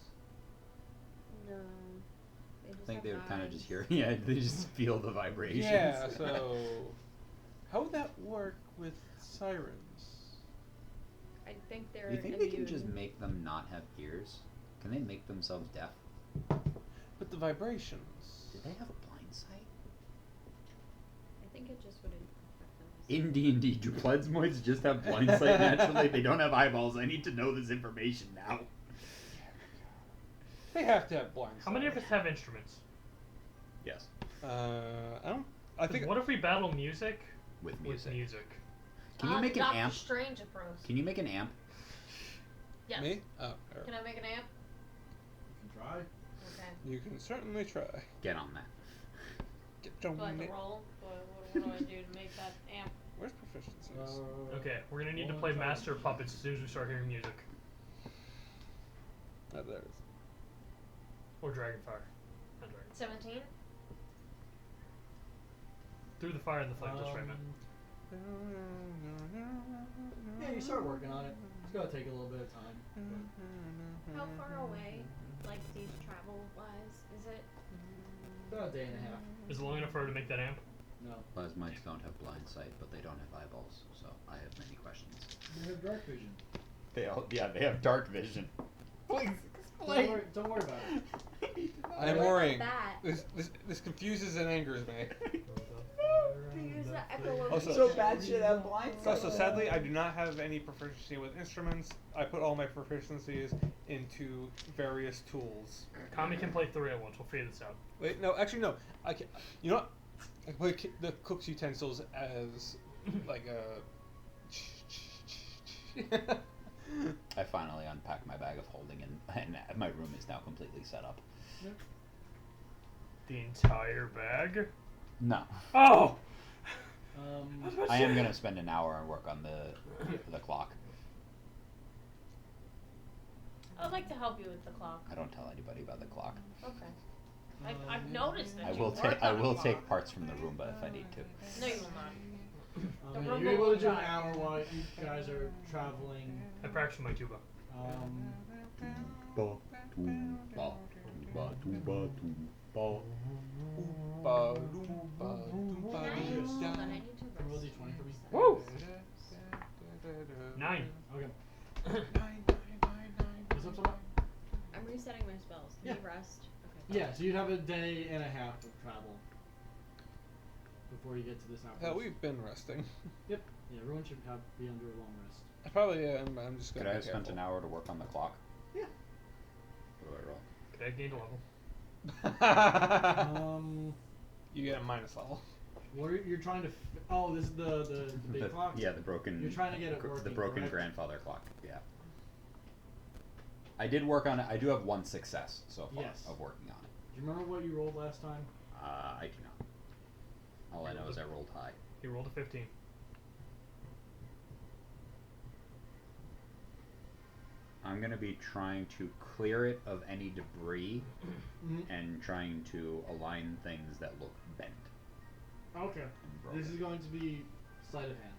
No. They just I think have they would kind of eyes. just hear. Yeah, they just feel the vibrations. Yeah, so how would that work with sirens? I think they're Do you think they can immune. just make them not have ears? Can they make themselves deaf? But the vibrations. Do they have a blind sight? I think it just wouldn't affect them. In D&D, do plasmoids just have blind sight naturally? They don't have eyeballs. I need to know this information now. They have to have blind How many of sight. us have instruments? Yes. I don't. I 'Cause think. what if we battle music With with music. music? Can you make an Doctor amp? Strange approach. Can you make an amp? Yes. Me? Oh, or- Can I make an amp? You can try. Okay. you can certainly try. Get on that. Get Do I on have to it. roll? What do I do to make that amp Where's proficiencies? Okay, we're gonna need to One play time. Master of Puppets as soon as we start hearing music. Oh, there it is. Or Dragonfire. Not Dragon. 17. Through the fire and the flame, just right, man. Yeah, you start working on it. It's gonna take a little bit of time. but How far away, like stage travel wise, is it? About a day and a half. Is it long enough for her to make that amp? No. Plasmites don't have blind sight, but they don't have eyeballs, so I have many questions. You have dark vision. They have dark vision. Please Don't worry about it. I'm What about worrying. that? This confuses and angers me. To use the echolocation. Also- So bad shit have blind sight. Also, sadly, I do not have any proficiency with instruments. I put all my proficiencies into various tools. Kami can play 3 at once. We'll figure this out. Wait, no, actually, no. I can. You know what? I play the cook's utensils as like a. I finally unpacked my bag of holding, and my room is now completely set up. The entire bag? No, Oh! I am gonna spend an hour and work on the clock. I'd like to help you with the clock. I don't tell anybody about the clock. Okay. I've noticed that you work I on will the take clock. parts from the room, but if I need to. No, you will not. The You're rumble able will to do an drive. hour while you guys are traveling. I practice with my tuba. But I need to Roll rest. D20 for me. Woo! 9. Okay. What's up, Sonia? I'm resetting my spells. Can you Yeah. rest? Okay. Yeah, so you'd have a day and a half of travel before you get to this outpost. Hell, we've been resting. Yep. Yeah, everyone should be under a long rest. I probably am. I'm just Could gonna. I be have spent careful. an hour to work on the clock? Yeah. What do I roll? Okay, I gained a level. You get a minus level. What are, you're trying to? Oh, this is the big clock. Yeah, the broken. You're trying to get it the working, broken correct? grandfather clock. Yeah. I did work on it. I do have one success so far Yes. of working on it. Do you remember what you rolled last time? I do not. All I know is I rolled high. He rolled a 15. I'm gonna be trying to clear it of any debris Mm-hmm. and trying to align things that look bent Okay. and broken. This is going to be sleight of hand.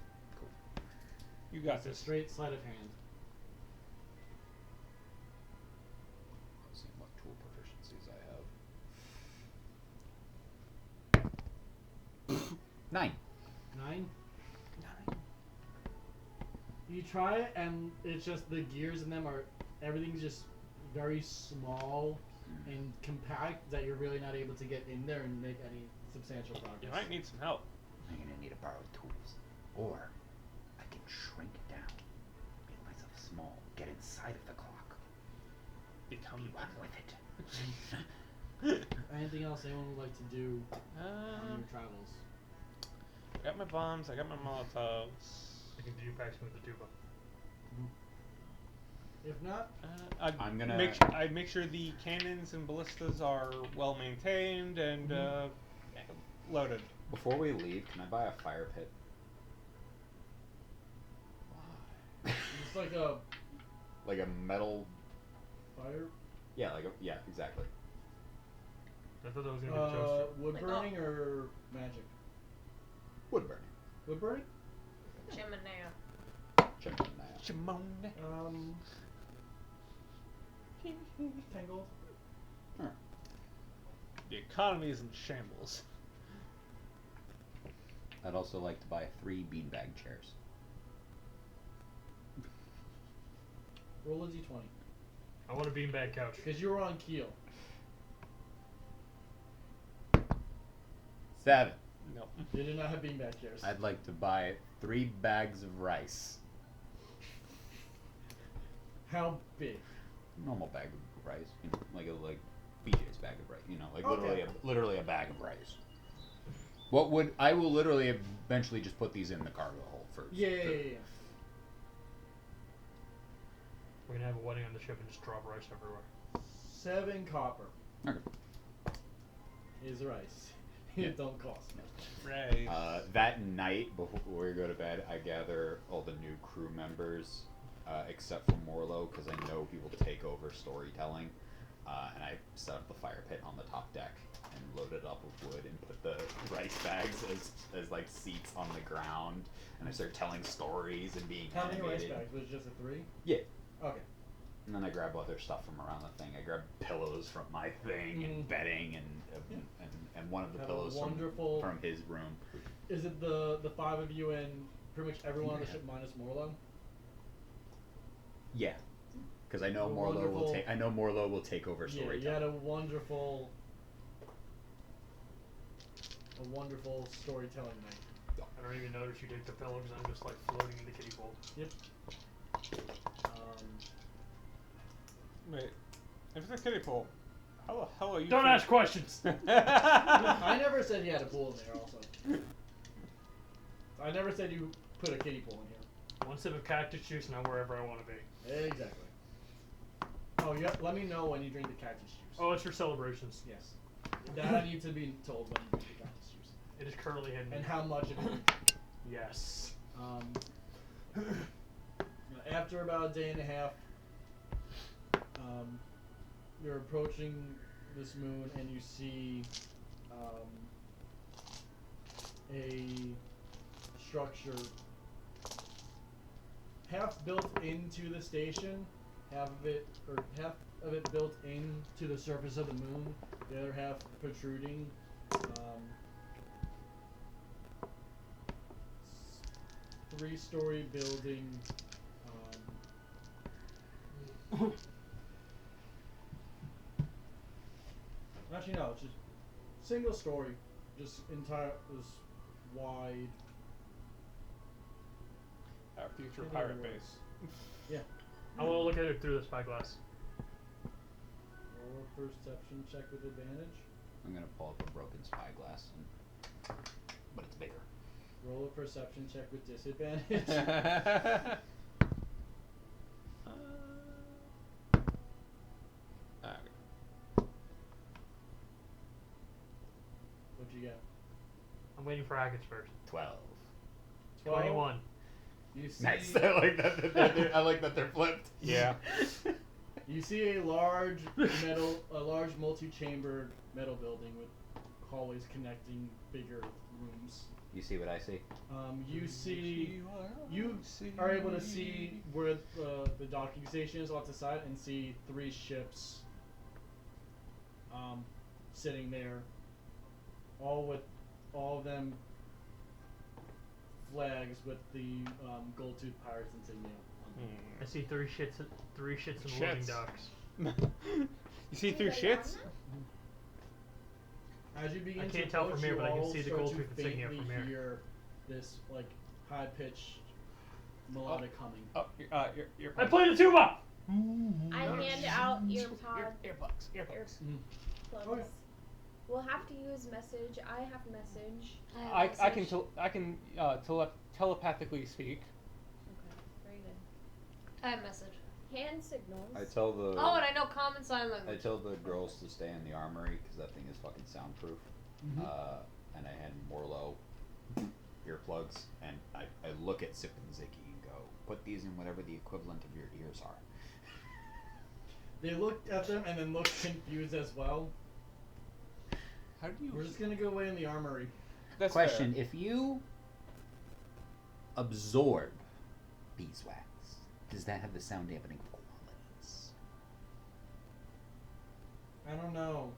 You got It's a this. straight sleight of hand. Let's see what tool proficiencies I have. 9. 9. You try it, and it's just the gears in them are everything's just very small and compact that you're really not able to get in there and make any substantial progress. You might need some help. I'm gonna need to borrow tools, or I can shrink it down, make myself small, get inside of the clock, Become be one with it. Anything else anyone would like to do on your travels? I got my bombs. I got my Molotovs. I can do practicing with the tuba. If not, I'm gonna- I'd make sure the cannons and ballistas are well maintained and loaded. Before we leave, can I buy a fire pit? it's like a Like a metal? fire, Yeah, exactly. I thought that was going to be the toaster. wood Like, burning or magic? Wood burning. Wood burning? Chimenea. Chimenea. Shimon. 10 gold. The economy is in shambles. I'd also like to buy 3 beanbag chairs. Roll a d20. I want a beanbag couch. Because you were on keel. 7. No. You did not have beanbag chairs. I'd like to buy 3 bags of rice. How big? Normal bag of rice, like BJ's bag of rice, like Okay. literally a bag of rice. I will literally eventually just put these in the cargo hold first. Yeah. We're going to have a wedding on the ship and just drop rice everywhere. 7 copper Okay. is the rice. It don't cost much. Right. That night before we go to bed, I gather all the new crew members, except for Morlo, because I know he will take over storytelling. And I set up the fire pit on the top deck and load it up with wood and put the rice bags as like seats on the ground. And I start telling stories and being How many animated. rice bags? Was it just a 3? Yeah. Okay. And then I grab other stuff from around the thing. I grab pillows from my thing and bedding and one of the Have a pillows wonderful- from his room. Is it the 5 of you and pretty much everyone on the ship minus Morlo? Yeah, because I know A Morlo will wonderful- take. I know Morlo will take over Yeah, storytelling. you had a wonderful storytelling night. I don't even notice you take the pillow because I'm just like floating in the kiddie pool. Wait. If it's a kiddie pool, how the hell are you? Don't ask questions. I never said you had a pool in there. Also, I never said you put a kiddie pool in here. One sip of cactus juice and I'm wherever I want to be. Exactly. Oh, yeah. Let me know when you drink the cactus juice. Oh, it's for celebrations. Yes. That I need to be told when you drink the cactus juice. It is currently hidden. And how much of it. Yes. After about a day and a half, you're approaching this moon and you see a structure half built into the station, half of it built into the surface of the moon, the other half protruding. 3-story building. Actually, no. It's just single story, just this wide. Our future Maybe pirate it base. works. Yeah. I want to look at it through the spyglass. Roll a perception check with advantage. I'm gonna pull up a broken spyglass, but it's bigger. Roll a perception check with disadvantage. What'd you get? I'm waiting for Agates first. 12. 21. You see, Nice. I like that. I like that they're flipped. Yeah. you see a large multi-chambered metal building with hallways connecting bigger rooms. You see what I see? You are able to see where the docking station is off the side and see 3 ships sitting there, all of them flags with the gold-tooth pirates insignia on them. I see 3 shits in the loading docks. You see through shits? As you begin I to can't tell from approach, here, you but I can all see the start to gold-tooth insignia faintly from here. hear this like high-pitched melodic humming. Oh, your I play the tuba! I hand out earpods. earbuds. Plugs. Okay. We'll have to use message. I have message. I can telepathically speak. Okay, very good. I have message. Hand signals. I tell the. Oh, and I know common sign I language. tell the girls to stay in the armory because that thing is fucking soundproof. Mhm. And I hand Morlo earplugs, and I look at Sip and Ziggy and go, put these in whatever the equivalent of your ears are. They looked at them and then looked confused as well. How do you? We're just gonna go away in the armory. That's Question: fair. if you absorb beeswax, does that have the sound dampening qualities? I don't know.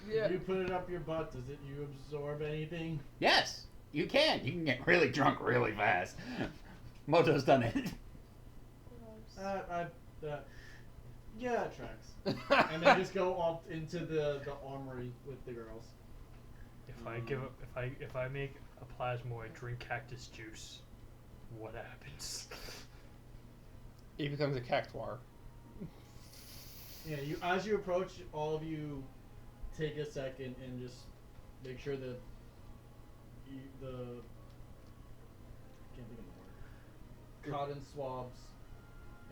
Yeah. If you put it up your butt, does it you absorb anything? Yes, you can. You can get really drunk really fast. Moto's done it. Yeah, it tracks. And they just go up into the armory with the girls. If I make a plasmoid drink cactus juice, what happens? He becomes a cactuar. Yeah, as you approach, all of you take a second and just make sure that I can't think of the word. Cotton swabs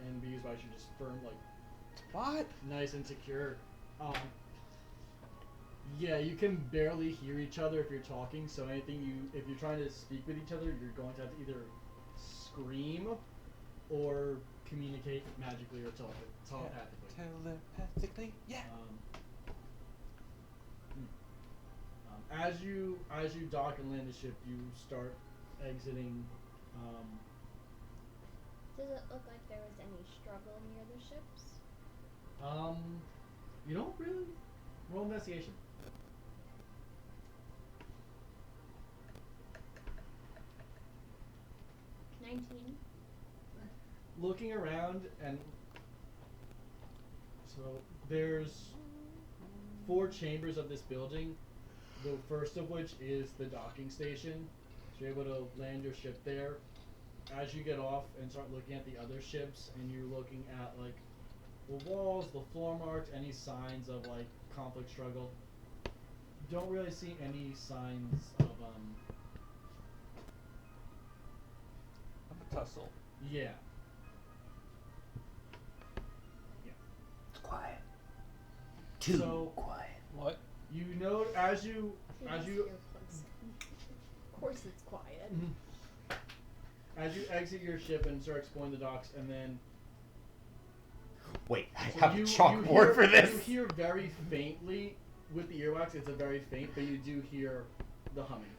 and beeswax are just firm, like What? nice and secure. Yeah, you can barely hear each other if you're talking. So if you're trying to speak with each other, you're going to have to either scream or communicate magically or telepathically. Telepathically, yeah. As you dock and land the ship, you start exiting. Does it look like there was any struggle near the ships? You don't really roll investigation. 19. Looking around, and so there's 4 chambers of this building. The first of which is the docking station. So you're able to land your ship there. As you get off and start looking at the other ships, and you're looking at like the walls, the floor marks, any signs of like conflict, struggle. Don't really see any signs of A tussle. yeah. It's quiet. Too So- quiet. What? You know as you Earplugs. Of course it's quiet. as you exit your ship and start exploring the docks, and then Wait, I so have a you chalkboard hear, for this. You hear very faintly with the earwax. It's a very faint, but you do hear the humming.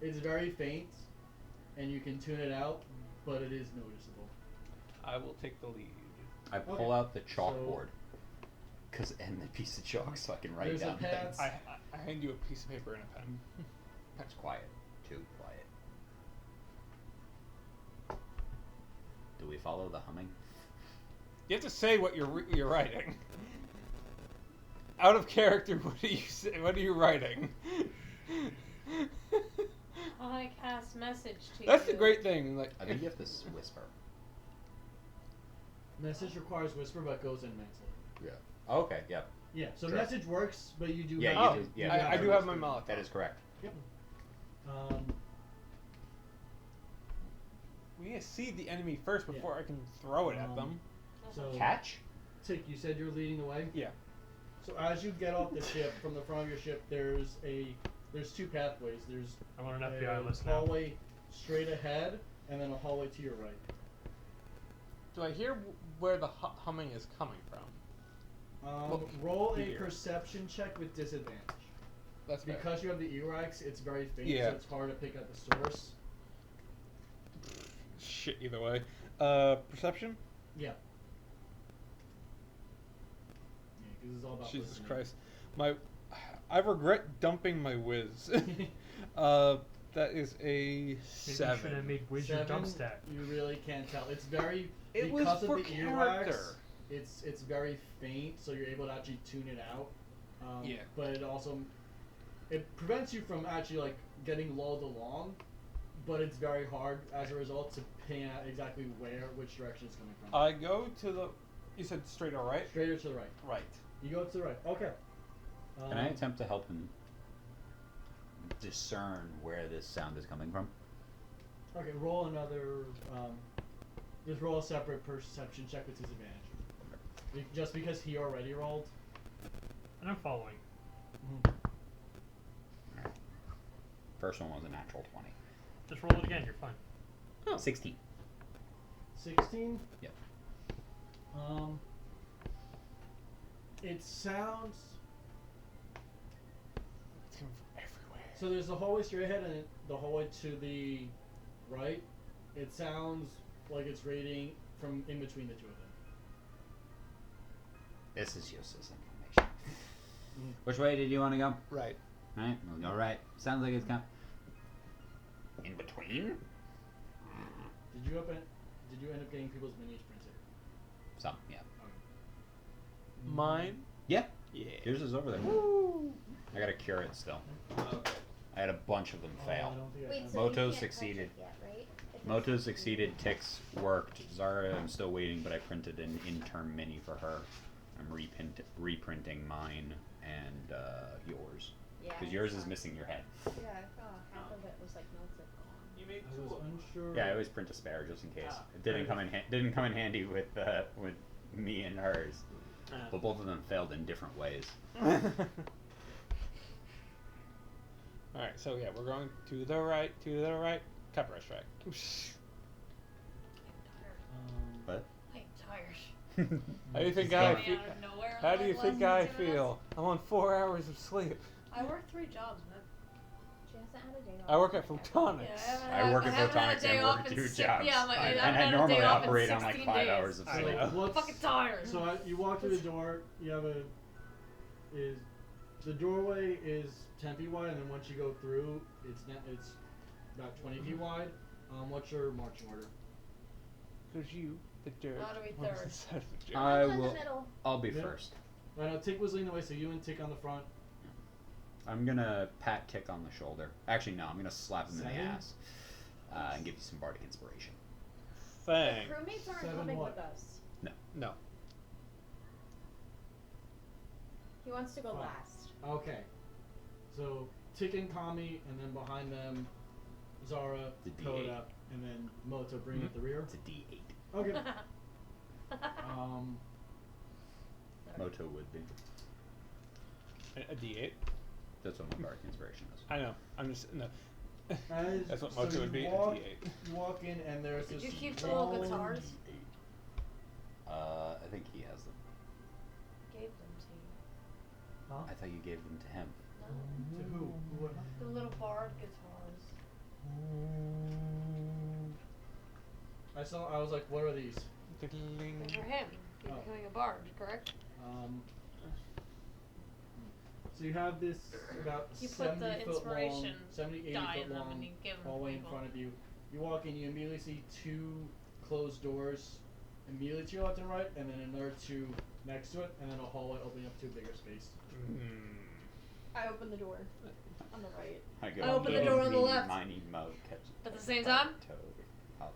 It's very faint, and you can tune it out, but it is noticeable. I will take the lead. I pull Okay. out the chalkboard. And the piece of chalk so I can write There's a down pad. things. I hand you a piece of paper and a pen. That's quiet. Too quiet. Do we follow the humming? You have to say what you're writing. Out of character, what do you say? What are you writing? I cast message to That's you. the great thing. Like, I think you have to whisper. Message requires whisper, but goes in mentally. Yeah. Oh, okay. Yep. Yeah, so Sure. message works, but you do. Yeah, have you to- do- yeah. I do have my whisper. Molotov. That is correct. We need to see the enemy first before Yeah. I can throw it at them. So Catch? Tick, you said you're leading the way. Yeah. So as you get off the ship, from the front of your ship, there's 2 pathways. There's I want an a FBI list now. hallway straight ahead, and then a hallway to your right. Do I hear where the humming is coming from? Well, Roll a here. perception check with disadvantage. That's fair. Because you have the earwax, it's very faint, Yeah. so it's hard to pick out the source. Shit, either way. Perception? Yeah. Yeah, because it's all about Jesus listening. Christ. I regret dumping my whiz. That is a Maybe you should have 7. made Wiz your 7, jump stack. you really can't tell. It's very It was because for of the earwax. character. It's very faint, so you're able to actually tune it out. Yeah. But it also prevents you from actually like getting lulled along. But it's very hard as a result to pin out exactly which direction it's coming from. I go to the. You said straight or right? Straight or to the right? Right. You go to the right. Okay. Can I attempt to help him discern where this sound is coming from? Okay, roll another. Just roll a separate perception check with disadvantage. Just because he already rolled. And I'm following. First one was a natural 20. Just roll it again, you're fine. 16. 16? Yep. It sounds. It's coming from everywhere. So there's the hallway straight ahead and the hallway to the right. It sounds like it's radiating from in between the two of them. This is useless information. Which way did you want to go? Right. Right, we'll go right. Sounds like it's coming. In between? Did you end up getting people's miniatures printed? Some, yeah. Mine? Yeah. Yeah. Yours is over there. I gotta cure it still. Okay. I had a bunch of them I fail. don't think I Wait, have so it. you Moto can't touch succeeded. it yet, right? If Moto it's- succeeded, Tix worked. Zara, I'm still waiting, but I printed an interim mini for her. I'm reprinting mine and yours. Yeah, Because I yours saw. is missing your head. Yeah, I saw half of it was like melted gone. You made I was unsure. Yeah, I always print a spare just in case. Ah, It didn't fair come in didn't come in handy with me and hers. But both of them failed in different ways. Alright, so yeah, we're going to the right, Copper Strike. What? I'm tired. How do you think She's I gone. Coming feel? out of nowhere How like do you last think I 15 minutes. feel? I'm on 4 hours of sleep. I work 3 jobs, man. She hasn't had a day off. I work at yet. Photonics. Yeah, I work at haven't had a Photonics day and off work in 2 six- jobs. Yeah, I'm like, I I know. haven't And I had a day normally off in operate on like 16 5 days. hours of I sleep. know. What's- Fucking tired. So you walk through the door. You have the doorway is 10 feet wide, and then once you go through, it's about 20 feet wide. What's your marching order? Because you, the dirt, How do we on third? the side of the dirt. I I'm in will. the middle. I'll be Yeah. first. Right now, Tick was leading the way, so you and Tick on the front. I'm gonna pat Tick on the shoulder. Actually, no. I'm gonna slap him in the 7? ass and give you some bardic inspiration. The Thanks. crewmates aren't 7 coming what? with us. No. He wants to go Fine. last. Okay. So Tick and Kami, and then behind them, Zara, The D8. Koda, and then Moto bring up the rear. It's a D8. Okay. Um, Moto would be. A D8. That's what my bardic inspiration is. I know. I'm just no. as, That's what so Moto you would be. Walk, A D8. you walk in, and there's Did this you keep the little long guitars? D8. I think he has them. Gave them to you. I thought you gave them to him. No. To who? Who? The little bard guitars. I was like, what are these? They're for him. You're Oh. becoming a bard, correct? So you have this about You put the 70 foot long, inspiration 70, 80 die foot in them long and you give them to hallway in people. front of you. You walk in, you immediately see 2 closed doors immediately to your left and right, and then another 2 next to it, and then a hallway opening up to a bigger space. I open the door on the right. I open the door on the left. Miny, Mo, catch At the same time?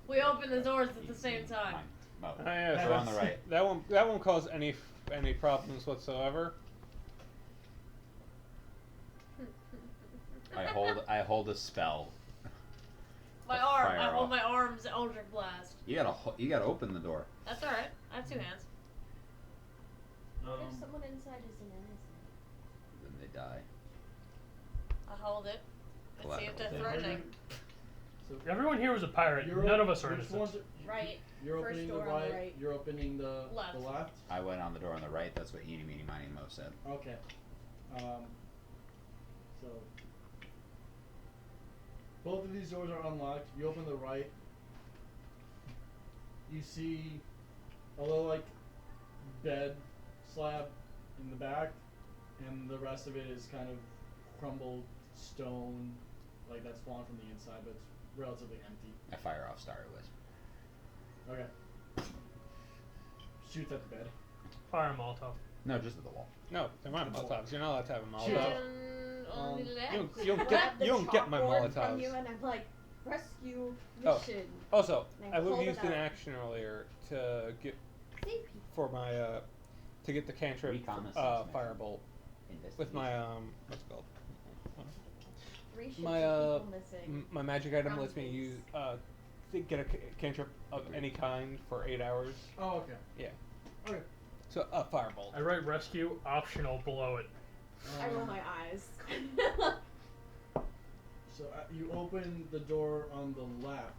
We open the doors at the same time. Mo. Oh, yeah, Go on the right. That won't cause any problems whatsoever. I hold a spell. My To arm. fire I hold off. my arms Eldritch Blast. You gotta open the door. That's alright. I have 2 hands. What if someone inside is an innocent? Then they die. I hold it. Let's see if they're Collateral threatening. So Everyone here was a pirate. you're None op- of us are which innocent. ones Right. You're First opening the door on the right, right. You're opening the Left. I went on the door on the right. That's what Eeny, Meeny, Miny, Mo said. Okay. So both of these doors are unlocked. You open the right. You see a little like bed slab in the back, and the rest of it is kind of crumbled stone, like that's fallen from the inside, but it's relatively empty. I fire off Starry Wisp. Okay. Shoots at the bed. Fire Molotov. No, just at the wall. No, they're not Molotovs. You're not allowed to have a Shoot. Molotov. On the left. You don't Grab the you don't get my chalkboard from Molotovs. you and I'm like, rescue Oh. mission. Also, And I would pulled have it used an out. action earlier to get Save people. for my to get the cantrip Reconnaissance firebolt with my what's it called? 3 ships My of people missing. My magic item Round lets me base. use to get a cantrip of any kind for 8 hours. Oh, okay. Yeah. Okay. So a firebolt. I write rescue optional below it. I roll my eyes. So you open the door on the left,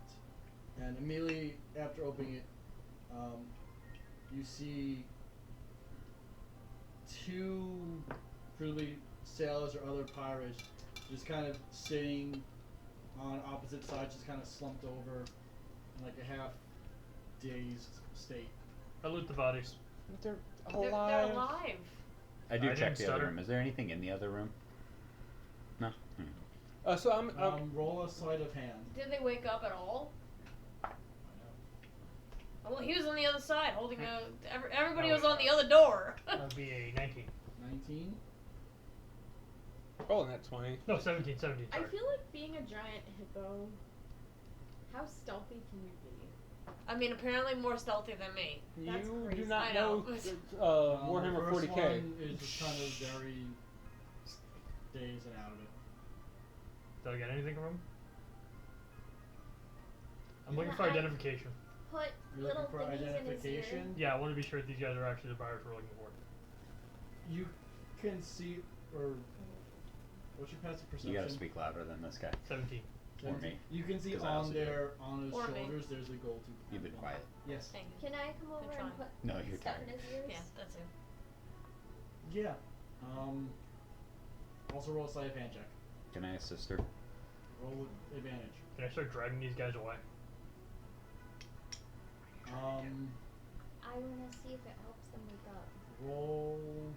and immediately after opening it, you see 2 truly sailors or other pirates just kind of sitting on opposite sides, just kind of slumped over in like a half dazed state. I loot the bodies. They're They're alive. I do I check didn't the other stutter. room. Is there anything in the other room? No. So I'm Roll a sleight of hand. Did they wake up at all? Well, he was on the other side, holding a. Everybody Oh, was on the yeah. other door. That would be a 19. 19. rolling that 20. No, 17. I Sorry. feel like being a giant hippo. How stealthy can you be? I mean, apparently more stealthy than me. That's You crazy. do not I know. know Warhammer the first 40k. one is just kind of very dazed and out of it. Did I get anything from him? I'm looking Yeah, for I- identification. Put You're little looking for thingies in his ear. identification. Yeah, I want to be sure these guys are actually the buyers we're looking for. You can see, or What's your passive perception? You gotta speak louder than this guy. 17. Or me. You can see 'Cause I also on do it. there, on his Or me. shoulders, there's a gold tooth. You've been quiet. Yes. Thank you. Can I come over trying. and put No, you're stuff tired. in his ears? Yeah, that's it. Yeah. Also roll a sleight of hand check. Can I assist her? Roll with advantage. Can I start dragging these guys away? I wanna see if it helps them wake up. Roll.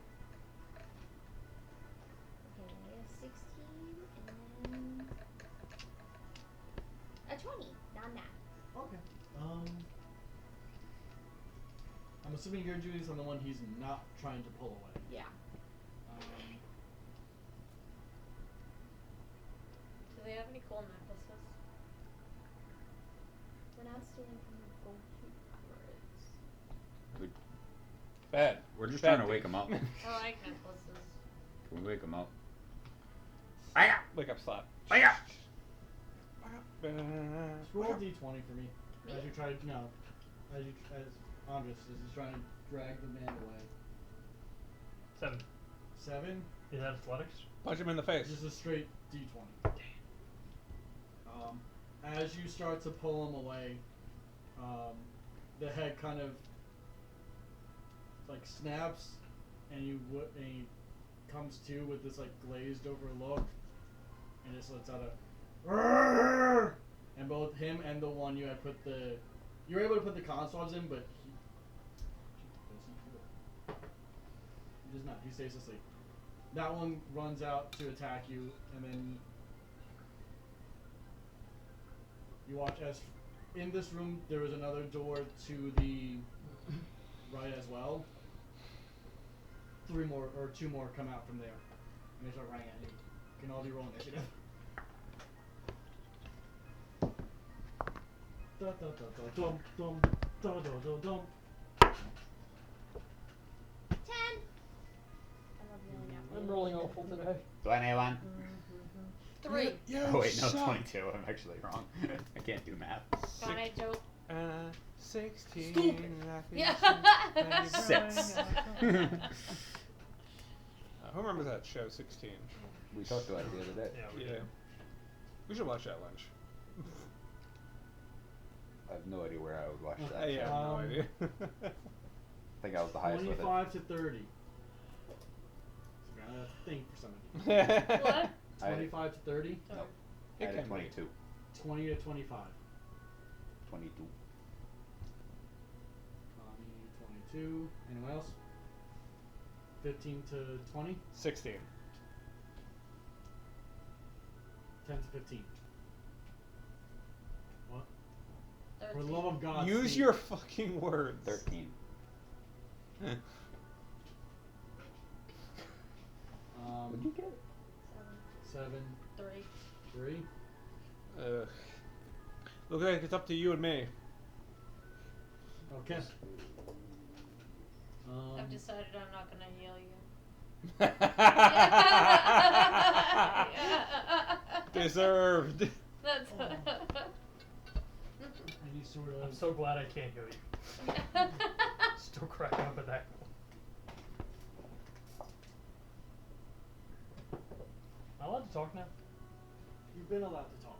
Okay, 16 and a 20. Not that. Okay. I'm assuming you're doing this on the one he's not trying to pull away. Yeah. Do they have any cool necklaces? We're not stealing from the gold tooth pirates. Bad. We're just Bad trying to wake thing. him up. I like necklaces. Can we wake him up? Wake up, slap. Just roll a d20 for me. Me? As you try to, no. As Andres is trying to drag the man away. 7. 7. Is that athletics? Punch him in the face. Just a straight d20. As you start to pull him away, the head kind of like snaps, and he comes to with this like glazed over look, and just lets out a "Rrrr!" And both him and the one you had you were able to put the constabs in, but he doesn't do it. He does not. He stays asleep. That one runs out to attack you, and then you watch as in this room there is another door to the right as well. 2 more come out from there, and they start running at you. Can all be roll initiative. Da da da da dum dum da da da dum. 10! I love rolling out. I'm rolling awful today. Do anyone? 3. Oh wait, no, 22. I'm actually wrong. I can't do math. Got it, Joe. 16. Stupid. Yeah. 6. Who remembers that show, 16? We talked about it the other day. Yeah, we Yeah. did. We should watch that lunch. I have no idea where I would watch that. Yeah, I show. have no idea. I think I was the highest with it. 25 to 30. It's got a thing for some of you. What? 25 to 30. No. It I had a can be. 22. 20 to 25. 22. 22. Anyone else? 15 to 20. 16. 10 to 15. What? 13. For the love of God. Use Steve. your fucking words. 13. What'd you get? 7. 3. 3. Looks like it's up to you and me. Okay. I've decided I'm not gonna heal you. Deserved. That's. Any sort of. I'm so glad I can't heal you. Still cracking up at that. Am I allowed to talk now? You've been allowed to talk.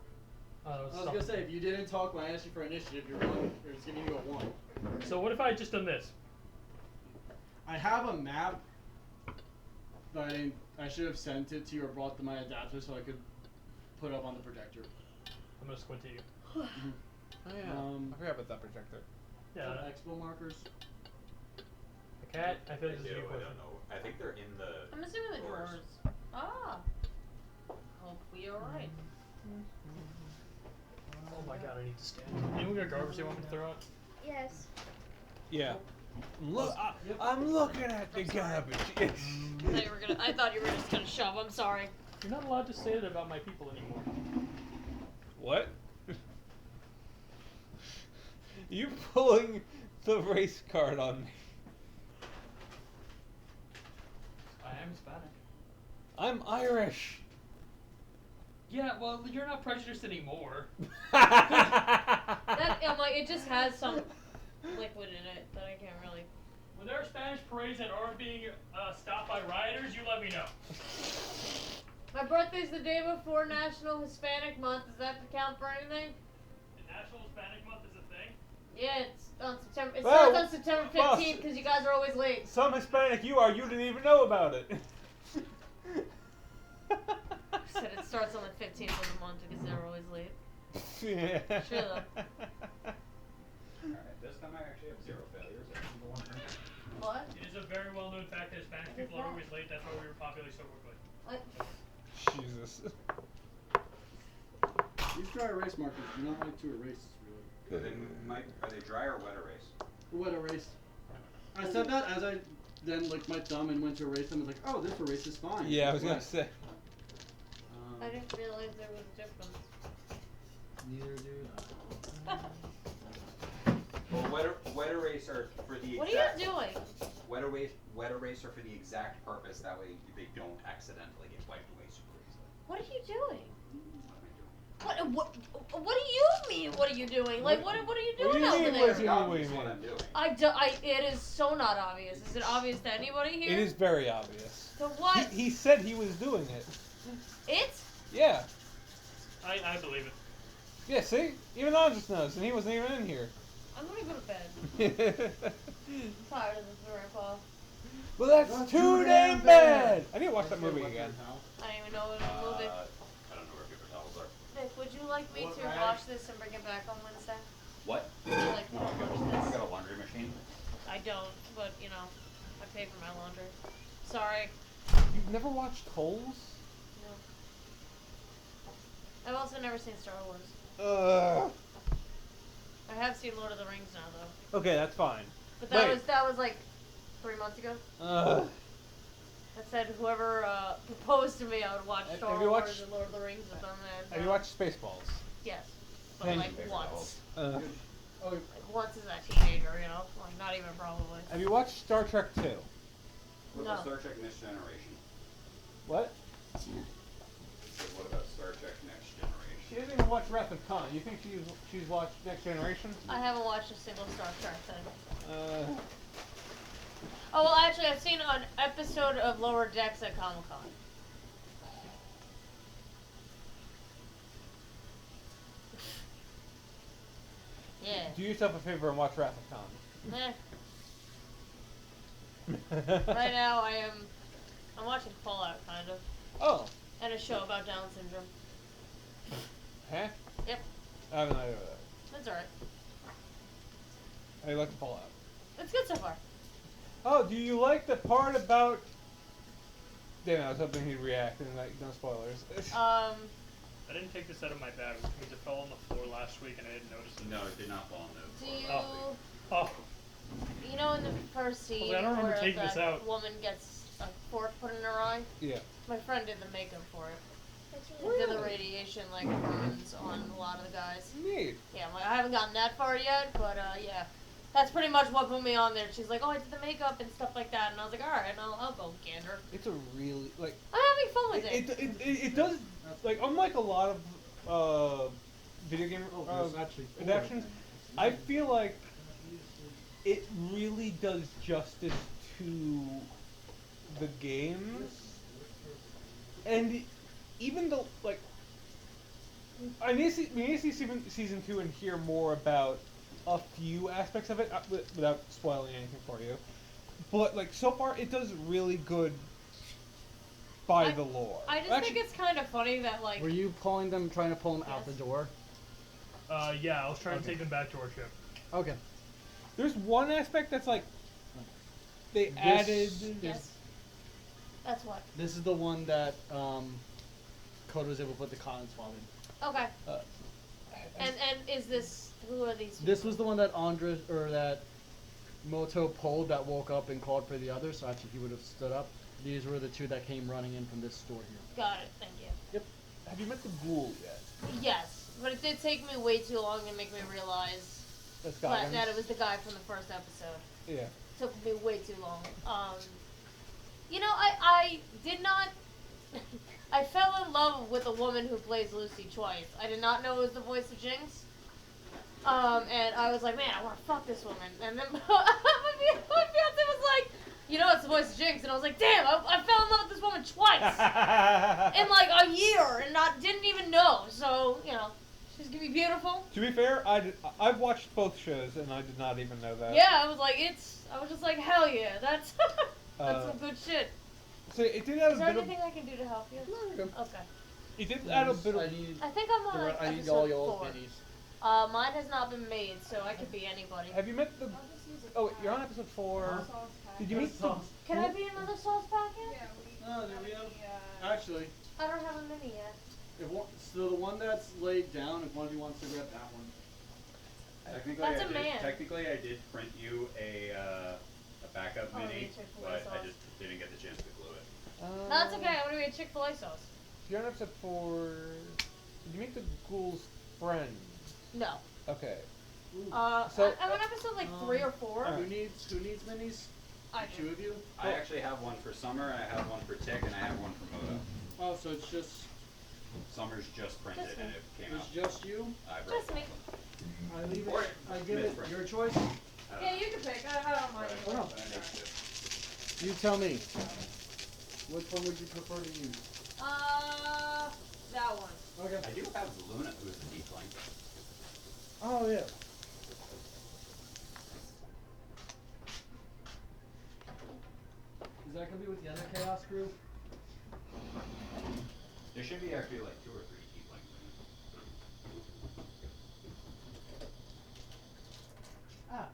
That I was gonna say, if you didn't talk when I asked you for initiative, you're one. Or it's giving you a 1. So what if I had just done this? I have a map, but I should have sent it to you or brought my adapter so I could put it up on the projector. I'm gonna squint at you. Oh yeah. Um, I forgot about that projector. Yeah. Expo markers. The cat. I feel like this is a I good question. don't know. I think they're in the. I'm assuming the drawers. drawers. Ah. Hope we alright. Oh my god, I need to stand. Anyone got garbage they want me to throw out? Yes. Yeah. Look, Yep. I'm looking at the garbage. Yes. I thought you were just gonna shove. I'm sorry. You're not allowed to say that about my people anymore. What? You pulling the race card on me? I am Hispanic. I'm Irish. Yeah, well, you're not prejudiced anymore. That I'm like, it just has some liquid in it that I can't really. When there are Spanish parades that aren't being stopped by rioters, you let me know. My birthday's the day before National Hispanic Month. Does that count for anything? The National Hispanic Month is a thing? Yeah, it's on September. It Well, starts on September boss. 15th because you guys are always late. Some Hispanic you are, you didn't even know about it. I said it starts on the 15th of the month because they're always late. Yeah. Sure, though. Alright, this time I actually have 0 failures. Every single one. What? It is a very well known fact that Hispanic people are always late. That's why we were populated so quickly. What? Jesus. These dry erase markers do not like to erase, really. Are they dry or wet erase? Wet erase. I said that as I then licked my thumb and went to erase them. I was like, oh, this erase is fine. Yeah, I was Wet. gonna say. I didn't realize there was a difference. Neither do I. Well, wet erase are for the What exact. are you doing? Wet erase are for the exact purpose. That way they don't accidentally get wiped away super easily. What are you doing? What am I doing? What do you mean? What are you doing? Like what are you What do doing you over mean, there? what It's do you obvious mean? what I'm doing. It is so not obvious. Is it obvious to anybody here? It is very obvious. So what? He said he was doing it. It? Yeah. I believe it. Yeah, see? Even Andres knows, and he wasn't even in here. I'm gonna go to bed. I'm tired of this grandpa. Well, that's Not too damn bad! I need to watch that movie again. I don't even know what movie. I don't know where paper towels are. Nick, would you like me What to rag? wash this and bring it back on Wednesday? What? Would you like me to wash I this? got a laundry machine. I don't, but you know, I pay for my laundry. Sorry. You've never watched Holes? No. I've also never seen Star Wars. I have seen Lord of the Rings now though. Okay, that's fine. But Wait. that was like 3 months ago. Ugh. I said whoever proposed to me I would watch Have Star you Wars watched- and Lord of the Rings with them. And, Have you watched Spaceballs? Yes. But Thank like you. once. Uh, Oh, Like once as a teenager, you know? Like not even probably. have you watched Star Trek 2? What No. about Star Trek Next Generation? What? What about Star Trek Next She Generation? didn't even watch Wrath of Khan. You think she's watched Next Generation? I haven't watched a single Star Trek thing. Oh well actually I've seen an episode of Lower Decks at Comic Con. Yeah. Do yourself a favor and watch Wrath of Meh. Khan. Right now I'm watching Fallout kind of. Oh. And a show about Down syndrome. Huh? Yep. I have no idea what that. That's alright. How do you like the Fallout? It's good so far. Oh, do you like the part about... Damn, I was hoping he'd react and like, no spoilers. I didn't take this out of my bag because it fell on the floor last week and I didn't notice it. No, it did not fall on the Do floor. you Oh, you know in the first scene Well, I don't remember where taking this that out. woman gets a fork put in her eye? Yeah. My friend did the makeup for it. It did the radiation like burns on a lot of the guys. Neat. Yeah, I'm like, I haven't gotten that far yet, but yeah. That's pretty much what put me on there. She's like, oh, I did the makeup and stuff like that. And I was like, alright, I'll go gander. It's a really, like... I'm having fun with it. It does, like, unlike a lot of video game Oh, there's actually four adaptations, of them. I feel like it really does justice to the games. And even though, like, I need to see season 2 and hear more about a few aspects of it without spoiling anything for you. But, like, so far it does really good by the lore. I just think it's kind of funny that, like, Were you pulling them, trying to pull them out the Yes. door? yeah, I was trying to Okay. take them back to our ship. Okay. There's one aspect that's like they This- added. yes. That's what. This is the one that Code was able to put the cotton swab in. Okay. Uh, And is this, who are these This people? was the one that Andres, or that Moto pulled that woke up and called for the other, so actually he would have stood up. These were the two that came running in from this store here. Got it, thank you. Have you met the ghoul yet? Yes, but it did take me way too long to make me realize That's that it was the guy from the first episode. Yeah. Took me way too long. You know, I did not. I fell in love with a woman who plays Lucy twice. I did not know it was the voice of Jinx. And I was like, man, I want to fuck this woman. And then my fiance was like, you know, it's the voice of Jinx. And I was like, damn, I fell in love with this woman twice. in like a year and didn't even know. So you know, she's gonna be beautiful. To be fair, I've watched both shows and I did not even know that. Yeah, I was just like, hell yeah, that's that's some good shit. So it did add Is a there bit of. anything I can do to help you? No, you're good. Okay. It did add a bit of. I need, I think I'm on I need episode all your 4. minis. Mine has not been made, so I could be anybody. Have you met the? Oh, wait, you're on episode 4. Did you meet the? Can I be another sauce packet? No, do we have? Actually, I don't have a mini yet. so the one that's laid down, if one of you wants to grab that one. That's a man. Technically, I did print you a backup Oh, mini, the Chick-fil-A but sauce. I just didn't get the chance to glue it. No, that's okay. I'm gonna be a Chick-fil-A sauce. You're on episode 4. Did you meet the ghoul's friend? No. Okay. So, I'm on episode like 3 or 4. Who needs minis? I Two of you? I actually have one for Summer, I have one for Tick, and I have one for Moto. Oh, so it's just Summer's just printed Just and me. it came out. it's just you. I wrote Just me. I leave Or it. I give it Smith your choice. Yeah, you can pick. I don't mind. Oh, no. But I make two. You tell me. Which one would you prefer to use? That one. Okay. I do have Luna, who is a tiefling. Oh yeah. Is that gonna be with the other Chaos crew? There should be actually like 2 or 3 tieflings in it. Ah.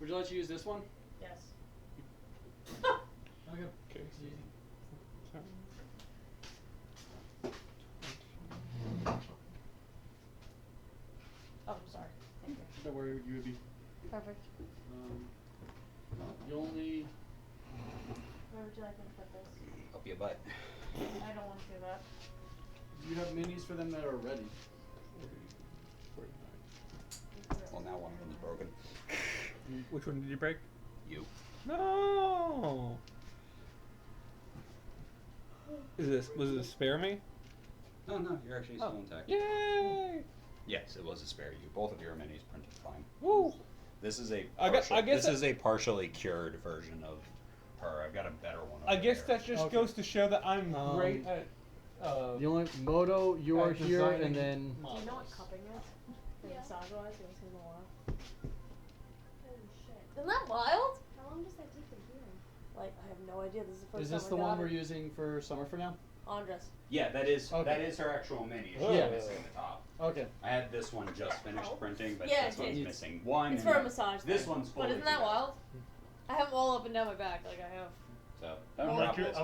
Would you like to use this one? Yes. Okay. Okay. It's easy. Oh, sorry. Thank you. Don't worry, you would be. Perfect. You only. Where would you like me to put this? Up your butt. I don't want to do that. You have minis for them that are ready. Well, now one of them is broken. Which one did you break? You. No. Was it a spare me? No, no, you're actually still Oh. intact. Yay! Yes, it was a spare you. Both of your minis printed fine. Woo! This is a I guess this that- is a partially cured version of her. I've got a better one. I over guess there. that just Okay. goes to show that I'm great Um, at. The only Moto, you are here, designing and then Do you know what models. cupping is? Yeah. Massage wise, it's been a while. Holy shit. Isn't that wild? How long does that take to heal? Like, I have no idea. This is the first is time this I the got one we're it. using for Summer for now? Andres. Yeah, that is Okay. her actual mini. She's Yeah. missing the top. Okay. I had this one just finished Oh. printing, but Yeah, this one's it's- missing one. It's and for a massage. This thing. one's fully But isn't that together. wild? I have them all up and down my back, like I have. So I'm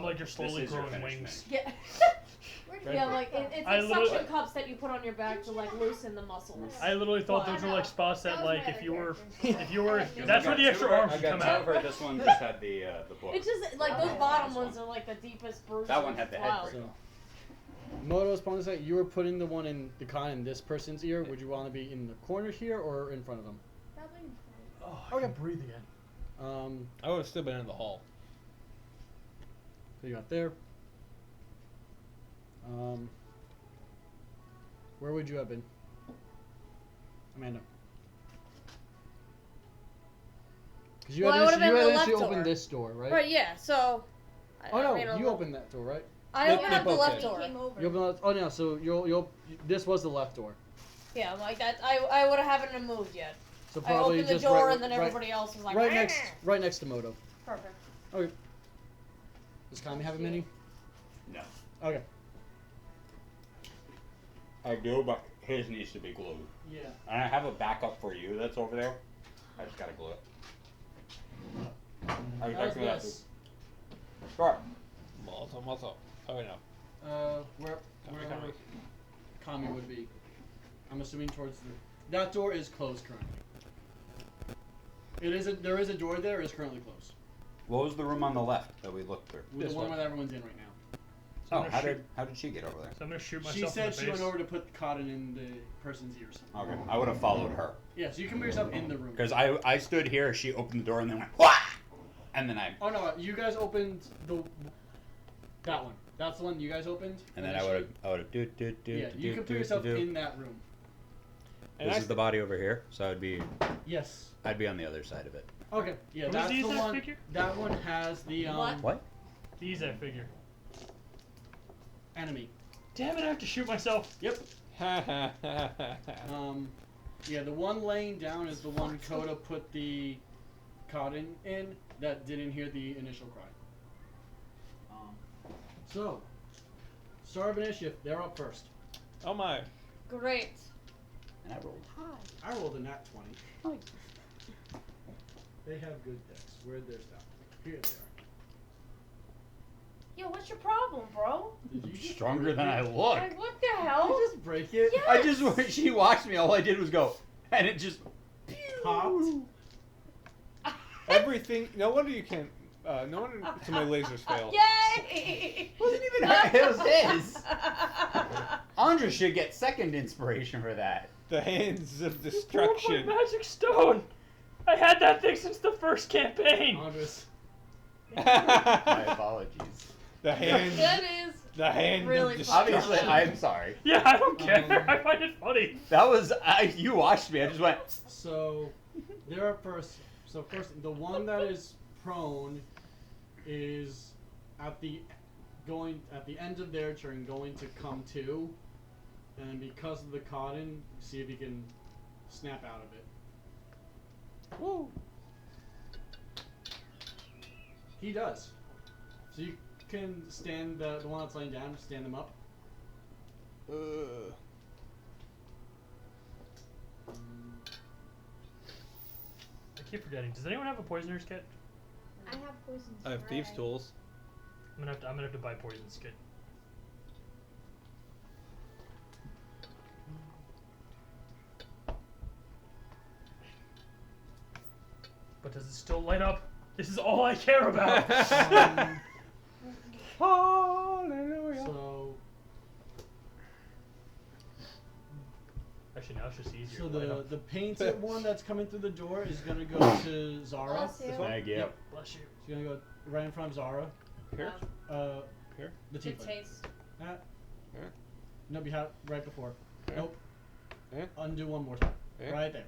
like you're slowly this is your growing finished wings. mini. Yeah. Where Right. Yeah, like it's I like literally- suction cups that you put on your back to like loosen the muscles. I literally thought Well, those I were know. like spots That that was like my if other you were character. if you were Because that's I where got the extra two- arms I should got come two out. of her. This one just had the book. It's just like those Okay. bottom This ones one. are like the deepest bruises. That one had the It's head wild. break. So, Moto's point is that you were putting the one in the con in this person's ear. Would you want to be in the corner here or in front of them? Probably in front. Oh, I can breathe again. I would have still been in the hall. So you got there. Where would you have been, Amanda? Because you Well, I had, would've been the actually left opened door. this door, right? Right, yeah. So. Oh no, I mean, you opened that door, right? I They- opened they up the both left did. door. Came over. You opened that. Oh no, so you'll. This was the left door. Yeah, like that. I would have haven't moved yet. So I probably opened the just door right, and then right, everybody else was like. right "Meh." next to Moto. Perfect. Okay. Does Kami have a mini? No. Okay. I do, but his needs to be glued. Yeah. And I have a backup for you that's over there. I just gotta glue it. Are you How's checking that? this? Sure. Muscle. Oh wait, no. Where Kami. Kami would be. I'm assuming towards the. That door is closed currently. There is a door there. It's currently closed. What was the room on the left that we looked through? The This one one. that everyone's in right now. So Oh, I'm gonna how did she get over there? So I'm gonna shoot myself She in said the she face. went over to put cotton in the person's ears. Okay, I would have followed her Yeah, so you can put yourself in the room. because I stood here. She opened the door and then went Wah! And then I Oh no, you guys opened that one. That's the one you guys opened. and then I would have do. Yeah, you can put yourself in that room. And This I is the body over here, so I'd be Yes. on the other side of it. Okay. Yeah, Who's that's the the Izak one. figure? That one has the What? What? The Izak figure. enemy. Damn it! I have to shoot myself. Yep. Ha Yeah, the one laying down is the one Coda put the cotton in that didn't hear the initial cry. So, start of initiative. They're up first. Oh my. Great. And I rolled high. I rolled a nat 20. Nice. They have good decks. Where'd theirs go? Here they Yo, what's your problem, bro? are. Did you just Stronger break than it? I look. Like, what the hell? Did you just break it? Yeah. I just she watched me. All I did was go, and it just Popped? Everything. No wonder you can't. No wonder so many lasers fail. Yay! Wasn't even her. It was his. Andra should get second inspiration for that. The hands of You broke destruction. my magic stone. I had that thing since the first campaign. Andres. My apologies. The hand. That is. The hand Really of funny. destruction. Obviously, I'm sorry. Yeah, I don't care. I find it funny. That was you watched me. I just went. So, they're up first. So first, the one that is prone is at the end of their turn going to come to, and because of the cotton, see if he can snap out of it. Woo. He does. So you can stand the one that's laying down, stand them up. I keep forgetting. Does anyone have a poisoner's kit? I have poison I have thieves' spray. tools. I'm gonna have to buy poison's kit. But does it still light up? This is all I care about. Hallelujah. So Actually, now it's just easier. So to light up. the painted one that's coming through the door is gonna go to Zara. Bless you. This one? Thank you. Yep. Bless you. She's gonna go right in front of Zara. Here. The Good tiefling. taste. That. Yeah. No, behind, right before. Yeah. Nope. Yeah. Undo one more time. Yeah. Right there.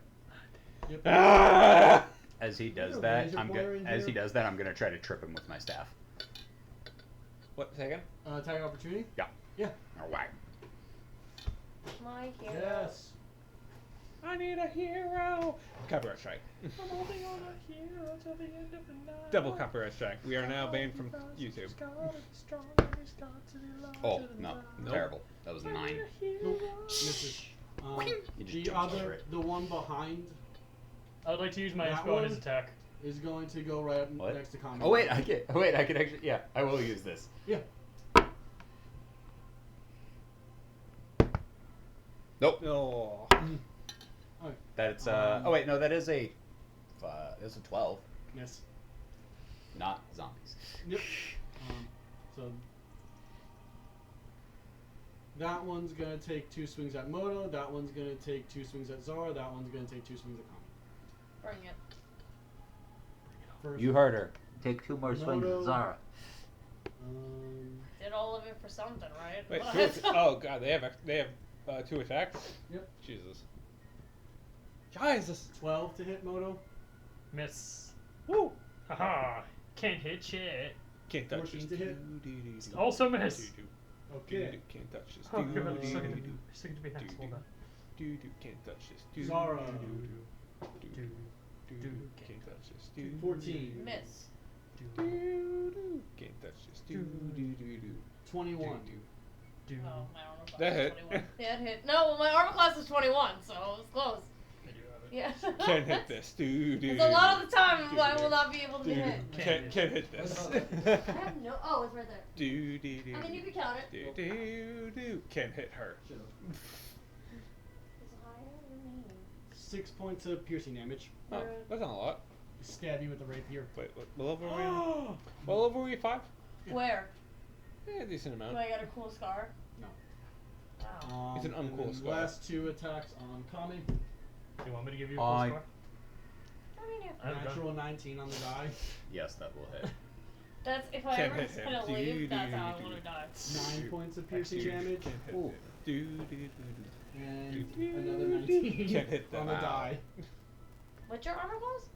Yep. Ah! As he does Yeah, that, laser I'm pointer good. in As he here. does that, I'm gonna try to trip him with my staff. What second? Attack opportunity. All right. My hero. Yes. I need a hero. Copyright strike. I'm holding on a hero till the end of the night. Double copyright strike. We are now banned from YouTube. Oh no, Nope. terrible. That was 9. Nope. Misses. You just The jumped over other, it. the one behind, I would like to use my That bonus one? attack. is going to go right up What? next to Kami. Oh wait, I can. Wait, I can actually. Yeah, I will use this. Yeah. Nope. No. That's oh wait, no, that is a. That's a 12. Miss. Not zombies. Yep. So that one's gonna take 2 swings at Moto. That one's gonna take 2 swings at Zara. That one's gonna take 2 swings at Kami. Bring it. First, You heard her. Take 2 more swings at Zara. Did all of it for something, right? Wait. What? Oh god, they have 2 attacks. Yep. Jesus. Jesus. 12 to hit Moto. Miss. Woo. Haha. Can't hit shit. Can't touch 14 this. to hit. Also miss. Okay. Can't touch this. Oh, God, it's still do, gonna be an asshole then. Can't touch this. Zara. Can't touch this. 14. Miss. Can't touch this. 21. Do. Oh, my armor class That is hit. 21. Yeah, it hit. No, my armor class is 21, so it was close. I do have it. Yeah. Can't hit this. Because a lot of the time I will not be able to hit. Can't hit this. I have no. Oh, it's right there. I mean, you can count it. Can't hit her. Should've. It's higher than me. 6 points of piercing damage. Oh, that's not a lot. Stab you with the rapier. Wait, what level are we on? What level are we? 5? Where? Yeah, decent Do amount. I get a cool scar? No. Wow. It's an and uncool then scar. Last 2 attacks on Kami. You want me to give you a I- full score? I mean, if I have a gun. Natural 19 on the die. Yes, that will hit. that's if I Can't ever hit just him. kind of leave, that's how I want to die. 9 points of piercing damage. Can't hit Ooh. this. And another 19 Can't hit that. on the Wow. die. What's your armor class?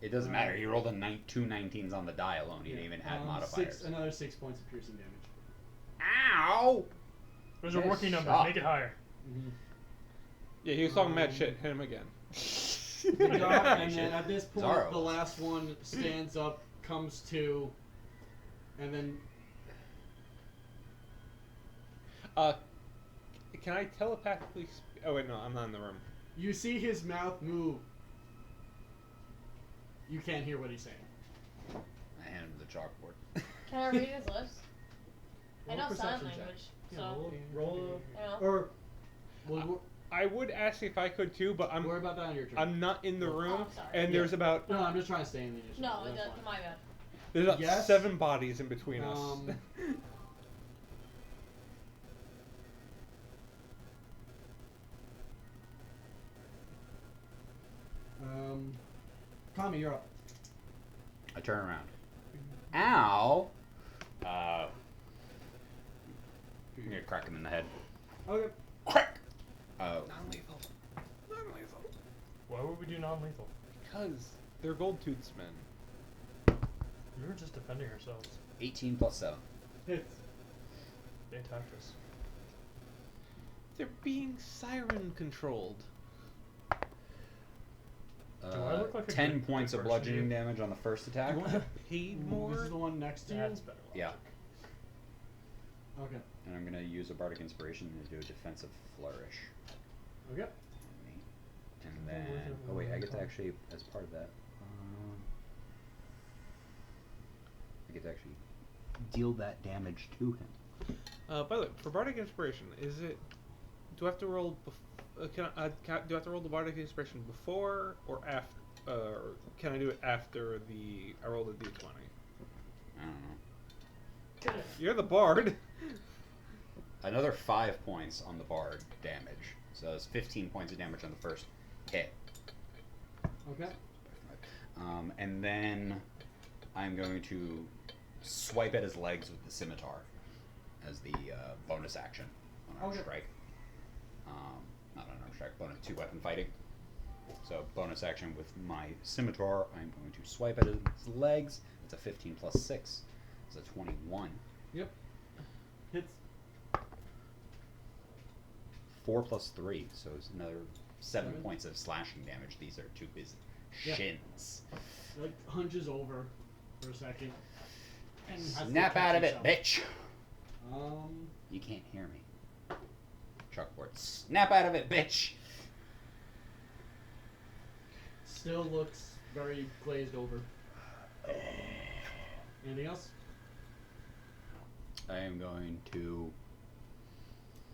It doesn't matter. He rolled 2 19s on the die alone. He didn't even add modifiers. Another 6 points of piercing damage. Ow! Those are Yes. working numbers. Ah. Make it higher. Mm-hmm. Yeah, he was talking mad shit. Hit him again. They go up, and then at this point, Zaro. the last one stands up, comes to, and then Can I telepathically? Oh wait, no, I'm not in the room. you see his mouth move. You can't hear what he's saying. I hand him the chalkboard. Can I read his lips? I Roll know a sign perception check. language, Yeah, so roll you know. or we'll I would ask if I could too, but worry about that on your turn. I'm not in the Oh, room, I'm sorry. and Yeah. there's about No, I'm just trying to stay in the initiative. No, That's that's fine. my bad. there's about Yes. 7 bodies in between us. Kami, you're up. I turn around. Ow! I'm gonna crack him in the head. Okay. Crack! Oh. Non-lethal. Non-lethal. Why would we do non-lethal? Because they're gold tooths men. We were just defending ourselves. 18 plus 7. Hits. They attacked us. They're being siren controlled. I look like a 10 good- points good of person to bludgeoning you? damage on the first attack. You want to get paid This more? is the one next to you. That's better. Yeah. Okay. And I'm gonna use a bardic inspiration to do a defensive flourish. Okay. on me. And then, oh wait, I get to actually, as part of that, I get to actually deal that damage to him. By the way, for bardic inspiration, is it? Do I have to roll? Do I have to roll the bardic inspiration before or after? Or can I do it after I roll the d20? I don't know. You're the bard. Another 5 points on the bard damage. So it's 15 points of damage on the first hit. Okay. And then I'm going to swipe at his legs with the scimitar as the bonus action on arm Okay. strike. Not on arm strike, bonus 2 weapon fighting. So bonus action with my scimitar, I'm going to swipe at his legs. It's a 15 plus 6. It's a 21. Yep. Hits. 4 plus 3, so it's another 7 Seven. points of slashing damage. These are to his Yeah. shins. Like hunches over for a second. And has to Snap catch out of it, himself. bitch! You can't hear me. Chalkboard. Snap out of it, bitch! Still looks very glazed over. Anything else? I am going to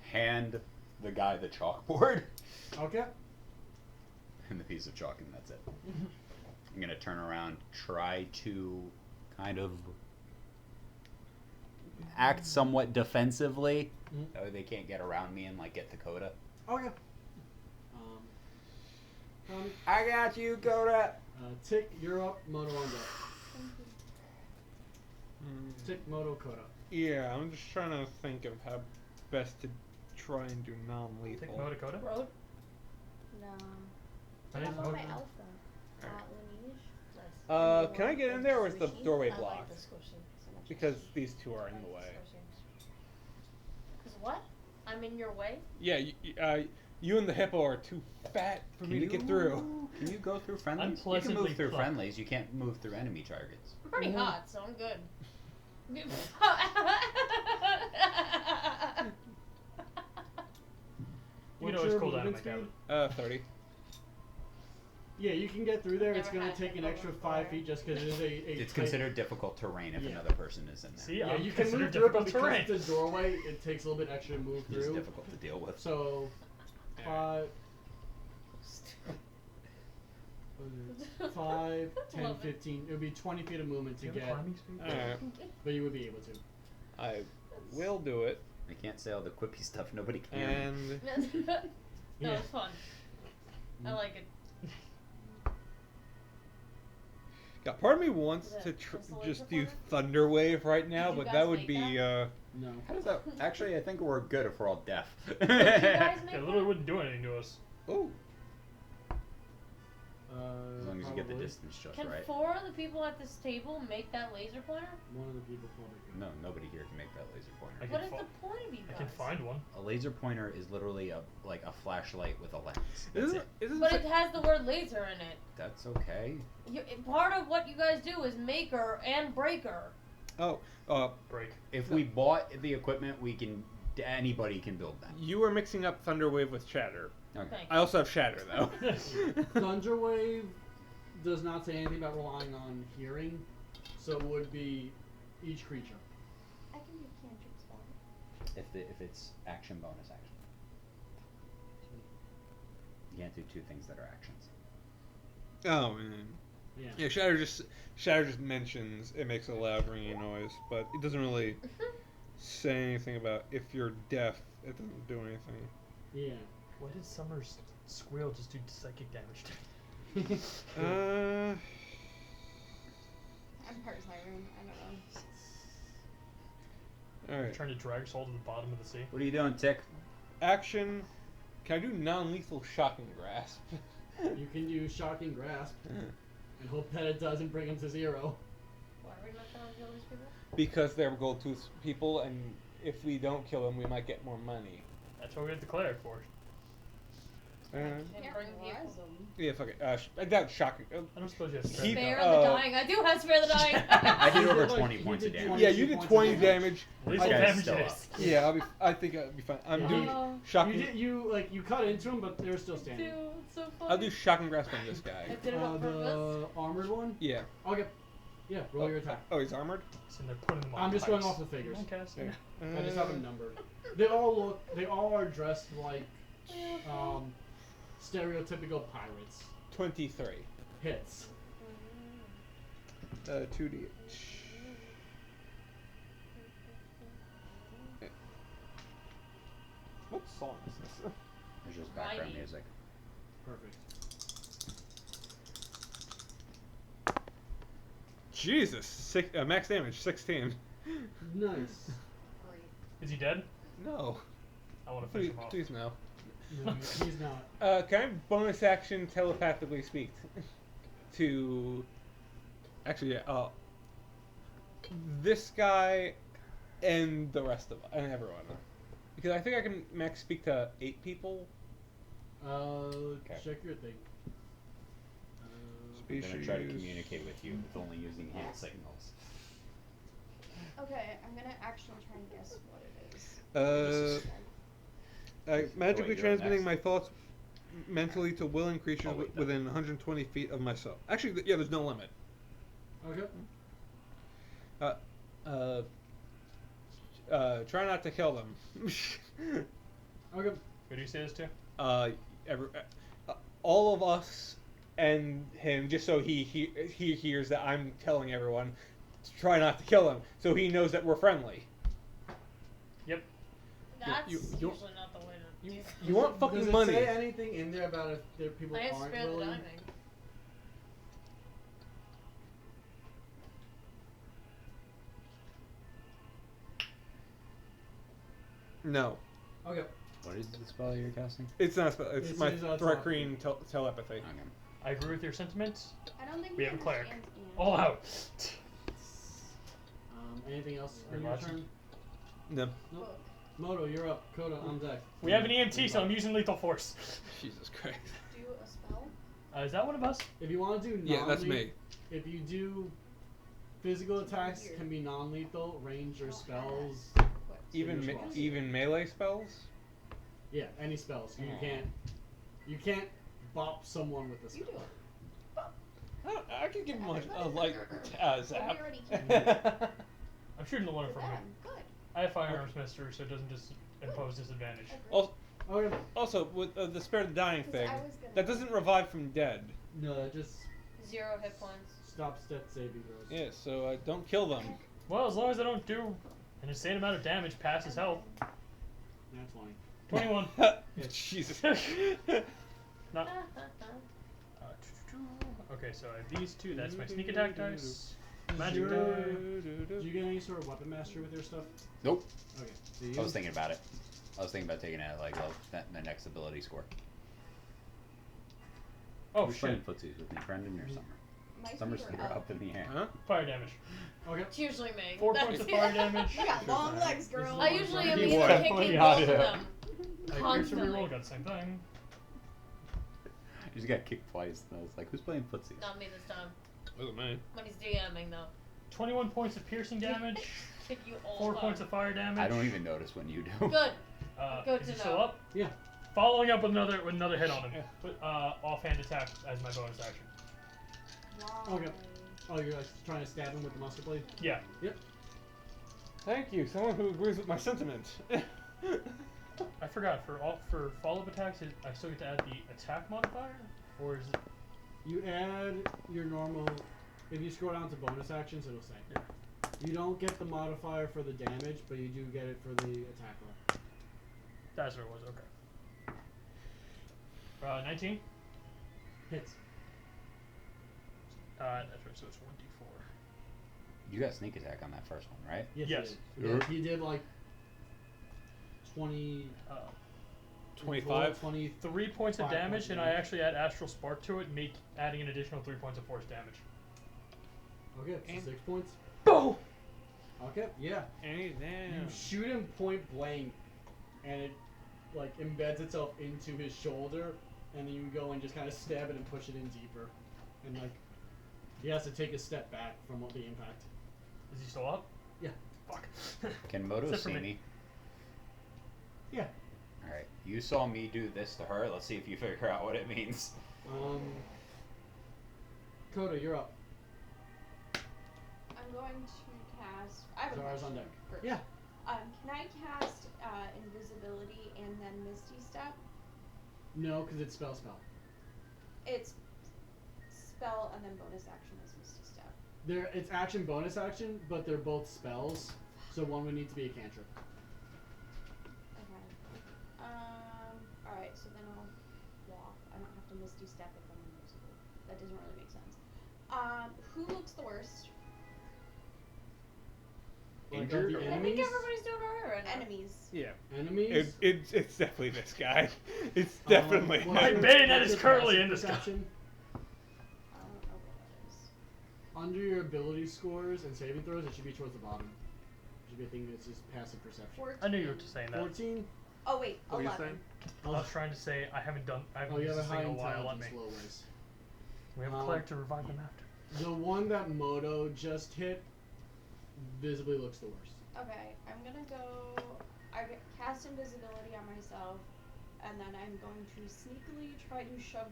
hand the guy the chalkboard Okay. and the piece of chalk, and that's it. I'm gonna turn around, try to kind of act somewhat defensively. Mhm. That way they can't get around me and like get the coda. Okay. Tommy, I got you, coda! Tick, you're up. Moto on deck. Tick, Moto, Koda. Yeah, I'm just trying to think of how best to try and do non-lethal. Take Mo Dakota. Road? No. My I name's have Mo my Dakota. alpha. Alright. Nice. Can I get in there, or is the doorway I like blocked? the squishy so much. Because these two are in the way. Cause what? I'm in your way? Yeah, you and the hippo are too fat for me to get through. Can you go through friendlies? You can Unpleasantly move through plump. friendlies. You can't move through enemy targets. I'm pretty hot, so I'm good. You can What's always your cool down in my movement cabin. 30. Yeah, you can get through there. It's Never gonna had take an that extra before. 5 feet just because it is a It's tight- considered difficult terrain if Yeah. another person is in there. See, Yeah, I'm you can considered move through it, but difficult because terrain. it's a doorway, it takes a little bit extra to move It's through. difficult to deal with. So, 5, 10, Love it. 15. It would be 20 feet of movement Do to you have get, climbing speed? Alright, but you would be able to. I will do it. I can't say all the quippy stuff. Nobody can hear me. And that Yeah. was fun. I like it. God, part of me wants Is to it just the laser just do pointer? Thunderwave right now, Did you but guys that would make be No. How does that? Actually, I think we're good if we're all deaf. Did you guys make It literally wouldn't do anything to us. oh. As long as you get the Probably. distance just Can right. 4 of the people at this table make that laser pointer? One of the people probably could. No, nobody here can make that laser pointer. I What can is fall. the point of you I can find one. A laser pointer is literally like a flashlight with a lens. That's Isn't it. isn't But it- it has the word laser in it. That's okay. Part of what you guys do is maker and breaker. Break. If we bought the equipment, anybody can build that. you were mixing up Thunderwave with Shatter. Okay. Thank I also have Shatter though. Thunderwave does not say anything about relying on hearing, so it would be each creature. I can do cantrip spell. If it's action bonus action. You can't do two things that are actions. Oh man. Yeah. Yeah, Shatter just mentions it makes a loud ringing noise, but it doesn't really say anything about if you're deaf. It doesn't do anything. Yeah. Why did Summer's squeal just do psychic damage to me? I'm part siren. I don't know. All right. Trying to drag Soul to the bottom of the sea. What are you doing, Tick? Action. Can I do non-lethal shocking grasp? You can use Shocking Grasp and hope that it doesn't bring him to 0. Why are we not trying to kill these people? Because they're gold tooth people, and if we don't kill them, we might get more money. That's what we have the cleric for. And Can't bring realize people. them. Yeah, fuck it. I doubt shocking. I don't suppose you have Keep- strength. Spare uh, the dying. I do have spare the dying. I did over Like, 20 you points of did damage. Yeah, you 22 did points of 20 damage. damage. Lethal guy's damage still it up. is. Yeah, I think I'll be fine. I'm doing Oh. shocking. You cut into him, but they're still Dude, standing. it's so funny. I'll do shocking grasp on this I guy. did it on purpose. The armored one? Yeah. Okay. Yeah, roll your attack. Oh, he's armored. So they're putting them on I'm just going pikes. off the figures. Okay, so- I just have them numbered. They all are dressed like stereotypical pirates. 23. Hits. 2d. What song is this? There's just background Righty. music. Perfect. Jesus, max damage 16. Nice. Great. Is he dead? No, I want to finish him off. please no. No, he's not. Can I bonus action telepathically speak to? Actually, yeah. This guy and the rest of and everyone, because I think I can max speak to 8 people. Check your thing. I'm gonna try to communicate with you with only using hand signals. Okay, I'm gonna actually try and guess what it is. Magically you're transmitting next. my thoughts mentally to willing creatures Oh, wait, within 120 feet of myself. Actually, yeah, there's no limit. Okay. Try not to kill them. Okay. Who do you say this to? All of us and him, just so he hears that I'm telling everyone to try not to kill him, so he knows that we're friendly. That's you- usually not the way to do You want Does fucking it money? say anything in there about if there people I have aren't spare the willing? dying. No, Okay. What is the spell you're casting? it's not. It's It my says, threat green telepathy. Okay. I agree with your sentiments. I don't think We have a cleric. understand Ian. All out. Anything else Very in your much. turn? No. Book. Moto, you're up. Coda, on deck. We have an EMT, so I'm using lethal force. Jesus Christ. Do a spell. Is that one of us? If you want to do Yeah, that's me. If you do physical attacks, Weird. can be non-lethal. Range or spells. What? Even Yours was. even melee spells. Yeah, any spells. You Aw. can't bop someone with a You spell. do it. I can give him a light zap. We already can. I'm shooting the one in For front of them. me. Good. I have firearms master, so it doesn't just impose disadvantage. Also, Okay. also with the spare the dying 'Cause thing, I was gonna- that doesn't revive from dead. No, that just 0 hit points. stops death saving throws. Yeah, so don't kill them. Well, as long as I don't do an insane amount of damage past his health. That's 20. 21. Jesus. Not. Okay, so I have these two. That's my sneak attack dice. Magic Zero. die. Did you get any sort of weapon mastery with your stuff? Nope. Okay. So I you was thinking about it. I was thinking about taking it at like the next ability score. Oh Who's shit. playing footsies with me, Brendan or Summer? my Summer's feet feet are are up in the air. Huh? Fire damage. Okay. It's usually me. 4 points of fire damage. You got long legs, girl. I usually am He used was. to kicking Yeah, both of yeah. them. I pierce a Constantly. reroll, got the same thing. You just got kicked twice, and I was like, who's playing footsie? Not me this time. Wasn't mine. When he's DMing though. 21 points of piercing damage. Kick you all 4 up. points of fire damage. I don't even notice when you do. Good. Good is to he still know. up? Yeah. Following up with another hit on him. Yeah. But, offhand attack as my bonus action. Why? Okay. Oh, you're like trying to stab him with the musket blade? Yeah. Thank you, someone who agrees with my sentiment. I forgot for follow-up attacks, I still get to add the attack modifier, or is it? You add your normal. If you scroll down to bonus actions, it'll say. Yeah. You don't get the modifier for the damage, but you do get it for the attack roll. That's what it was. Okay. 19. Hits. That's right. So it's 1d4. You got sneak attack on that first one, right? Yes. He did. He did like 20. 25. 20. 3 points of 5 damage, points of and I damage. actually add astral spark to it, adding an additional 3 points of force damage. Okay, so And- 6 points. Boom! Okay, yeah. Hey, You damn. shoot him point blank, and it like embeds itself into his shoulder, and then you go and just kind of stab it and push it in deeper, and like he has to take a step back from the impact. Is he still up? Yeah. Fuck. Can Moto Except for see me. me? Yeah. Alright, you saw me do this to her. Let's see if you figure out what it means. Coda, you're up. I'm going to cast. I have a Zara's on question deck. first. Yeah. Can I cast invisibility and then Misty Step? No, because it's spell. It's spell and then bonus action is Misty Step. It's action bonus action, but they're both spells, so one would need to be a cantrip. Okay. Alright, so then I'll walk. I don't have to Misty Step if I'm invisible. That doesn't really make sense. Who looks the worst? Like, Injured of the or- I think enemies? everybody's doing alright right now. Enemies. Yeah. Enemies? It's definitely this guy. It's definitely what's My your- bayonet what's is your currently passive in this guy. perception? I don't know what that is. Under your ability scores and saving throws, it should be towards the bottom. It should be a thing that's just passive perception. 14. I knew you were just saying that. 14? Oh wait, What were you 11. saying? I was trying to say I haven't Oh, you used have a this high thing in a while. Let intelligence, me. low ways. We have a cleric to revive them after. The one that Moto just hit visibly looks the worst. Okay, I'm gonna go. I cast invisibility on myself, and then I'm going to sneakily try to shove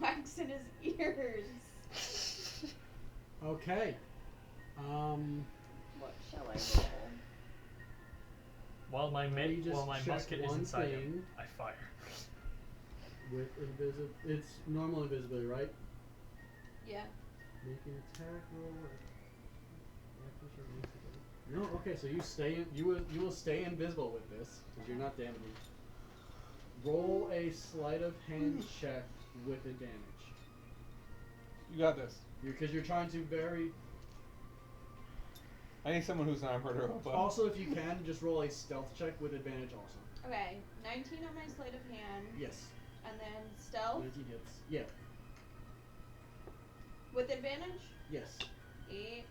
wax in his ears. Okay. What shall I roll? While my You just check musket is one inside him, thing. I fire. With it's normal invisibility, right? Yeah. Make an attack roll. No, okay, so you will stay invisible with this because you're not damaging. Roll a sleight of hand check with advantage. You got this. Because you're trying to very. I need someone who's not a murderer. Also, if you can, just roll a stealth check with advantage. Also. Okay, 19 on my sleight of hand, Yes. and then stealth 19 hits. Yeah. with advantage. Yes. 8.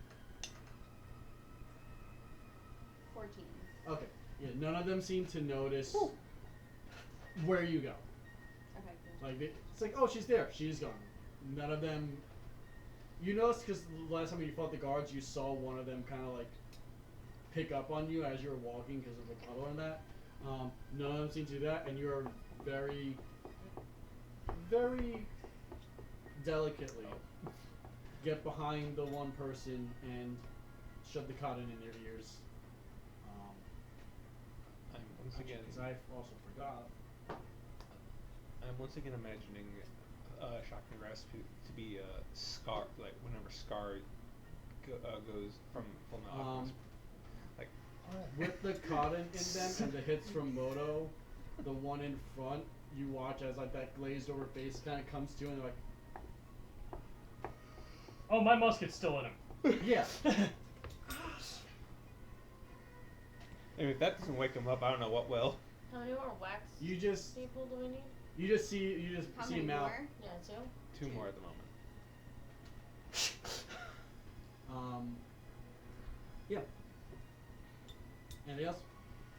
14. Okay. Yeah. None of them seem to notice where you go. Okay, cool. Like it's like, oh, she's there. She's gone. None of them. You noticed because the last time you fought the guards, you saw one of them kind of like pick up on you as you were walking because of the puddle and that. None of them seem to do that, and you are very, very delicately get behind the one person and shove the cotton in their ears. I'm once again. Because I also forgot. I'm once again imagining Shotgun Grasp to be Scar, like whenever Scar goes from Full Metal Alchemist. Like, With the cotton in them and the hits from Moto, the one in front, you watch as like that glazed over face kind of comes to, and they're Oh, my musket's still in him. like, yeah. if that doesn't wake him up, I don't know what will. How many more wax You just people do we need? you just see How see many him out. more? Yeah, two. 2 more at the moment. Yeah. Anything else?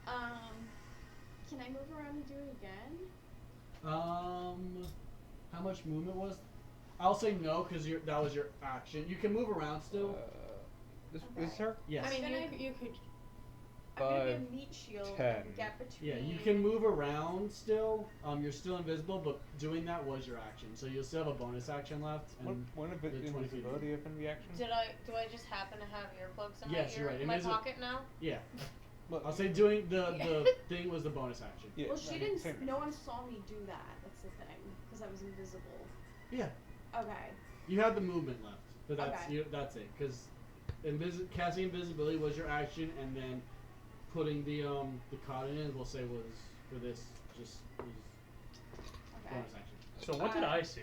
Can I move around and do it again? How much movement was? I'll say no because that was your action. You can move around still. This Okay. her? Yes. I mean, Then you could. I'm gonna be a 5, meat shield 10. and get between. Yeah, you can move around still. You're still invisible, but doing that was your action, so you'll still have a bonus action left. And One of the the 20 feet. invisibility of the action? Do I just happen to have earplugs in Yes, my you're ear, right. in my Invisi- pocket now? yeah, Well, I'll say doing the thing was the bonus action. yeah, Well, she I mean, didn't. same. No one saw me do that. That's the thing, because I was invisible. Yeah, Okay. you have the movement left, but that's Okay. that's it. Because casting invisibility was your action, and then putting the cotton in, we'll say was for this just was Okay. bonus action. So what did I see?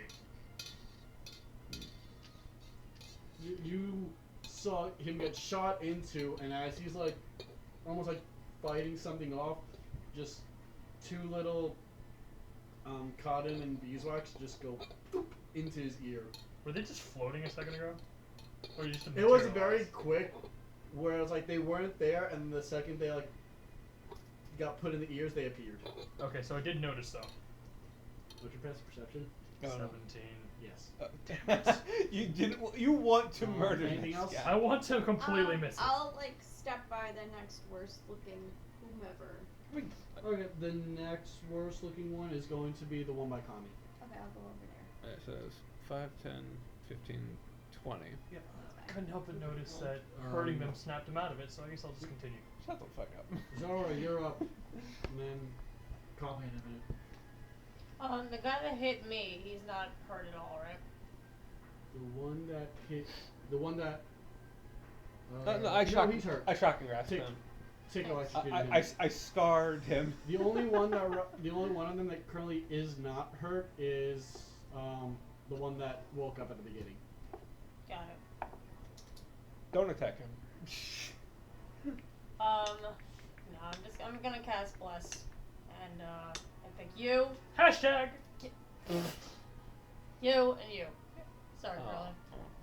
You saw him get shot into, and as he's like almost like fighting something off, just two little cotton and beeswax just go boop into his ear. Were they just floating a second ago? Or just It was very quick, where it's like they weren't there, and the second they like got put in the ears, they appeared. Okay, so I did notice though. What's your passive perception? Oh, no. 17. Yes. You didn't. You want to murder anything this else? guy. I want to completely miss it. I'll like step by the next worst looking whomever. Okay, the next worst looking one is going to be the one by Kami. Okay, I'll go over there. Alright, so it's 5, 10, 15, 20. Yeah. That's fine. Couldn't help but notice that hurting them snapped him out of it, so I guess I'll just continue. Shut the fuck up. Zara, you're up. And then Kami in a minute. The guy that hit me, he's not hurt at all, right? The one that hit. The one that. No, I shock. he's hurt. I shocking grasped Take- him. Tickle executed him. I scarred him. The only one that the only one of them that currently is not hurt is the one that woke up at the beginning. Got it. Don't attack him. No, I'm gonna cast Bless. And, I think you, Hashtag! you, and you. Sorry, Aw. Carly.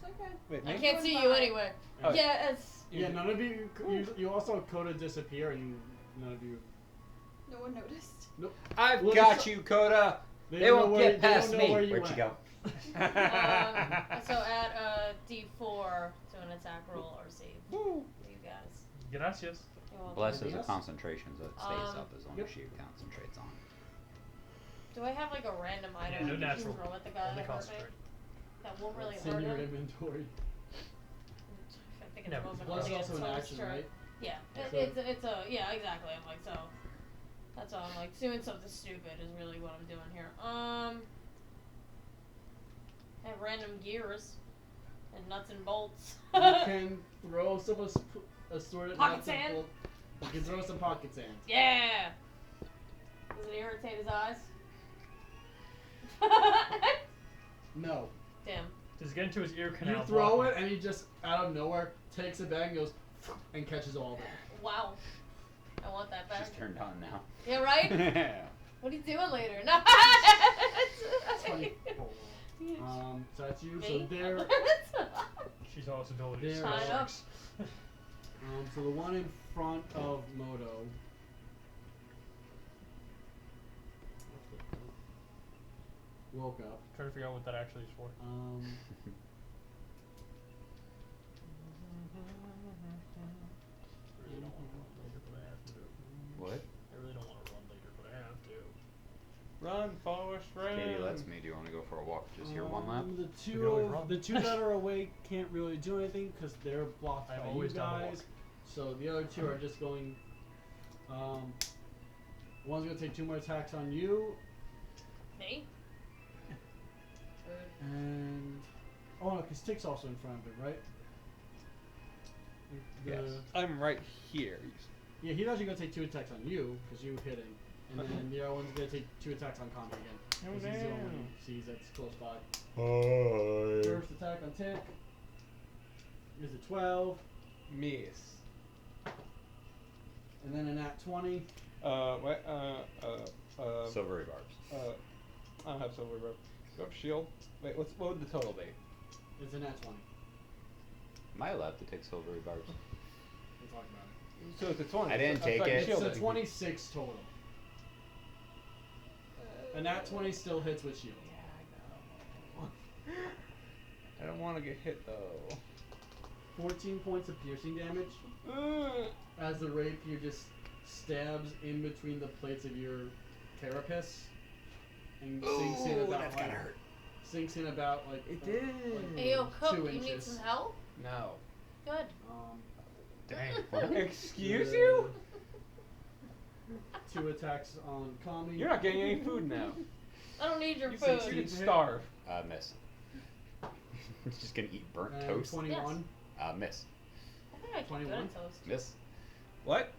It's okay. Wait, I me? can't see you anyway. Oh. Yes. Yeah, none of you. You also Coda disappear, and none of you. No one noticed. Nope. I've Well, got it's- you, Coda. They They don't know won't where- get they don't past know me. where you Where'd you went. go? So add a D4 to an attack roll or save. Woo. You guys. Gracias. You're welcome. Bless is Anything a else? concentration, so it stays up as long Yep. as she concentrates on. Do I have like a random item Yeah, no I can natural. throw at the guy Only that hurt me? concentrate. That won't really It's hurt in your him? inventory. I think it's Never. moving Plus, early, also an so it's action, true. right? Yeah, So- it's a yeah, exactly. I'm like, so that's all. I'm like doing something stupid is really what I'm doing here. I have random gears and nuts and bolts. You can throw some assorted Pocket nuts and sand? bolts. You can throw some pocket sand. Yeah. Does it irritate his eyes? No. Damn. Just get into his ear canal. You throw block it, and he just out of nowhere takes it back and goes and catches all of it. Wow. I want that back. She's turned on now. Yeah, right? Yeah. What are you doing later? No. 24. So that's you. So Me? there. She's also abilities. There. I know. So the one in front of Moto. Woke up. Trying to figure out what that actually is for. I really don't want to run later, but I have to. What? I really don't want to run later, but I have to. Run, Forrest, run. Katie lets me. Do you want to go for a walk? Just here one lap? The can two always run. the two that are awake can't really do anything because they're blocked I've by you always done the guys. So the other two are just going. One's gonna take 2 more attacks on you, Me? and oh no, because Tick's also in front of him, right? Yes. I'm right here. Yeah, he's actually gonna take 2 attacks on you because you hit him, and then the other one's gonna take 2 attacks on Kami again. Oh, 'cause he's the only one damn. he sees that's close by. Hi. First attack on Tick is a 12, Miss. and then a nat 20. Wait, Silvery barbs. I don't have silver rope. Do you have shield? Wait, what would the total be? It's a nat 20. Am I allowed to take silvery barbs? We'll talk about it. So it's a 20. I didn't It's take like it. It's shielding. a 26 total. And that 20 still hits with shield. Yeah, I know. I don't want to get hit though. 14 points of piercing damage as the rapier just stabs in between the plates of your carapace and sinks in about that's gotta hurt. sinks in about like It did. Hey, yo, Cook, 2 you need inches. some help? No. Good. Dang. What? Excuse you? 2 attacks on Kami. You're not getting any food now. I don't need your You food. can starve. Miss. Just gonna eat burnt And toast. 21. Miss. I think I can 21? good toast. Miss. What?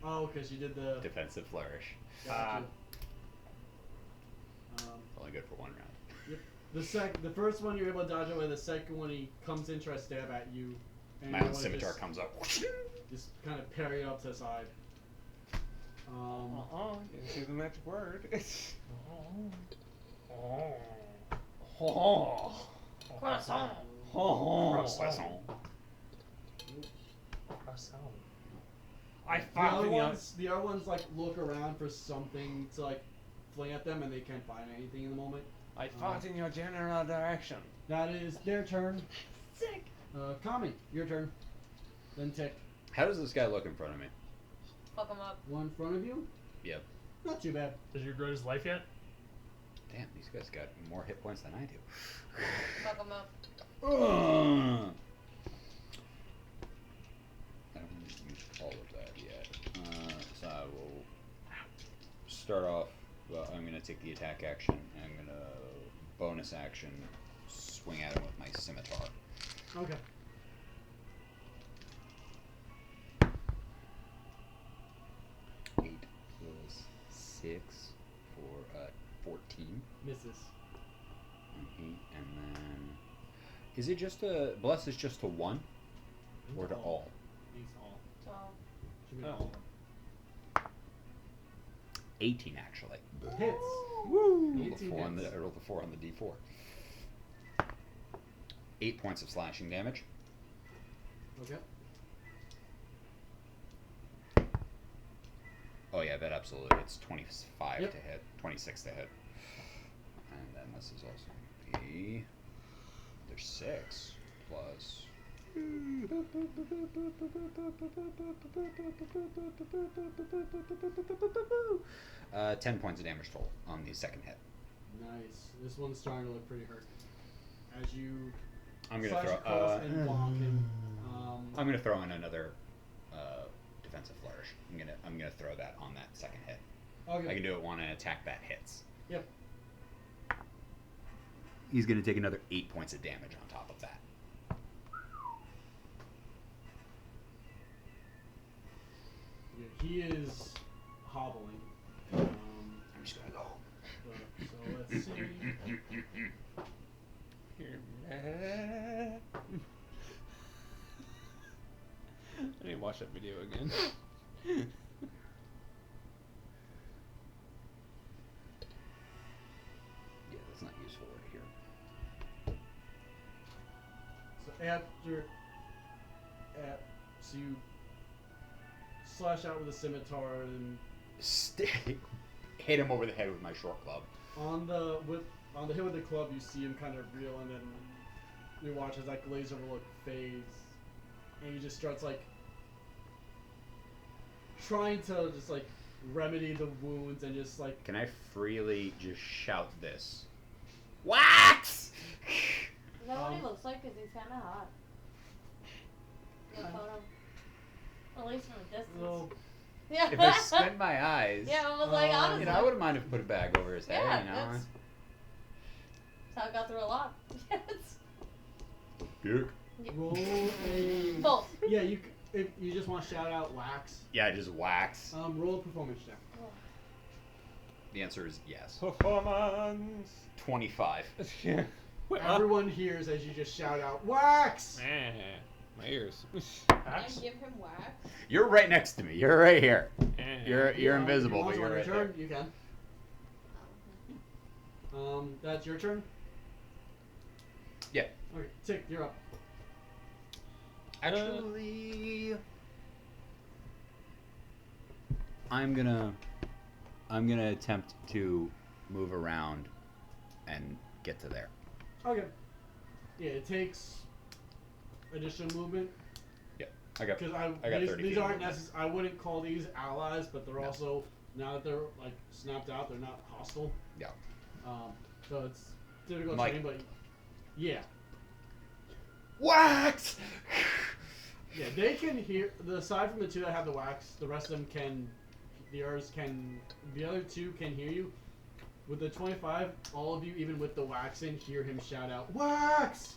Oh, because you did the. Defensive flourish. Gotcha. Only good for 1 round. The first one you're able to dodge away. The second one he comes in, tries to stab at you. And My you own wanna scimitar just, comes up. just kind of parry it up to the side. Didn't say the magic word. Croissant. Croissant. I The fought other in the other ones like look around for something to like fling at them, and they can't find anything in the moment. I fought in your general direction. That is their turn. Sick. Kami, your turn. Then Tick. How does this guy look in front of me? Fuck him up. One in front of you. Yep. Not too bad. Does you grow his life yet? Damn, these guys got more hit points than I do. Fuck him up. I don't use all of that yet. So I will start off. Well, I'm going to take the attack action. And I'm going to bonus action swing at him with my scimitar. Okay. Eight plus 6 for 14. Misses. And 8, and then is it just a bless? Is just to 1 or to all? He's all. So, Should be Oh. all. 18 actually. Hits. Woo! Roll the 18 4 on hits. the, I rolled the 4 on the d4. 8 points of slashing damage. Okay. Oh yeah, that absolutely hits. 25 Yep. to hit, 26 to hit. And then this is also going to be another 6 plus. 10 points of damage total on the second hit. Nice. This one's starting to look pretty hurt. As you I'm gonna slash throw. across and block him. I'm gonna throw in another defensive flourish. I'm gonna throw that on that second hit. Okay. I can do it on an attack that hits. Yep. He's gonna take another 8 points of damage on top of that. Yeah, he is hobbling. I'm just gonna go. So let's see. You're mad. I need to watch that video again. Yeah, that's not useful right here. So so you slash out with a scimitar, and Hit him over the head with my short club. on the hit with the club, you see him kind of reel, and then you watch as that glaze over look fades, and he just starts like trying to just like remedy the wounds and just like Can I freely just shout this? Wax! is that what he looks like? Because he's kind of hot. The photo. At least from a distance. well, Yeah. If I squint my eyes, Yeah, I was like, honestly. you know, I wouldn't mind if I put a bag over his head. Yeah, You know. that's how I got through a lot. Yes. Duke. roll a Both. yeah. If you just want to shout out wax, Yeah, just wax. roll a performance check. The answer is yes. Performance. 25. Yeah. Everyone hears as you just shout out wax. My ears. I give him wax. You're right next to me. You're right here. You're You invisible, want but to you're on right your there. turn, you can. That's your turn. Yeah. Okay, Tick, you're up. Actually, I'm gonna attempt to move around and get to there. Okay. Yeah, it takes additional movement. I got Because I got 30 these feet aren't movement. necessary. I wouldn't call these allies, but they're No. also, now that they're like snapped out, they're not hostile. Yeah. So it's difficult Mike. training, but yeah. Wax. Yeah, they can hear. Aside from the two that have the wax, the rest of them can. The others can. The other two can hear you. With the 25, all of you, even with the wax in, hear him shout out, "Wax!"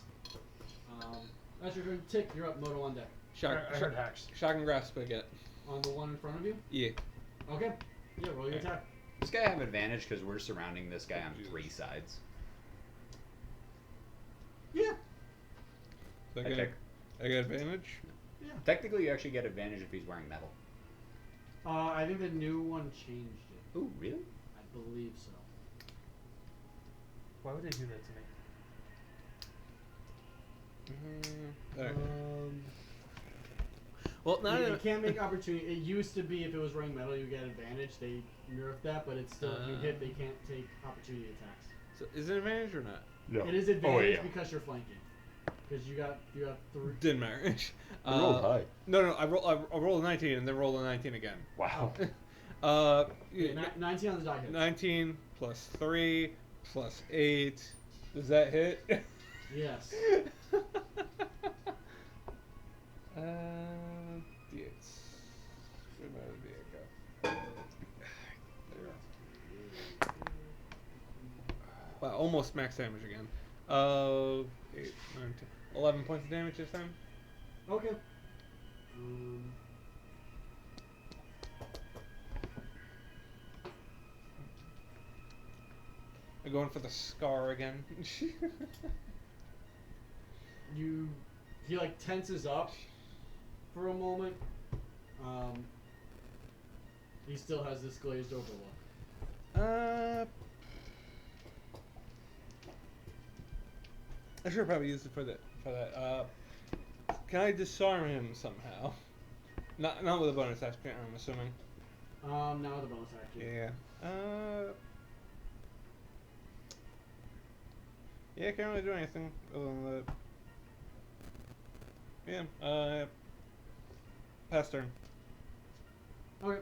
That's your turn. Tick, you're up. Moto on deck. I heard hacks. Shock and grasp again. On the one in front of you. Yeah. Okay. Yeah, roll your Okay. attack. Does this guy have advantage because we're surrounding this guy on 3 sides? Yeah. So I I get, check. I get advantage. Yeah. Technically, you actually get advantage if he's wearing metal. I think the new one changed it. Ooh, really? I believe so. Why would they do that to me? Alright. Um, Well, now you that can't make opportunity. It used to be if it was wearing metal, you get advantage. They nerfed that, but it's still if you hit, they can't take opportunity attacks. so is it advantage or not? No. It is advantage because you're flanking. Because you got 3. Didn't matter. I rolled high. No, I rolled a 19 and then rolled a 19 again. Wow. Yeah, 19 on the die hit. 19 plus 3 plus 8. Does that hit? Yes. D8. Where'd my other D8 go? There we go. Wow, almost max damage again. 8, 9, 10, 11 points of damage this time. Okay. I'm going for the scar again. He like tenses up for a moment. He still has this glazed over look. I should probably use it for that. Can I disarm him somehow? Not with a bonus action, I'm assuming. Now with a bonus action. Yeah. Yeah, I can't really do anything other than that. Yeah. Pass turn. Okay.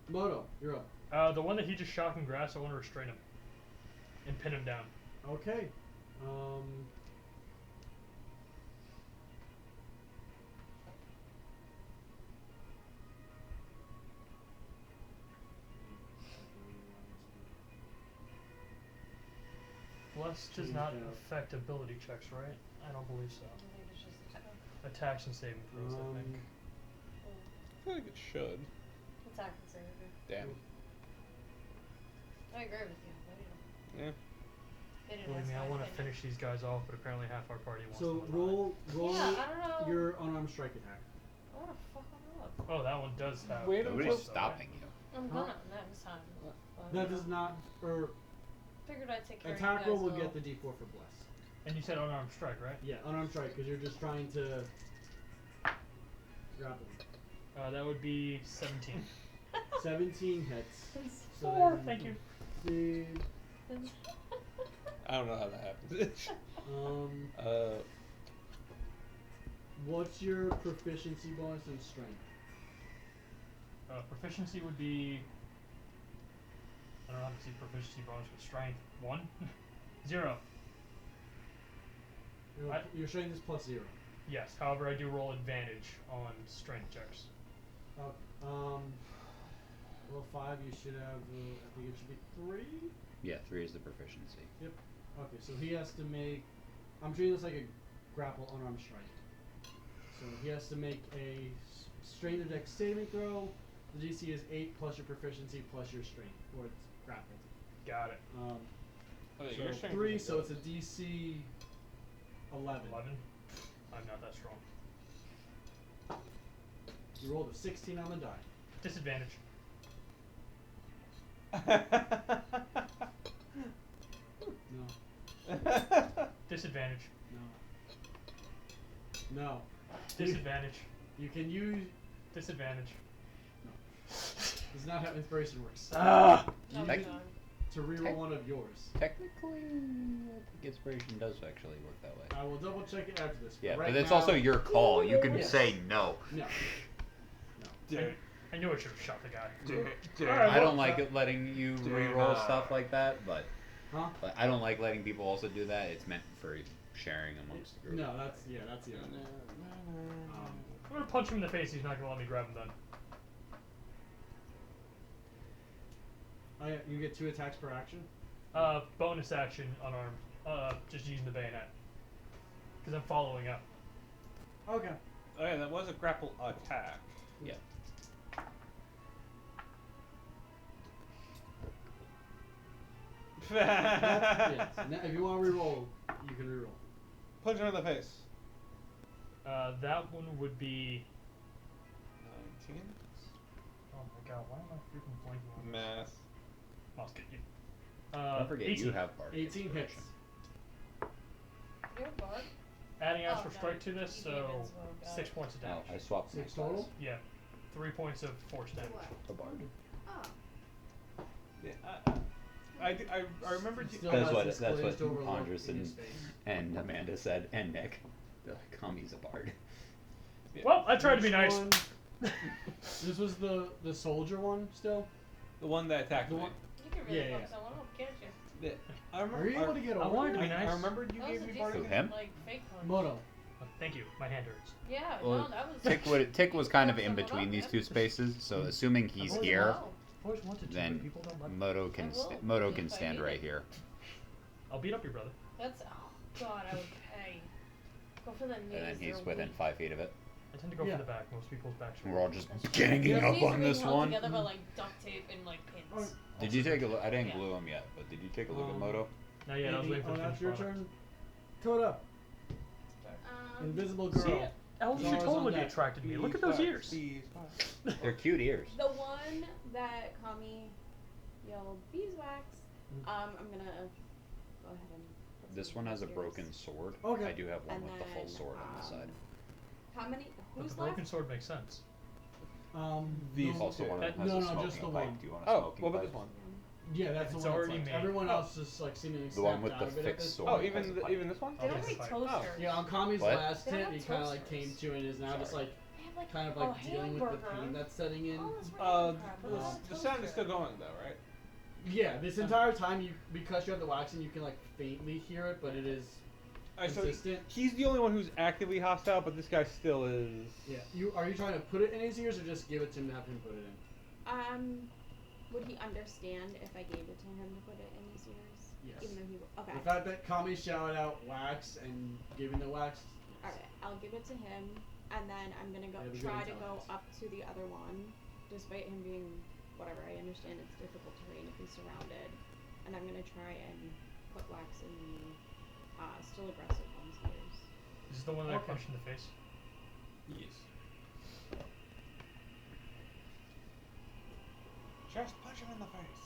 Moto, you're up. The one that he just shocked and grass, I want to restrain him and pin him down. Okay. Bless does Change not that. affect ability checks, right? I don't believe so. I think it's just attack. Attacks and saving throws, I think. I feel like it should. Attack and saving. Damn. I agree with you. But, Yeah. Believe me, I want to finish these guys off, but apparently half our party wants So to. roll Yeah, I don't know. your unarmed strike attack. I want to fuck him up. Oh, that one does have. Wait Nobody's until- stopping you. I'm Huh? gonna next time. But, That you does know, not, or Figured I'd take care attack of you roll guys will well. get the D4 for bless. And you said unarmed strike, right? Yeah, unarmed strike because you're just trying to grapple. That would be 17. 17 hits. So 4, then thank you. the- I don't know how that happens. What's your proficiency bonus in strength? Proficiency would be. I don't know how to see proficiency bonus with strength. 1? 0. Your strength is plus 0. Yes, however, I do roll advantage on strength checks. Well, 5, you should have, I think it should be 3? Yeah, 3 is the proficiency. Okay, so he has to make, I'm treating this like a grapple unarmed strike. So he has to make a strength or dex saving throw. The DC is 8 plus your proficiency plus your strength, or it's grappled. Got it. So 3, so it's a DC 11. 11? I'm not that strong. You rolled a 16 on the die. Disadvantage. No, Disadvantage. no. No. Disadvantage. You can use. Disadvantage. This is not how inspiration works. Ah! Oh, Tech- God. To reroll one of yours. Technically, I think inspiration does actually work that way. I will double check it after this. Yeah, right but it's now, also your call. You can Yes. say no. No. I knew I should have shot the guy. Alright, I don't well, like it letting you Dude, re-roll stuff like that, but Huh? I don't like letting people also do that. It's meant for sharing amongst the group. No, that's the other. I'm gonna punch him in the face. He's not gonna let me grab him then. Oh yeah, you get 2 attacks per action. Bonus action unarmed. Just using the bayonet. Because I'm following up. Okay. Oh yeah, that was a grapple attack. Yeah. Yes. Now, if you want to reroll, you can reroll. Punch him in the face. That one would be. 19. Oh my god, why am I freaking blanking on this? Math. I'll get you. Don't forget 18. you have bardic 18 hits. inspiration. You're bug. Adding Oh, Astral got Strike it. to this, You gave so it as well, got 6 it. points of Oh, damage. I swapped my 6 class. total. Yeah, 3 points of force damage. What? A bard. Oh. Yeah, I remember. Still That's has what- this that's what glazed over look Andres in his and- face. And Amanda said, and Nick. They're like, Kami's a bard. Yeah. Well, I tried to be Which nice. one- This was the soldier one still. The one that attacked The me. one- You can really Yeah, fuck yeah. someone up, can't you? Yeah, I remember. Are you able to get I over wanted to there? be nice. I remembered you That gave was a me bardic. decent, Him? like, fake punch. Moto. Oh, thank you. My hand hurts. Yeah, Well, no, that was. Tick was kind of Fuck in someone between up, these man. 2 spaces, so assuming he's always here, Wow. I've always wanted to, then but people don't let me. Moto can I will, Moto if can I stand need right it. here. I'll beat up your brother. That's. Oh, God, I would pay. Go for that knees. And then he's they're within weak. 5 feet of it. I tend to go Yeah. for the back. Most people's backs are We're all just That's true. ganging Yeah. up Knees are on being this held one. together by, like, duct tape and, like, pins. Oh, Did you take a look? I didn't Yeah. glue him yet, but did you take a look at Um, Moto? Not yet. I was Maybe- waiting for the that's finished your product. turn. Coda. Invisible girl. See, Elvis Zara's on totally deck. attracted me. Look at those ears. They're cute ears. The one that Kami yelled beeswax. I'm gonna go ahead and. put This some one has a ears. broken sword. Okay. I do have one And with the full then, sword on the side. How many? But Who's the broken left? sword makes sense. These no, Also, one of them No, has a no, smoking just the pipe. one. Do you want a Oh, smoking what about pipe? this one? Yeah, that's It's the one. already That's left. made. Everyone Oh. else is like seemingly The one snapped with out the of it at fixed this sword. Oh, point. has a even pipe. even this one. They don't Okay. make Fine. toasters. Yeah, on Kami's What? last They don't hit, he have kind of like toasters. came to and is now just like They have, like, kind of a like dealing with the hamburger. pain that's setting in. Oh, that's Uh, random crap. What about the sound is toaster? still going though, right? Yeah, this entire time you because you have the waxing, you can like faintly hear it, but it is So consistent. he's the only one who's actively hostile, but this guy still is. Yeah, are you trying to put it in his ears or just give it to him and have him put it in? Would he understand if I gave it to him to put it in his ears? Yes. Even though he. Okay. The fact that Kami shouted out wax and giving the wax. Alright, I'll give it to him, and then I'm gonna go Yeah, the try good to go intelligence. up to the other one, despite him being whatever. I understand it's difficult terrain if he's surrounded, and I'm gonna try and put wax in the still aggressive one's ears. This is the one that I Okay. punched in the face. Yes. Just punch him in the face.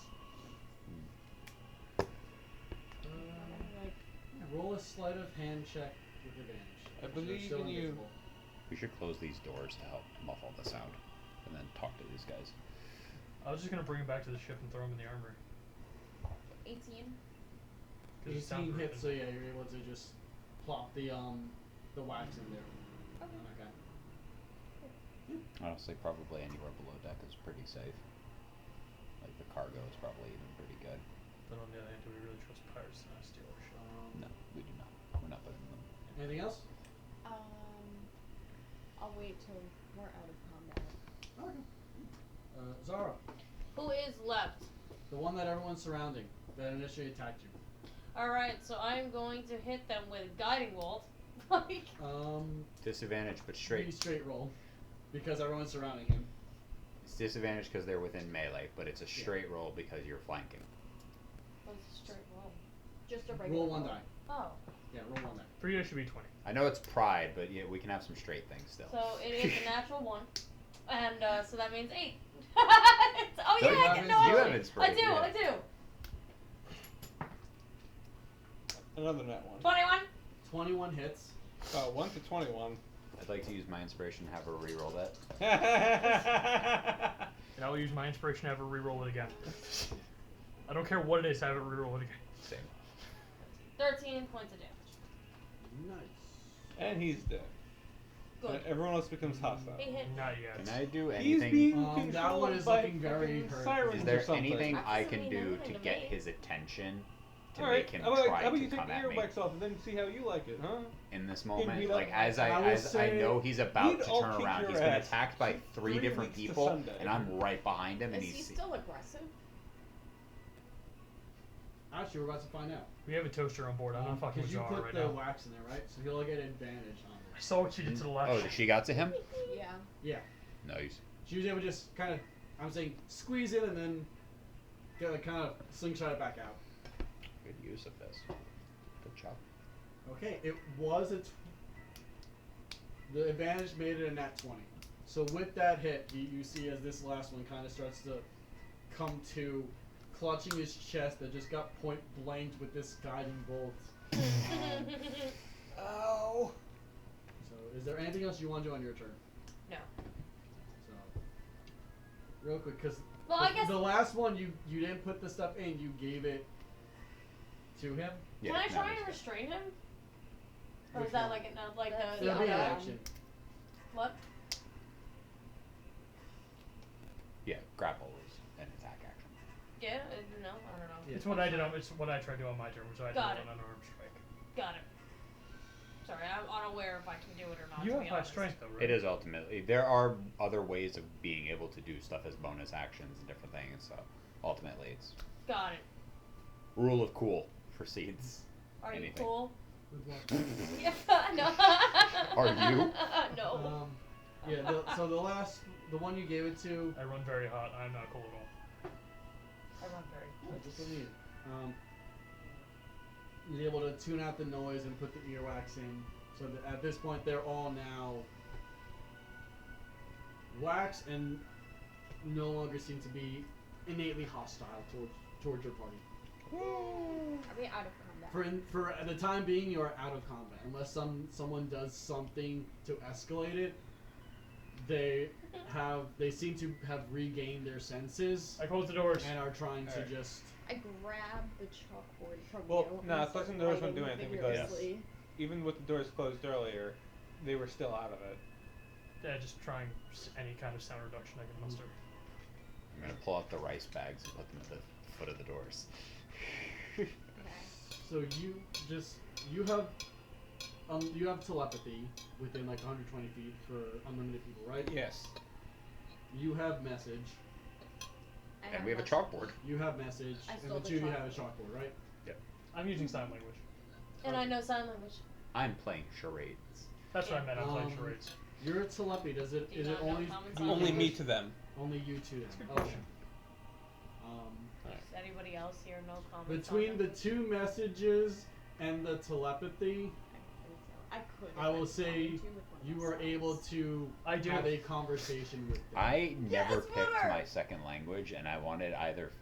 Like, Yeah, roll a sleight of hand check with advantage. I You're believe still in you. invisible. We should close these doors to help muffle the sound, and then talk to these guys. I was just gonna bring him back to the ship and throw him in the armory. 18. 'Cause it sounds 18 really hits, so yeah, you're able to just plop the wax in there. Okay. Okay. Honestly, probably anywhere below deck is pretty safe. Like the cargo is probably even pretty good. But on the other hand, do we really trust pirates to not steal our ship? No, we do not. We're not putting them. Anything else? I'll wait till we're out of combat. Okay. Zara, Who is left? the one that everyone's surrounding that initially attacked you. Alright, so I'm going to hit them with Guiding Bolt. Like, Disadvantage, but Be straight. straight roll, because everyone's surrounding him. It's disadvantage because they're within melee, but it's a straight roll because you're flanking. what's a straight roll? Just a regular Roll one die. Oh. Yeah, roll one die. For you, it should be 20. I know it's pride, but yeah, we can have some straight things still. So it is a natural 1. And so that means 8. Oh So yeah, you I have can ins- know. you have I inspiration, do, yeah. I do. Another net one. 21. 21 hits. 1 to 21. I'd like to use my inspiration to have her reroll that. And I'll use my inspiration to have her reroll it again. I don't care what it is, have it reroll it again. Same. 13 points of damage. Nice. And he's dead. Good. And everyone else becomes hostile. He hit. Not yet. Can I do He's anything? being That one is controlled by looking very fucking hurt. sirens Is or there something. anything That I doesn't can mean do anything to to get me. his attention to Alright, make him how about try you to take come the at me? earwax off and then see how you like it, huh? In this beat moment, up like by- as I will I say know he's about we'd to all turn kick around, your he's been ass attacked by 3 3 different weeks to people, Sunday. and I'm right behind him, and Is he he's still aggressive? Actually, we're about to find out. We have a toaster on board. I'm not fucking with you Jar put right the now. wax in there, right? So he'll get advantage on I this. saw what you did to the left. oh, she got to him. Yeah. Yeah. Nice. She was able to just kind of, I'm saying, squeeze it and then kind of slingshot it back out. Good use of this. Good job. Okay, it was the advantage made it a nat 20. So with that hit, you see as this last one kind of starts to come to, clutching his chest that just got point blanked with this guiding bolt. Ow. So is there anything else you want to do on your turn? No. So, real quick, because Well, I guess. the last one you didn't put the stuff in, you gave it to him. Can I no, try he's and good. restrain him? Or Which is that one? like the That's the It'll be an other- action. What? Yeah, grapple is an attack action. Yeah. No, I don't know. Yeah. It's what I did. It's what I tried to do on my turn, which I did Got on it. an unarmed strike. Got it. Sorry, I'm unaware if I can do it or not. You to have be high honest. strength though, right? It is ultimately. There are other ways of being able to do stuff as bonus actions and different things. So ultimately, it's Got it. rule of cool precedes. Are Anything. you cool? With what? Yeah. No. Are you? No. Yeah. So the one you gave it to. I run very hot. I'm not cool at all. I run very. Just what we need. He's able to tune out the noise and put the earwax in. So that at this point, they're all now wax and no longer seem to be innately hostile towards your party. Are we out of combat? For the time being, you are out of combat unless someone does something to escalate it. They seem to have regained their senses I close the doors. and are trying to Alright. just. I grab the chalkboard from Well, you. no, and start closing the doors won't writing do anything because- vigorously. Even with the doors closed earlier, they were still out of it. Yeah, just trying any kind of sound reduction I can muster. I'm gonna pull out the rice bags and put them at the foot of the doors. Okay. So you have telepathy within like 120 feet for unlimited people, right? Yes. You have message. And we have a message. chalkboard. You have message, I and stole the the two of you have a chalkboard. chalkboard, right? I'm using sign language. And I know sign language. I'm playing charades. That's what I meant. I'm playing charades. Your telepathy Do is you it not know only common be sign Only me language? to them. only you two? That's a good Then? Okay. question. Does anybody else here know common sign Between the language? two messages and the telepathy, I could. if I will wanted say to with one you of were the able songs. to I do. have a conversation with them. I never Yes, picked Boomer! my second language, and I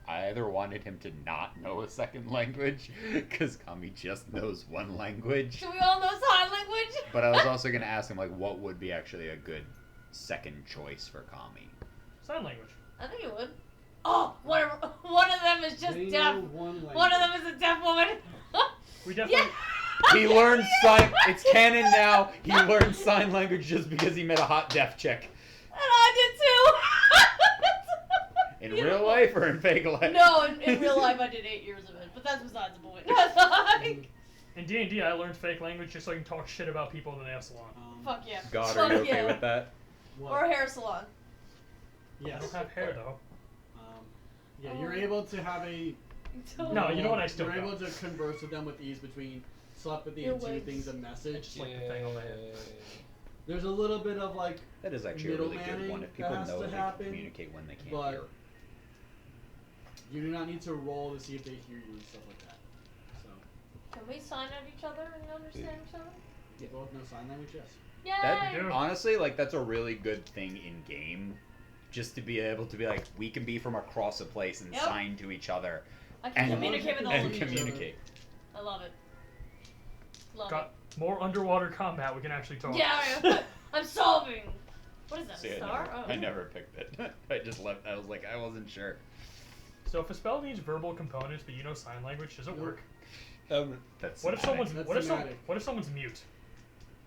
either wanted him to not know a second language, because Kami just knows one language. Do we all know sign language? But I was also gonna ask him like, what would be actually a good second choice for Kami? Sign language. I think it would. Oh, one of them is just They deaf. know one language. One of them is a deaf woman. We definitely. Yeah. He learned sign. It's canon now. He learned sign language just because he met a hot deaf chick. And I did too. In real life or in fake life? No, in real life I did 8 years of it, but that's besides the point. Like, In D&D, I learned fake language just so I can talk shit about people in the nail salon. fuck yeah. God, Fuck are you okay yeah. with that? What? Or a hair salon. I Yes. don't have hair though. Yeah, you're able to have a. No, you know what, I still You're don't. able to converse with them with ease between telepathy Your and two legs. things of message. It's like the thing on the head. There's a little bit of like, That is actually a really good Middlemanning one. If people that has know to they can happen, communicate when they can't but- hear. you do not need to roll to see if they hear you and stuff like that. So, Can we sign at each other and understand each other? you both know sign language, yes. Yay! That We do. honestly, like, that's a really good thing in game. Just to be able to be like, we can be from across a place and Yep. sign to each other I can and- communicate with all and of you. communicate. I love it. Love Got more underwater combat. We can actually talk. it. Yeah. I'm solving. What is that? See, Star? I never picked it. I just left. I was like, I wasn't sure. So if a spell needs verbal components but you know sign language, does it Nope. work? That's What if somatic. someone's That's what if somatic. what if someone's mute?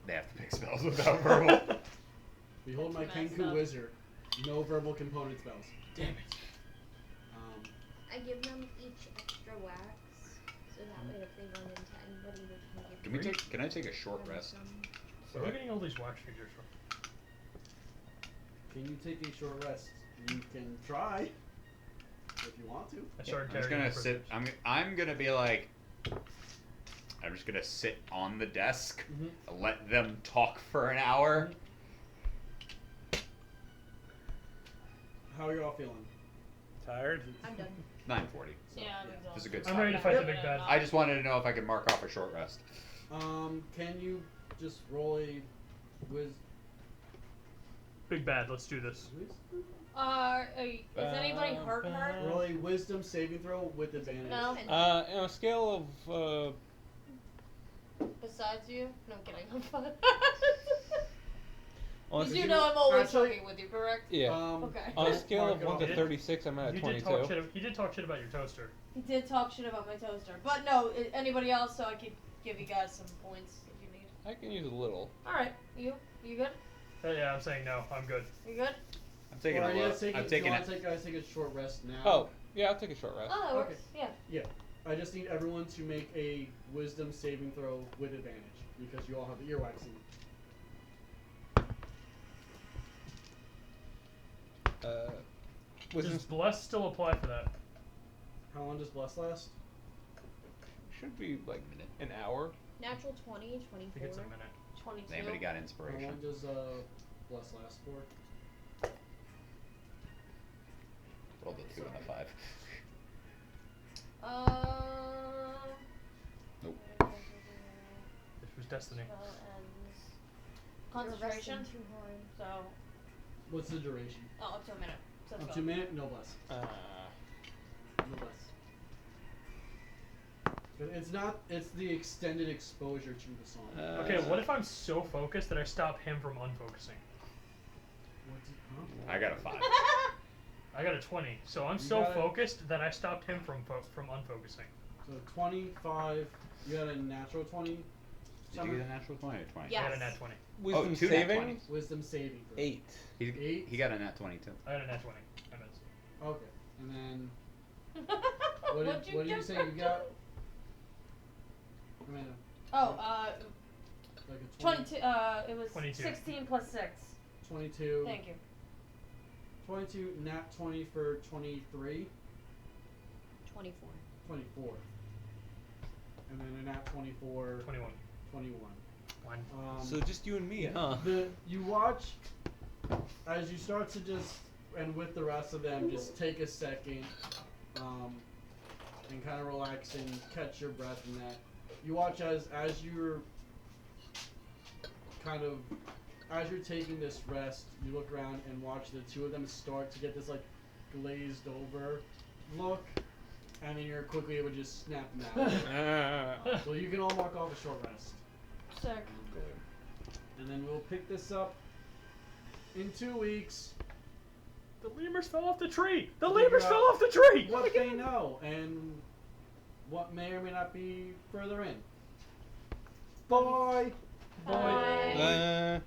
They have to pick spells without verbal. Behold my That's messed Kenku up. Wizard. No verbal component spells. Damn it. I give them each extra wax, so that way if they run into anybody, they can give Can I take a short them rest? some. Where are we getting all these wax figures from? Can you take a short rest? You can try. If you want to. I started I'm just carrying gonna the sit. prisoners. I'm gonna be like. I'm just gonna sit on the desk, let them talk for an hour. How are you all feeling? Tired? I'm done. 9:40. Yeah, I'm Yeah. exhausted. This is a good I'm start. ready to fight the big bad. I just wanted to know if I could mark off a short rest. Can you just roll a Big bad, let's do this. wisdom? Is anybody hurt? Roll a wisdom saving throw with advantage. No. On a scale of Besides you? No, I'm kidding. I'm fine. on You a, do know I'm always Actually- fucking with you, correct? yeah, Okay. on a scale Mark of it 1 off. to Did- 36, I'm at a He 22. did talk shit about your toaster. He did talk shit about my toaster. But no, anybody else so I could give you guys some points if you need. I can use a little. Alright, you good? Yeah, I'm saying no. I'm good. You good? I'm taking Or a you look. guys take I'm it- taking you it. want to take a short rest now? Oh, yeah, I'll take a short rest. Oh, that works. Okay. Yeah. I just need everyone to make a wisdom saving throw with advantage because you all have the earwax in. Wisdom Does bless still apply for that? How long does bless last? should be like an hour. Natural 20, I think 24. it's a minute. 22. Anybody got How inspiration? long does bless last for? Rolled a 2 and a 5. Nope. This was destiny. You're Concentration. resting too hard. So, What's the duration? up to a minute. So Up to a minute? No bless. No bless. But it's the extended exposure to the song. Okay, what if I'm so focused that I stop him from unfocusing? Huh? I got a 5. I got a 20, so I'm You so got it. focused that I stopped him from unfocusing. So 25, you got a natural 20. Did you Summer? get a natural 20 or 20? Yeah. I got a Yes. nat 20. Wisdom 2 nat saving? 20s. Wisdom saving throw. 8. He got a nat 20 too. I got a nat 20. I missed. Okay. And then What'd what did you just say you got? Amanda, Oh, like a 20, 22. It was 22. 16 plus 6. 22. Thank you. 22, nat 20 for 23, 24. 24. And then a nat 24, 21. 21. One. So just you and me, huh? You watch as you start to just, and with the rest of them, just take a second and kind of relax and catch your breath in that. You watch as you're kind of, as you're taking this rest, you look around and watch the two of them start to get this like glazed over look, and then you're quickly able to just snap them out. So you can all mark off a short rest. Sick. And then we'll pick this up in 2 weeks. The lemurs fell off the tree! The Figure lemurs out fell off the tree! What they know and what may or may not be further in. Bye. Bye. Uh,